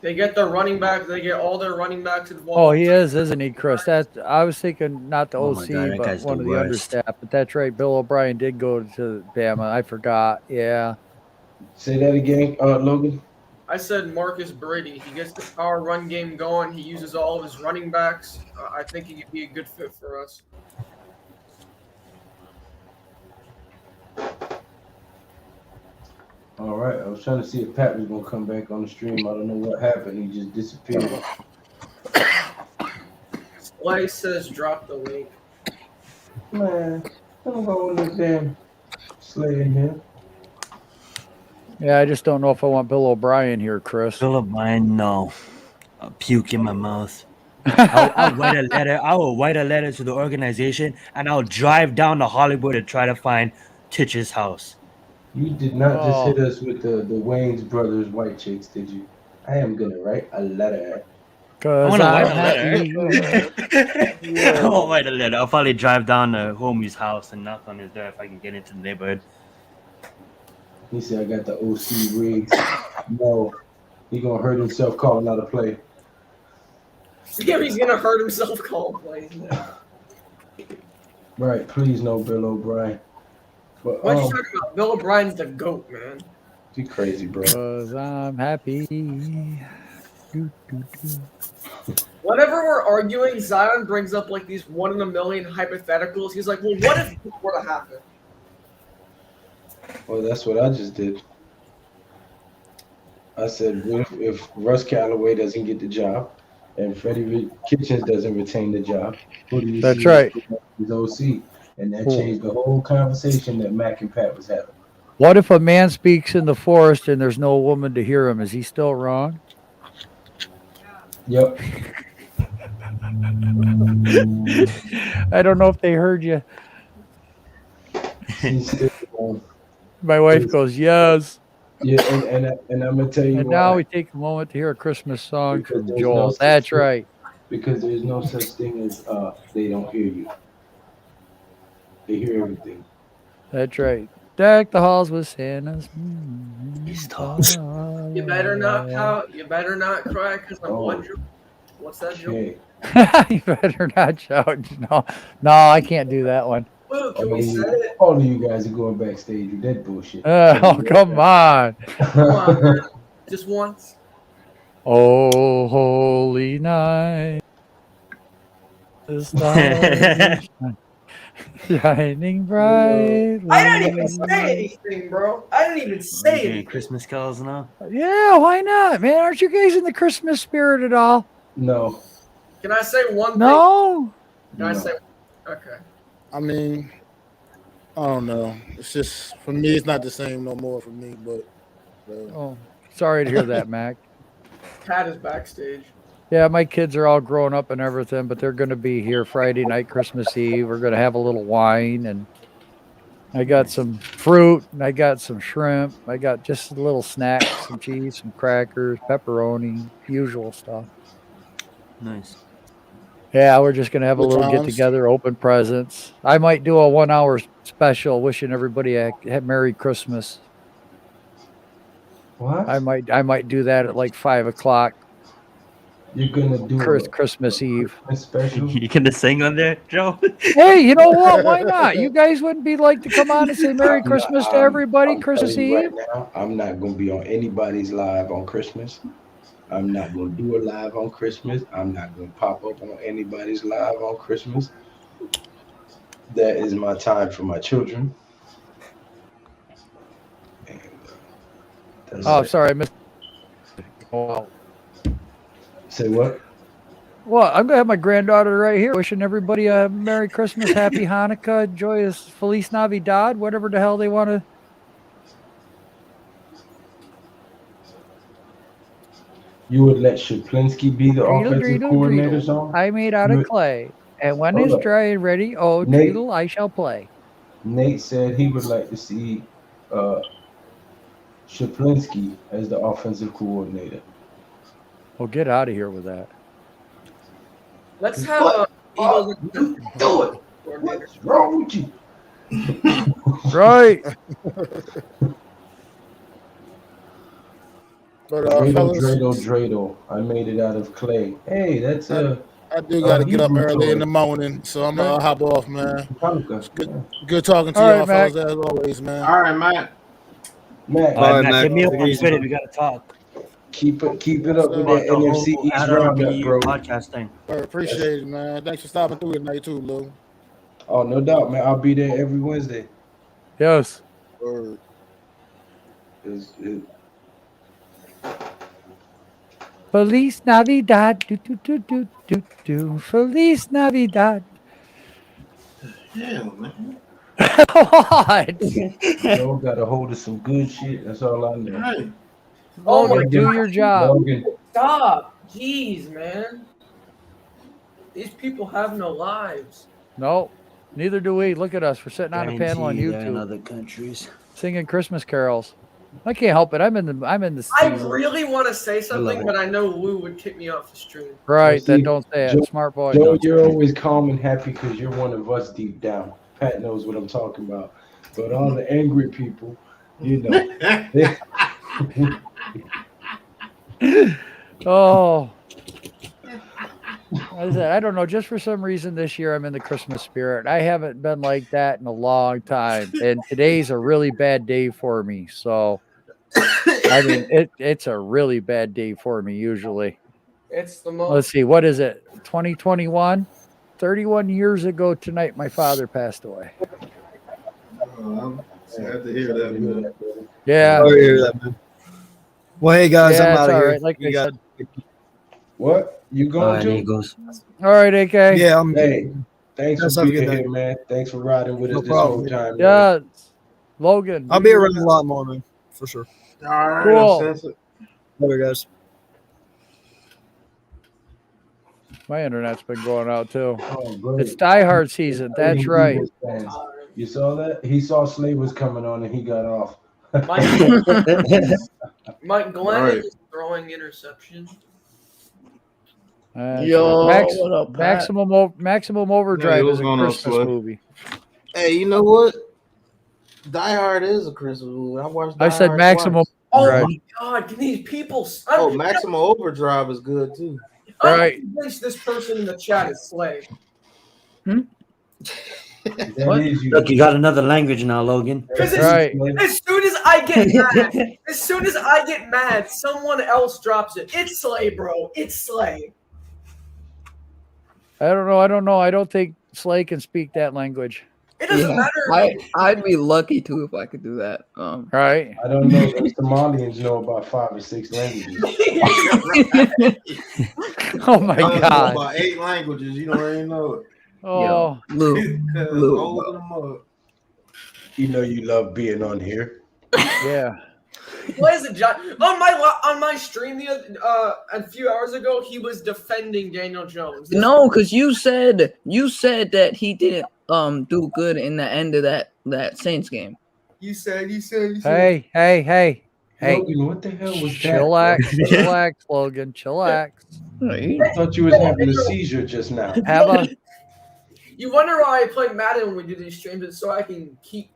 They get their running back. They get all their running backs involved. Oh, he is, isn't he, Chris? I was thinking not the Oh my OC, God, that but guy's one the of the worst. understaff. But that's right. Bill O'Brien did go to Bama. I forgot. Yeah. Say that again, Logan. I said Marcus Brady. He gets the power run game going. He uses all of his running backs. I think he could be a good fit for us. All right, I was trying to see if Pat was gonna come back on the stream. I don't know what happened. He just disappeared. Slay says drop the link. Man, don't go with this damn Slay in here. Yeah, I just don't know if I want Bill O'Brien here, Chris. Bill O'Brien, no. I'll puke in my mouth. I'll write a letter. I will write a letter to the organization, and I'll drive down to Hollywood to try to find Titch's house. You did not just hit us with the Wayne's brothers white chicks, did you? I am gonna write a letter. Cause I'm gonna write happy. a letter. I won't write a letter. I'll probably drive down to homie's house and knock on his door if I can get into the neighborhood. He said, I got the OC rigs. No, he gonna hurt himself calling out a play. Yeah, he's gonna hurt himself calling plays. Right, please no Bill O'Brien. But What you talking about? Bill O'Brien's the GOAT, man. you crazy, bro. Cause I'm happy. Whenever we're arguing, Zion brings up like these 1 in a million hypotheticals. He's like, well, what if this were to happen? Well, that's what I just did. I said, what if Russ Callaway doesn't get the job and Freddie Kitchens doesn't retain the job? Who do you That's see right. as OC? And that changed the whole conversation that Mac and Pat was having. What if a man speaks in the forest and there's no woman to hear him? Is he still wrong? Yep. I don't know if they heard you. He's still, My wife goes, yes. yeah, and I'm gonna tell you And why. now we take a moment to hear a Christmas song Because from there's Joel. no such That's thing. right. Because there's no such thing as they don't hear you. They hear everything. That's right. Deck the halls with Santa's. You better not pout. You better not cry because I'm wondering. What's that joke? Okay. You better not shout. No, I can't do that one. Well, can we set it? All of you guys are going backstage with that bullshit. Oh, come on. Come on, man. Just once. Oh, holy night. The stars shining bright. I didn't even say anything, bro. I didn't even say Okay, anything. Christmas carols now. Yeah, why not, man? Aren't you guys in the Christmas spirit at all? No. Can I say one thing? No. Can I No. say? Okay. I mean, I don't know. It's just for me, it's not the same no more for me. But Oh, sorry to hear that, Mac. Pat is backstage. Yeah, my kids are all grown up and everything, but they're going to be here Friday night, Christmas Eve. We're going to have a little wine, and I got some fruit, and I got some shrimp. I got just a little snacks, some cheese, some crackers, pepperoni, usual stuff. Nice. Yeah, we're just going to have a Which little get ones? together, open presents. I might do a 1 hour special wishing everybody a Merry Christmas. What? I might do that at like 5 o'clock. You're gonna do Christmas Eve. a special. You can sing on there, Joe? Hey, you know what? Why not? You guys wouldn't be like to come on and say Merry Christmas to everybody I'm Christmas telling you Eve? right now, I'm not gonna be on anybody's live on Christmas. I'm not gonna do a live on Christmas. I'm not gonna pop up on anybody's live on Christmas. That is my time for my children. And, Oh, sorry, I missed. Oh, say what? well, I'm gonna have my granddaughter right here, wishing everybody a Merry Christmas, Happy Hanukkah, joyous Feliz Navidad, whatever the hell they want to. You would let Shaplinski be the offensive coordinator, song? I made out of clay, and when it's dry and ready, oh, Nate- Treadle, I shall play. Nate said he would like to see Shaplinski as the offensive coordinator. Well, get out of here with that. Let's have a Eagles. Do it. What's wrong with you? Right. But Dreidel, fellas, Dreidel. I made it out of clay. Hey, that's I do got to get up Hebrew early in toy. the morning, so I'm gonna hop off, man. Hanukkah. Good talking to All y'all, right, Mac. fellas, as always, man. All right, Matt. Matt, All right, right, Matt, Matt. hit me up Take it on easy, Twitter. man. We gotta talk keep it up with about that the NFC whole East Adam roundup, bro. podcast thing. Appreciate it, man. Thanks for stopping through tonight too, Lou. Oh, no doubt, man. I'll be there every Wednesday. Yes. Word. Feliz Navidad. Do, do, do, do, do, do. Feliz Navidad. Hell, man. What? Joe got a hold of some good shit. That's all I know. Hey, Oh my Logan, do your job. Logan, Stop. Jeez, man. These people have no lives. No, neither do we. Look at us. We're sitting on a panel on Guarantee they're in YouTube other countries. singing Christmas carols. I can't help it. I'm in the I season. really want to say something, it. but I know Lou would kick me off the stream. Right, See, then don't say it. Joe- Smart boy. Joe, you're always calm and happy because you're one of us deep down. Pat knows what I'm talking about. But all the angry people, you know. Oh. I said, I don't know. Just for some reason this year, I'm in the Christmas spirit. I haven't been like that in a long time. And today's a really bad day for me. So, I mean, it's a really bad day for me usually. It's the most. Let's see. What is it? 2021? 31 years ago tonight, my father passed away. I'm sad to hear that, man. Yeah. Sorry to hear that, man. Well, hey guys, Yeah, I'm it's out of all here. right. Like You I got- said. What? You All going right, to? Eagles. All right, AK. Yeah, I'm. Hey, thanks Guys, for have a being good here, night. man. Thanks for riding with No us this problem. whole time. man. Yeah. Logan. I'll be around a lot more, man, for sure. All right, Cool. that's it. Later, guys. My internet's been going out too. Oh, great. It's Die Hard season. That's Eagles right. fans. You saw that? He saw Slay was coming on and he got off. Mike Glenn Right. is throwing interception. Yo, what up, Pat? Maximum Overdrive what's is a going on, Christmas Slay? movie. Hey, you know what? Die Hard is a Christmas movie. I watched. I Die said Hard Maximum twice. Oh Overdrive. my God! Can these people? Oh, Maximum Overdrive is good too. I'm Right. convinced this person in the chat is Slay. That is you. Look, you got another language now, Logan. Because Right. as soon as I get mad, someone else drops it. It's Slay, bro. It's Slay. I don't know. I don't think Slay can speak that language. It doesn't matter. I'd be lucky too if I could do that. Right. I don't know. The Somalians know about 5 or 6 languages. Oh my I know God. about 8 languages. You don't even know it. Oh. Lou, Open them up. You know you love being on here. Yeah. Why is it on my stream a few hours ago? He was defending Daniel Jones. no, because you said that he didn't do good in the end of that Saints game. You said. Hey. Logan, what the hell was Chillax, Logan. Chillax. I thought you was having a seizure just now. Have a You wonder why I play Madden when we do these streams, it's so I can keep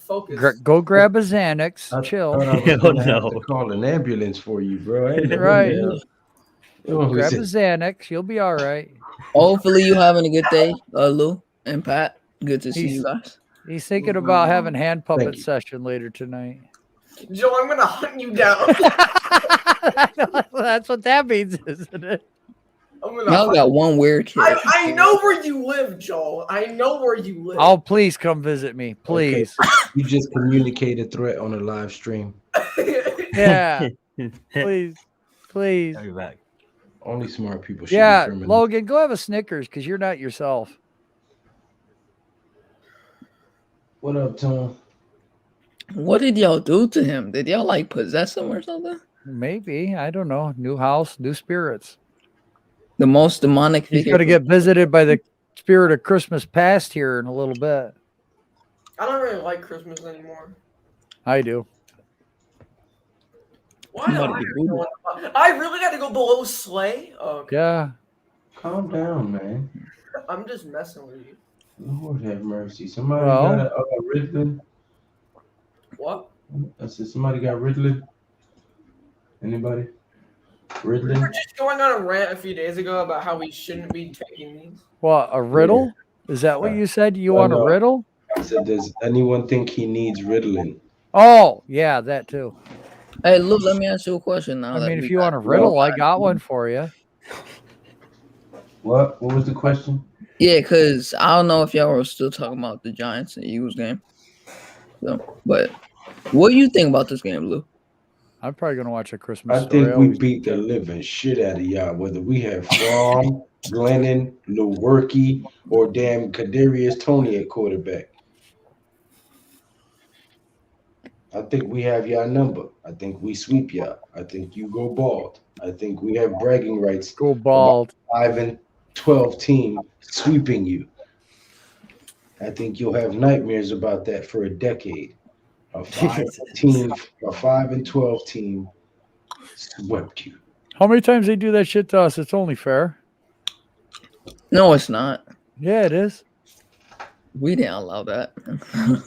focused. go grab a Xanax. Chill. I was gonna have to call an ambulance for you, bro. I ain't never Right. knew. Grab a Xanax. You'll be all right. Hopefully you having a good day, Lou and Pat. Good to see you guys. He's thinking about having hand puppet session later tonight. Joe, I'm gonna hunt you down. That's what that means, isn't it? Y'all got one weird kid. I know where you live, Joel. I know where you live. Oh, please come visit me, please. Okay. You just communicated a threat on a live stream. Yeah, please. I'll be back. Only smart people should Yeah, be criminals. Logan, go have a Snickers because you're not yourself. What up, Tom? What did y'all do to him? Did y'all like possess him or something? Maybe. I don't know. New house, new spirits. The most demonic He's figure. going to get visited by the spirit of Christmas past here in a little bit. I don't really like Christmas anymore. I do. Why not? I really got to go below sleigh. Okay. Yeah. Calm down, man. I'm just messing with you. Lord have mercy. Somebody got a Ritalin. What? I said somebody got Ritalin. Anybody? We were Ritalin? just going on a rant a few days ago about how we shouldn't be taking these. What, a riddle? Is that what you said? You want a no. riddle? I said, does anyone think he needs Ritalin? Oh, yeah, that too. Hey, Lou, let me ask you a question now. I mean, if you want a riddle, I got one for you. What? What was the question? Yeah, because I don't know if y'all were still talking about the Giants and Eagles game. So, but what do you think about this game, Lou? I'm probably going to watch a Christmas I Story. think we beat the living shit out of y'all, whether we have Fromm, Glennon, Lewerke, or damn Kadarius Toney at quarterback. I think we have y'all number. I think we sweep y'all. I think you go bald. I think we have bragging rights. Go bald. 5-12 team sweeping you. I think you'll have nightmares about that for a decade. A 5-12 team swept you. How many times they do that shit to us? It's only fair. No, it's not. Yeah, it is. We didn't allow that.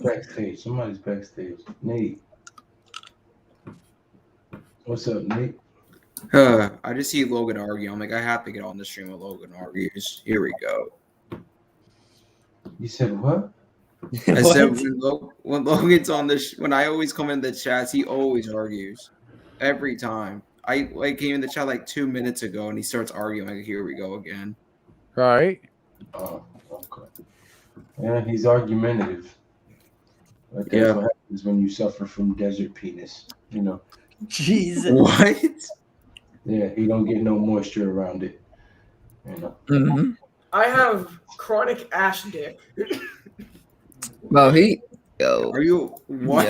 Backstage. Somebody's backstage. Nate. What's up, Nate? I just see Logan argue. I'm like, I have to get on the stream with Logan argues. Here we go. You said what? I said when Logan's on when I always come in the chats, he always argues every time. I came in the chat like 2 minutes ago and he starts arguing. Like, here we go again. Right. Oh, okay. Yeah, he's argumentative. Like that's what happens when you suffer from desert penis. You know. Jesus. What? Yeah, he don't get no moisture around it. You know. Mm-hmm. I have chronic ash dick. Well, Are you what?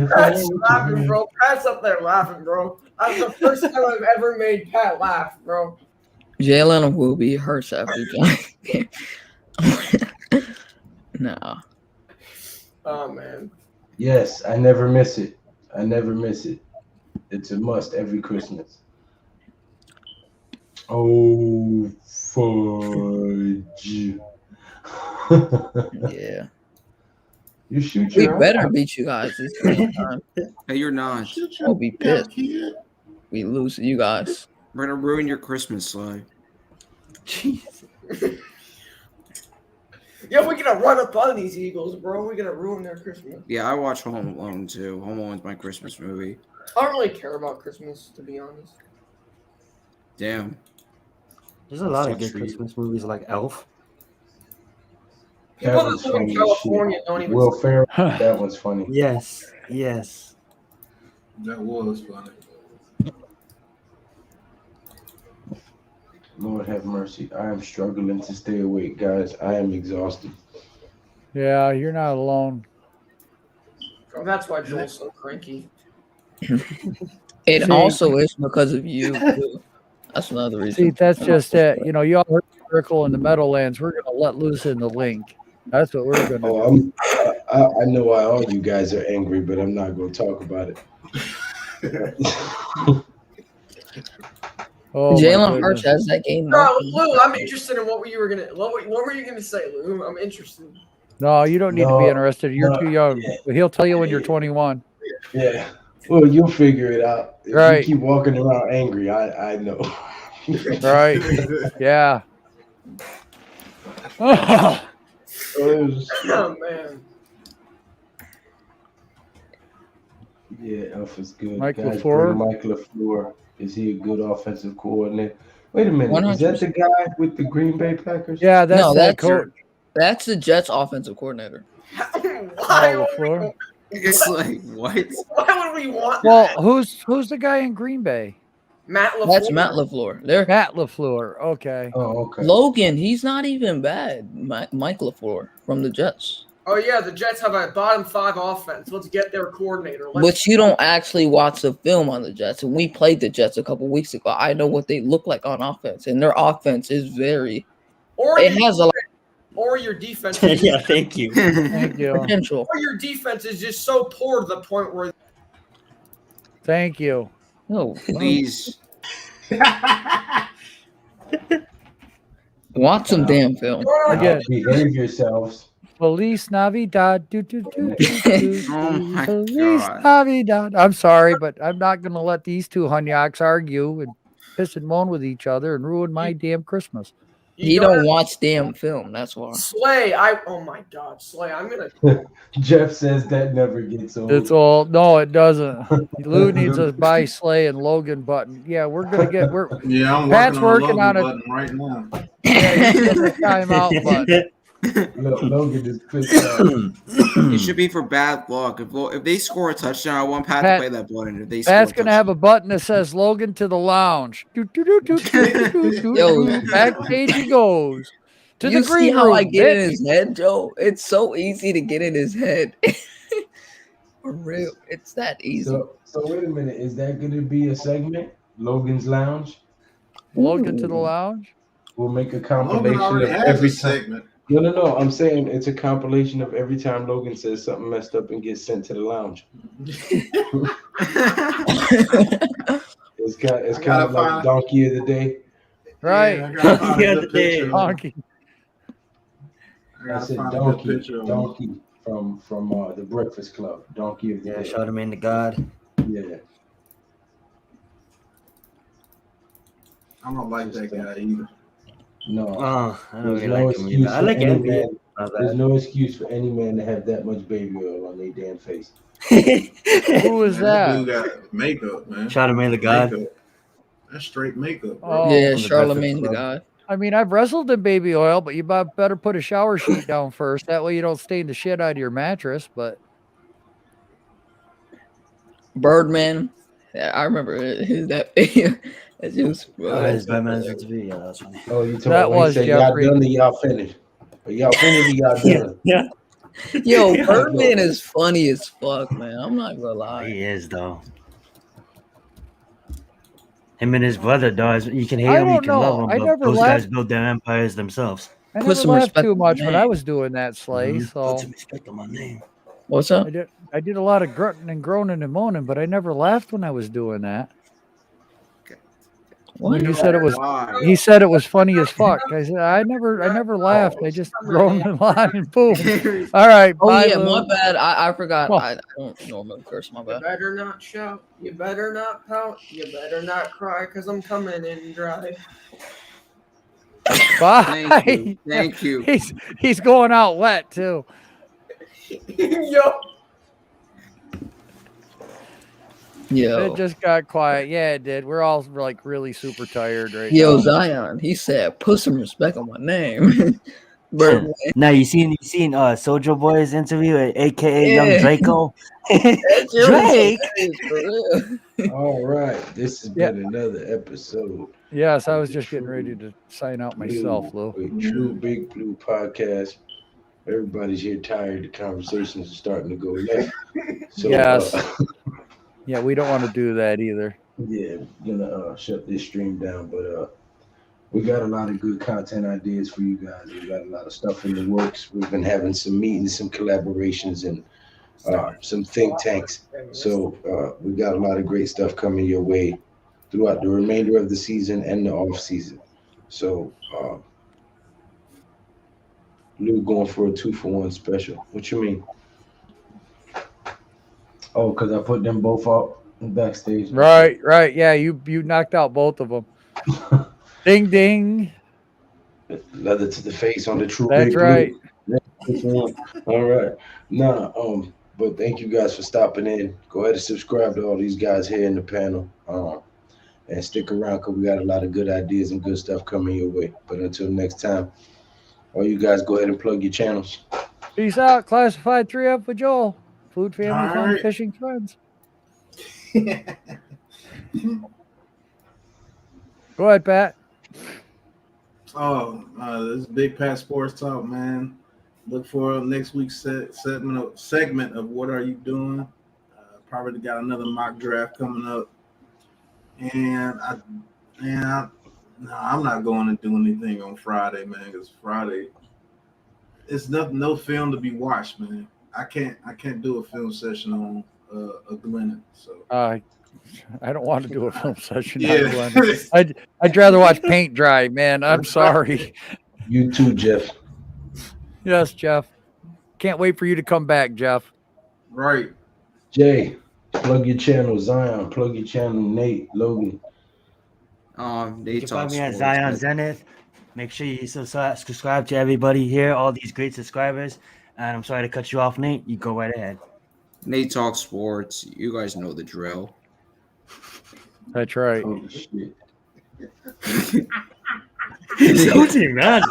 Pat's laughing, bro. Pat's up there laughing, bro. That's the first time I've ever made Pat laugh, bro. Jalen will be hurt after the No. Oh man. Yes, I never miss it. I never miss it. It's a must every Christmas. Oh, fudge. Yeah. You shoot We your better own. beat you guys this time. Hey, you're not. We'll be pissed. We lose to you guys. We're gonna ruin your Christmas, Sly. Jeez. Yeah, we're gonna run up on these Eagles, bro. We're gonna ruin their Christmas. Yeah, I watch Home Alone too. Home Alone's my Christmas movie. I don't really care about Christmas, to be honest. Damn. There's a lot of Such good for you. Christmas movies like Elf. People was that live in funny as California shit. don't even. Will Ferrell, that was funny. Yes, yes. That was funny. Lord have mercy. I am struggling to stay awake, guys. I am exhausted. Yeah, you're not alone. Oh, that's why Joel's so cranky. It See- also is because of you. Too. That's another reason. See, that's just it. You know, you all heard the Miracle in the Meadowlands. We're going to let loose in the link. That's what we're going to do. I know why all you guys are angry, but I'm not going to talk about it. Oh, my Jalen goodness. Hurts has that game. Bro, Lou, I'm interested in what were you gonna say, Lou? I'm interested. No, you don't need to be No, interested. You're no, too young. yeah. But he'll tell you when you're 21. Yeah. Well, you'll figure it out. If you Right. keep walking around angry, I know. Right. Yeah. Oh, shit. Oh man. Yeah, Alpha's good. Mike Guys, bring LaFleur. Mike LaFleur. Is he a good offensive coordinator? Wait a minute. Is 100%. that the guy with the Green Bay Packers? Yeah, that's No, that coach. that's the Jets offensive coordinator. Why Oh, would we, LaFleur. It's like what? why would we want Well, that? who's the guy in Green Bay? Matt LaFleur? That's Matt LaFleur. There, Matt LaFleur. Okay. Oh, okay. Logan. He's not even bad. Mike LaFleur from the Jets. Oh yeah, the Jets have a bottom 5 offense. Let's get their coordinator. But you don't actually watch the film on the Jets. And we played the Jets a couple weeks ago. I know what they look like on offense, and their offense is very. Or It has a lot or your defense. Yeah, thank you. Thank you. of potential. Or your defense is just so poor to the point where Thank you. No, Please. watch some damn film. Again. Behave yourselves. Feliz Navidad. Do, do, do, do, do, Oh my Feliz God. Navidad. I'm sorry, but I'm not going to let these two hunyaks argue and piss and moan with each other and ruin my damn Christmas. He don't watch damn film. That's why. Slay. Oh my God, Slay. I'm gonna. Jeff says that never gets old. It's all no, it doesn't. Lou needs a buy Slay and Logan button. Yeah, we're Yeah, I'm Pat's working on working a on Logan button right now. Yeah, he's getting a timeout button. Look, Logan is pissed off. It should be for bad luck. If they score a touchdown, I want Pat Pat- to play that button. If they Pat's score a gonna have a button that says Logan to the lounge. Do, do, do, do, do, do, do, Yo. do. Backstage he goes. To You the green see how room. I get in bitch. his head, Joe? It's so easy to get in his head. For real, it's that easy. So wait a minute. Is that going to be a segment? Logan's Lounge? Logan to the lounge? We'll make a Logan compilation already of has every a segment. No. I'm saying it's a compilation of every time Logan says something messed up and gets sent to the lounge. It's kind of like Donkey of the Day. Right. Yeah, I gotta find a good picture of him. Donkey. I I gotta said find a good Donkey. picture of him. Donkey from the Breakfast Club. Donkey of the Yeah, Day. Charlamagne the God. Yeah. I don't like that guy either. No. Oh, I don't There's really no like him excuse either. I for like any NBA. man. Not There's bad. no excuse for any man to have that much baby oil on their damn face. Who is Man, that? dude got makeup, man. Charlamagne the God. Makeup. That's straight makeup, bro. Oh, Yeah, from the Charlamagne Breakfast the Club. God. I mean, I've wrestled in baby oil, but you better put a shower sheet down first. That way you don't stain the shit out of your mattress. But Birdman. Yeah, I remember that video. That just His Batman vs. V. Yeah, that's funny. Oh, you talking That about when he was said Jeffrey. y'all done or y'all finished? Or y'all finished or y'all done? Yeah. Yo, Yeah. Birdman is funny as fuck, man. I'm not gonna lie. He is though. Him and his brother, does. You can hate I him, you don't can love know. him, I but never those laughed. guys build their empires themselves. I Put never some laughed respect too on much my when I name. was doing that, Slay. Mhm. So Put some respect on my name. What's up? I did a lot of grunting and groaning and moaning, but I never laughed when I was doing that. What? He said it was Why? he said it was funny as fuck. I said I never laughed. I just groaned a lot and boom. All right, Oh bye, yeah, Lou. my bad. I forgot. Well- I don't normally curse. My You bad. better not shout. You better not pout. You better not cry, cause I'm coming in dry. Bye. Thank you. Thank you. He's going out wet too. Yo. Yo, It just got quiet. Yeah, it did. We're all like really super tired right yo, now. Zion. He said, "Put some respect on my name." Birdman. Now you seen Soulja Boy's interview, aka Young Yeah. Draco. That shit was Drake. hilarious, for real. All right. This has Yeah. been another episode. Yes, I was just getting ready to sign out myself, Lou. With True Big Blue Podcast. Everybody's here tired. The conversations are starting to go left. So, Yes. Yeah, we don't want to do that either. yeah, gonna shut this stream down, but we got a lot of good content ideas for you guys. We got a lot of stuff in the works. We've been having some meetings, some collaborations, and some think tanks. So we got a lot of great stuff coming your way throughout the remainder of the season and the off season. So Lou going for a 2-for-1 special. What you mean? Oh, because I put them both out backstage. Right. Yeah, you knocked out both of them. Ding ding. Leather to the face on the true That's big right. blue. All right. Nah, but thank you guys for stopping in. Go ahead and subscribe to all these guys here in the panel. And stick around because we got a lot of good ideas and good stuff coming your way. But until next time, all you guys go ahead and plug your channels. Peace out. Classified 3F with Joel. Food, family, All fun, right. fishing, friends. Go ahead, Pat. This is Big Pat Sports Talk, man. Look for next week's segment of What Are You Doing? Probably got another mock draft coming up. And I'm not going to do anything on Friday, man, because Friday it's no film to be watched, man. I can't do a film session on a Glennon. So I don't want to do a film session. Yeah. I'd rather watch paint dry, man. I'm sorry. You too, Jeff. Yes, Jeff. Can't wait for you to come back, Jeff. Right. Jay, plug your channel. Zion, plug your channel. Nate, Logan. You can find me at Zion Zenith. Make sure you subscribe to everybody here, all these great subscribers. And I'm sorry to cut you off, Nate. You go right ahead. Nate Talk Sports. You guys know the drill. That's right. Holy shit. Who's he, man?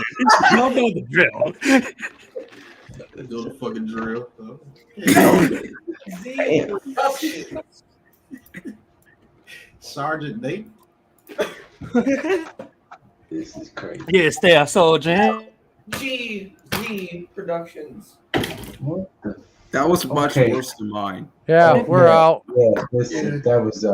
You don't know the drill. Do the fucking drill. Sergeant Nate. This is crazy. Yeah, stay a soldier. G Productions. What the? That was much Okay. worse than mine. Yeah, we're out. Yeah, that was